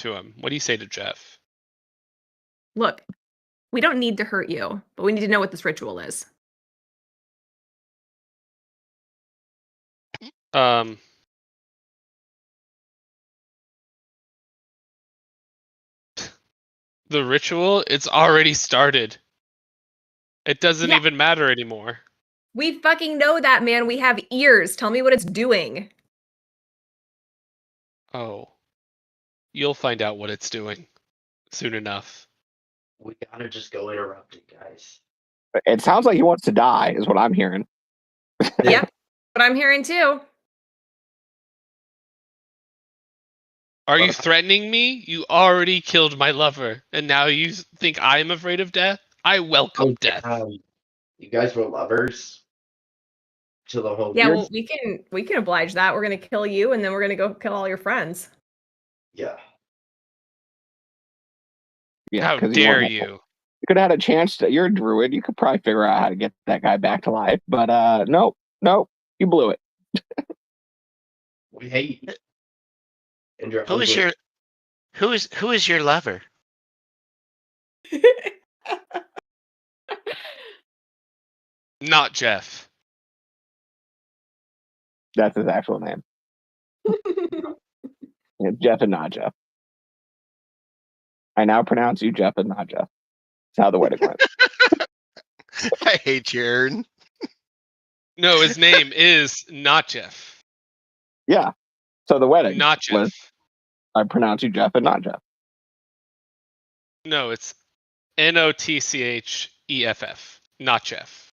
him? What do you say to Jeff? Look, we don't need to hurt you, but we need to know what this ritual is. The ritual, it's already started. It doesn't Yeah. even matter anymore. We fucking know that, man. We have ears. Tell me what it's doing. Oh. You'll find out what it's doing soon enough. We gotta just go interrupt it, guys. It sounds like he wants to die, is what I'm hearing. Yep. But I'm hearing too. Are you Well, threatening me? You already killed my lover, and now you think I'm afraid of death? I welcome death. You guys were lovers to the whole. Yeah, You're- well, we can oblige that. We're gonna kill you, and then we're gonna go kill all your friends. Yeah. Yeah, How 'cause dare want- you? You could have had a chance to. You're a druid. You could probably figure out how to get that guy back to life. But nope, you blew it. We hate you. And you're Who is ugly. who is your lover? Not Jeff. That's his actual name. Yeah, Jeff and not Jeff. I now pronounce you Jeff and not Jeff. That's how the wedding went. I hate you, Aaron. No, his name is not Jeff. Yeah. So the wedding Not was Jeff. I pronounce you Jeff and not Jeff. No, it's Notcheff. Not Jeff.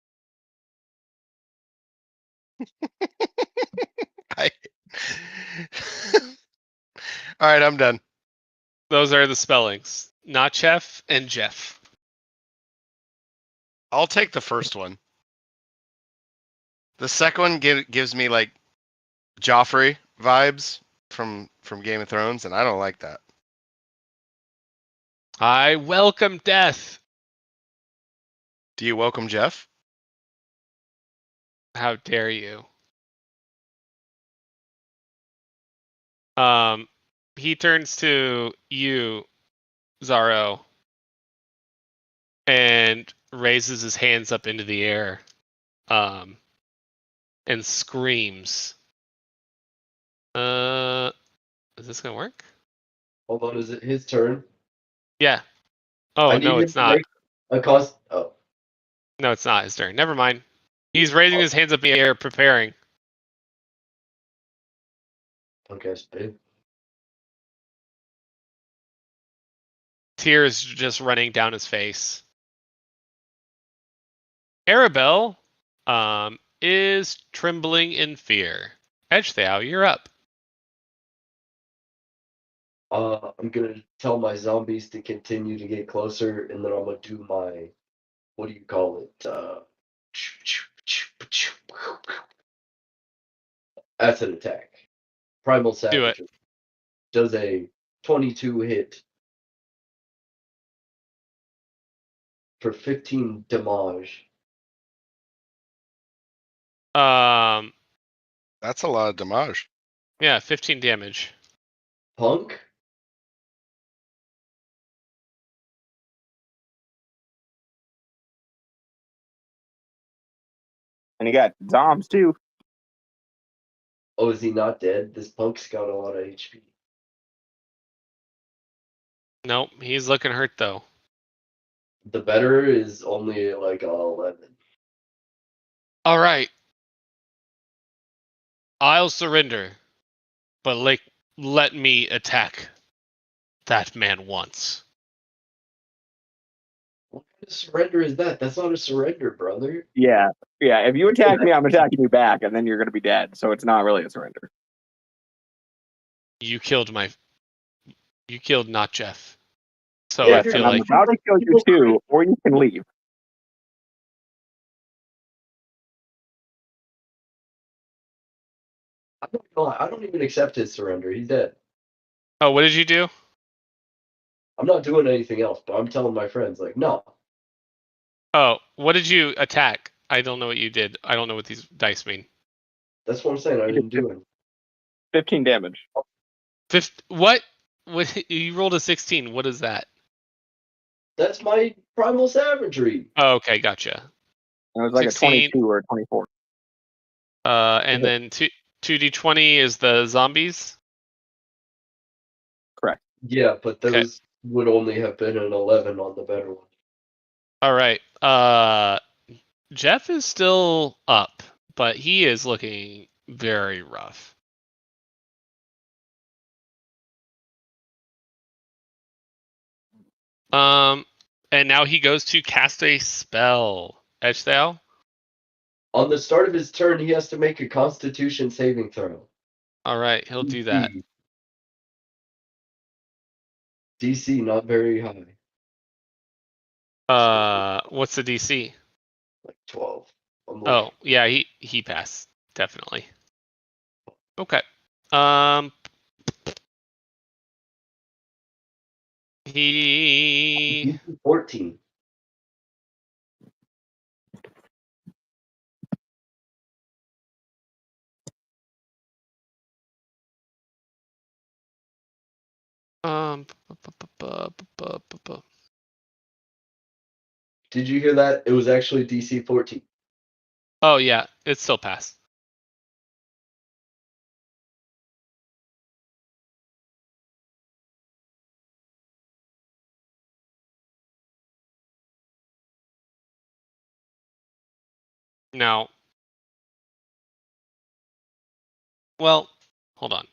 I... All right, I'm done. Those are the spellings. Not Jeff and Jeff. I'll take the first one. The second one gives me like Joffrey vibes from Game of Thrones, and I don't like that. I welcome death. Do you welcome Jeff? How dare you? He turns to you, Zaro, and raises his hands up into the air, and screams. Is this gonna work? Hold on, is it his turn? Yeah. Oh I no, need it's him to not. make a cost. Oh, No, it's not his turn. Never mind. He's raising his hands up in the air, preparing. okay, spade. Tears just running down his face. Arabelle, is trembling in fear. Edgethao, you're up. I'm gonna tell my zombies to continue to get closer, and then I'm gonna do my, what do you call it? That's an attack. Primal Do Savage it. does a 22 hit for 15 damage. That's a lot of damage. Yeah, 15 damage. Punk? And you got Zoms too. Oh, is he not dead? This punk's got a lot of HP. Nope, he's looking hurt though. The better is only like 11. All right. I'll surrender, but let me attack that man once. What kind of surrender is that? That's not a surrender, brother. Yeah. If you attack me, I'm attacking you back, and then you're gonna be dead. So it's not really a surrender. You killed not Jeff. So Yeah, I feel and I'm like about to kill you too, or you can leave. I don't even accept his surrender. He's dead. Oh, what did you do? I'm not doing anything else, but I'm telling my friends, like, no. Oh, what did you attack? I don't know what you did. I don't know what these dice mean. That's what I'm saying. I didn't do it. 15 damage. What? What? You rolled a 16. What is that? That's my primal savagery. Oh, okay, gotcha. It was like 16. a 22 or a 24. And then 2d20 is the zombies. Correct. Yeah, but Okay. those would only have been an 11 on the better one. All right. Jeff is still up, but he is looking very rough. And now he goes to cast a spell. Edgedale? On the start of his turn, he has to make a Constitution saving throw. All right, he'll do that. DC not very high, What's the DC? like 12. Oh, yeah, he passed, definitely. Okay. He 14. Did you hear that? It was actually DC 14. Oh yeah, it still passed. Now, well, hold on.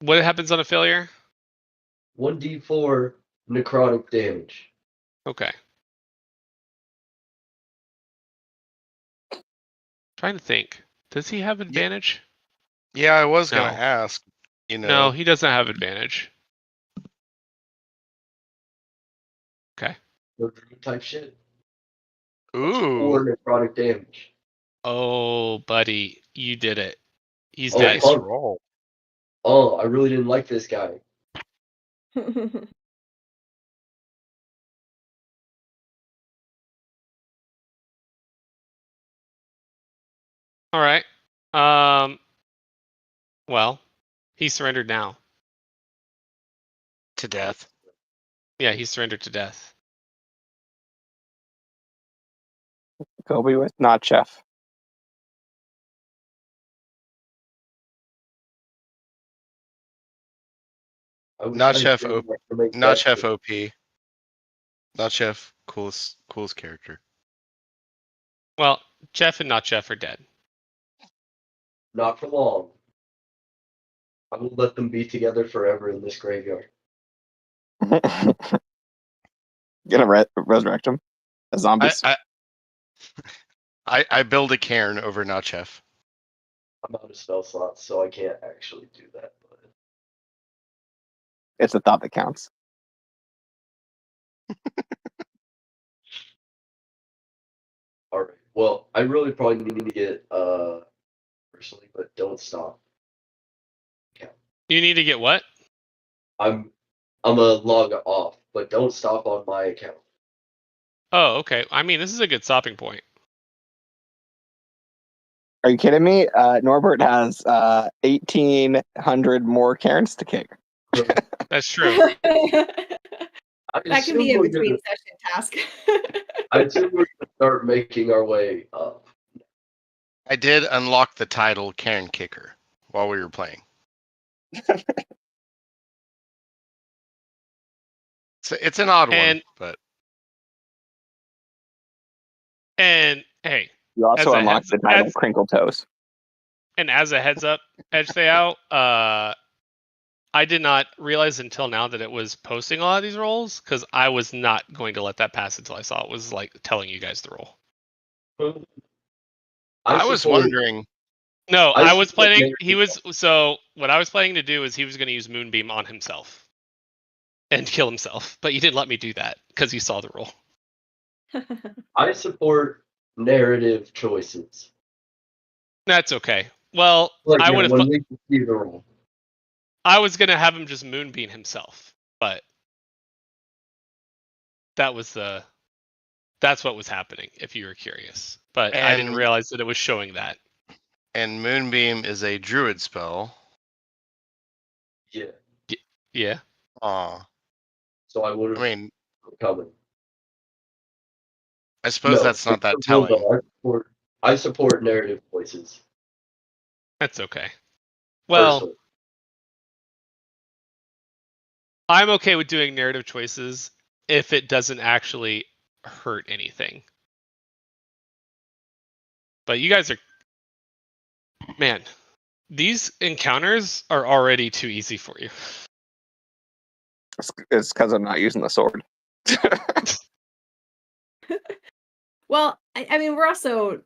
What happens on a failure? 1d4 necrotic damage. Okay. Trying to think. Does he have advantage? Yeah, I was gonna No. ask. You know. No, he doesn't have advantage. Okay. No druid type shit. Ooh. 4 necrotic damage. Oh, buddy, you did it. He's Oh, dead. Nice punk. roll. Oh, I really didn't like this guy. All right. Well, he surrendered now. To death. Yeah, he surrendered to death. Kobe with not chef. Not chef OP. Not Chef OP. Not Chef coolest character. Well, Jeff and not Jeff are dead. Not for long. I will let them be together forever in this graveyard. Gonna resurrect him as zombies. I build a cairn over Not Chef. I'm out of spell slots, so I can't actually do that. But It's a thought that counts. all right. Well, I really probably need to get personally, but don't stop. You need to get what? I'm a log off, but don't stop on my account. Oh, okay. I mean, this is a good stopping point. Are you kidding me? Norbert has 1,800 more cairns to kick. That's true. That can be a between session task. I assume we're gonna start making our way up. I did unlock the title Cairn Kicker while we were playing. It's an odd one, but And hey, You also as a unlocked heads- the title as- Crinkle Toes. and as a heads up, Edgedale, I did not realize until now that it was posting a lot of these rolls because I was not going to let that pass until I saw it was like telling you guys the roll. I was wondering. No, I was planning. Narrative. So what I was planning to do is he was going to use Moonbeam on himself and kill himself, but you didn't let me do that because you saw the roll. I support narrative choices. That's okay. Well, Like I would have. when we see the roll. I was gonna have him just Moonbeam himself, but that's what was happening. If you were curious, but I didn't And- realize that it was showing that. And Moonbeam is a druid spell. Yeah. Yeah. Aw. So I would have I mean, coming. I suppose that's not that telling. I support narrative choices. That's okay. Well, Personally. I'm okay with doing narrative choices if it doesn't actually hurt anything. But you guys are, man, these encounters are already too easy for you. It's because I'm not using the sword. Well, I mean, we're also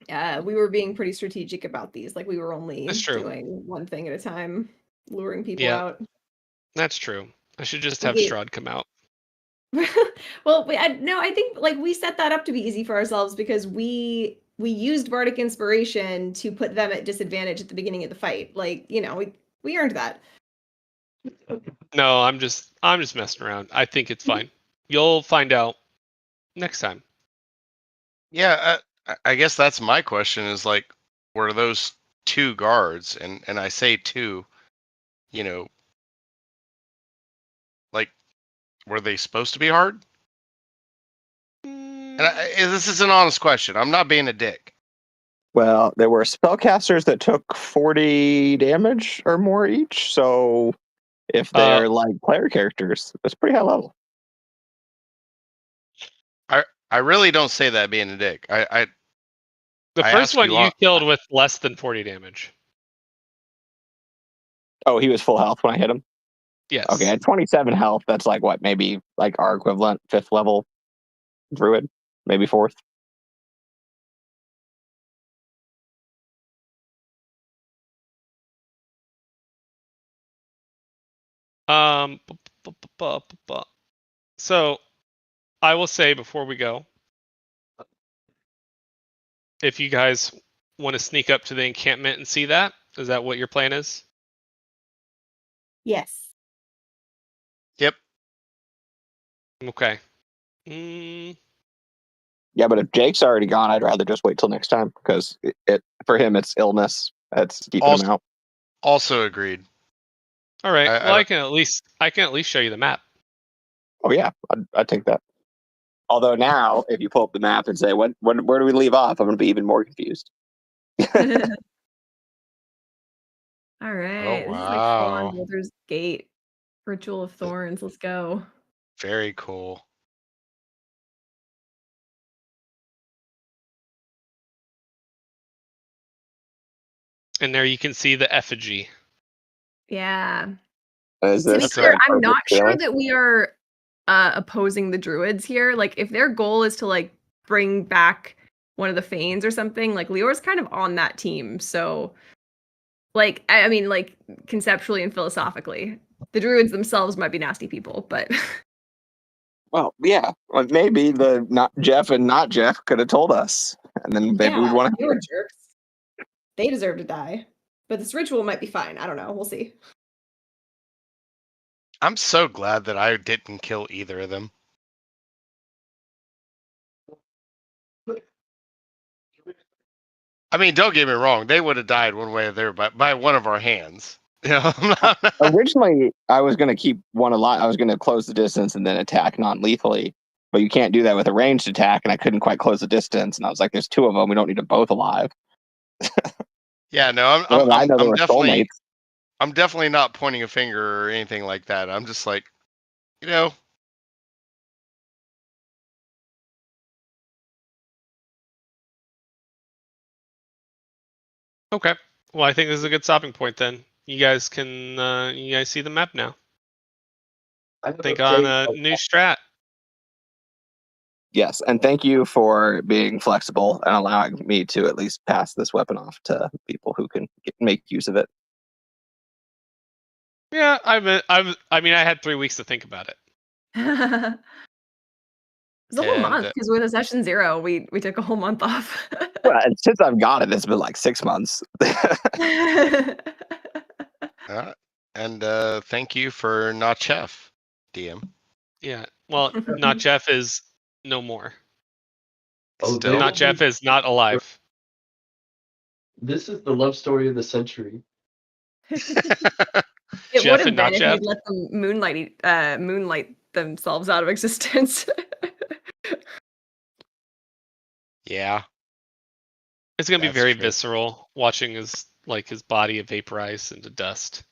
we were being pretty strategic about these. Like we were only That's true. doing one thing at a time, luring people Yeah. out. That's true. I should just We have gave- Strahd come out. Well, I think like we set that up to be easy for ourselves because we used bardic inspiration to put them at disadvantage at the beginning of the fight. Like, we earned that. No, I'm just messing around. I think it's fine. You'll find out next time. Yeah, I guess that's my question is like, were those 2 guards? And I say 2, like, were they supposed to be hard? And this is an honest question. I'm not being a dick. Well, there were spellcasters that took 40 damage or more each. So if they're like player characters, that's pretty high level. I really don't say that being a dick. The I first ask one you you on- killed with less than 40 damage. Oh, he was full health when I hit him? Yes. Okay, at 27 health, that's like what, maybe like our equivalent 5th level druid, maybe 4th. So I will say before we go, if you guys want to sneak up to the encampment and see that, is that what your plan is? Yes. Yep. Okay. Yeah, but if Jake's already gone, I'd rather just wait till next time because it for him it's illness that's keeping him out. Also agreed. All right. I Well, I can at least show you the map. Oh yeah, I'd take that. Although now, if you pull up the map and say, where do we leave off? I'm going to be even more confused. All right. This is like full on wow. Baldur's Gate, Ritual of Thorns. Let's go. Very cool. And there you can see the effigy. Yeah. Is To be this clear, like I'm not sure feeling? that we are opposing the druids here. Like, if their goal is to like bring back one of the Fanes or something, like Lior's kind of on that team. So, like, I mean, like conceptually and philosophically, the druids themselves might be nasty people, but Well, yeah. Well, maybe the not Jeff and not Jeff could have told us, and then maybe we'd want they to. were jerks. They deserve to die. But this ritual might be fine. I don't know. We'll see. I'm so glad that I didn't kill either of them. I mean, don't get me wrong; they would have died one way or the other by one of our hands. Originally, I was going to keep one alive. I was going to close the distance and then attack non-lethally. But you can't do that with a ranged attack, and I couldn't quite close the distance. And I was like, "There's 2 of them. We don't need them both alive." Yeah, no, I know they were soulmates. I'm definitely not pointing a finger or anything like that. I'm just like, Okay. Well, I think this is a good stopping point then. You guys can you guys see the map now. Think on a new strat. Yes, and thank you for being flexible and allowing me to at least pass this weapon off to people who can make use of it. Yeah, I mean, I had 3 weeks to think about it. It's a whole And, month because with a session 0, we took a whole month off. Well, and since I've got it, it's been like 6 months. and thank you for not Chef, DM. Yeah. Well, not Jeff is no more. Oh, Still, Not Jeff is not alive. This is the love story of the century. It Jeff would have and not been if Jeff? you'd let them moonlight themselves out of existence. Yeah. It's gonna be That's very true. visceral watching his body vaporize into dust.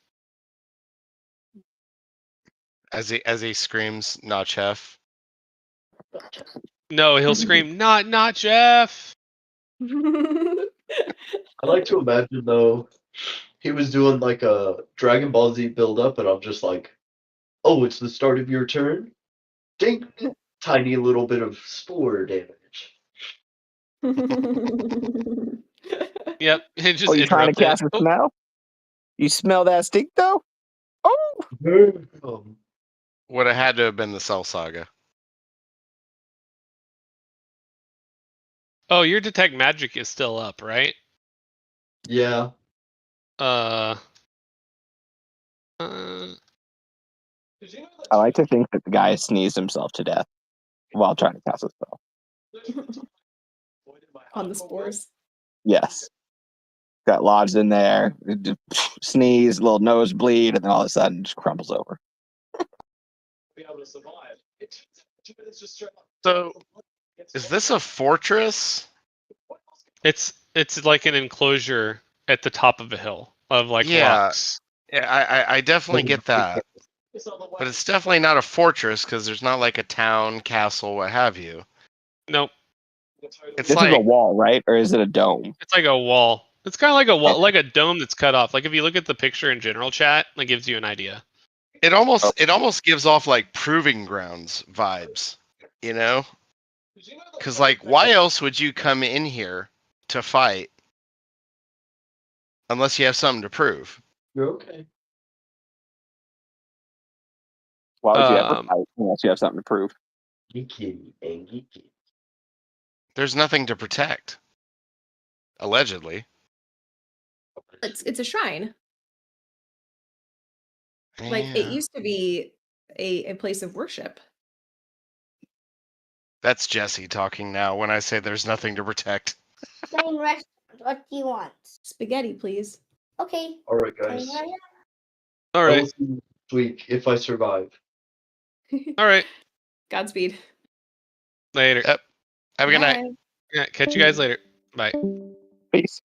As he screams, "Not chef." No, he'll scream, "Not Jeff!" I like to imagine though, he was doing like a Dragon Ball Z build up, and I'm just like, oh, it's the start of your turn? Ding! Tiny little bit of spore damage. Yep, it just Oh, you trying to interrupted. cast a Oh, smell? You smell that stink though? Oh, Would have had to have been the Cell Saga. oh, your detect magic is still up, right? Yeah. Uh, I like to think that the guy sneezed himself to death while trying to cast a spell. On the spores. Yes. Got lodged in there, sneeze, little nosebleed, and then all of a sudden just crumbles over. So, is this a fortress? it's like an enclosure at the top of a hill of like Yeah. rocks. Yeah, I definitely get that. But it's definitely not a fortress because there's not like a town, castle, what have you. Nope, It's This is a like wall, right? Or is it a dome? it's like a wall. It's kind of like a wall, Okay. like a dome that's cut off. Like if you look at the picture in general chat, that gives you an idea. it almost gives off like proving grounds vibes, you know? Because like, why else would you come in here to fight unless you have something to prove? You're okay. Why would you ever Um, fight unless you have something to prove? Geeky and geeky. There's nothing to protect. Allegedly. It's a shrine. Like it Yeah. used to be a place of worship. That's Jesse talking now when I say there's nothing to protect. Italian restaurant. What do you want? Spaghetti, please. Okay. All right, Coming guys. right up. all I'll right, see you next week if I survive. all right. Godspeed. Later. Yep. Have a good night. Bye. Yeah, catch you guys later. Bye. Peace.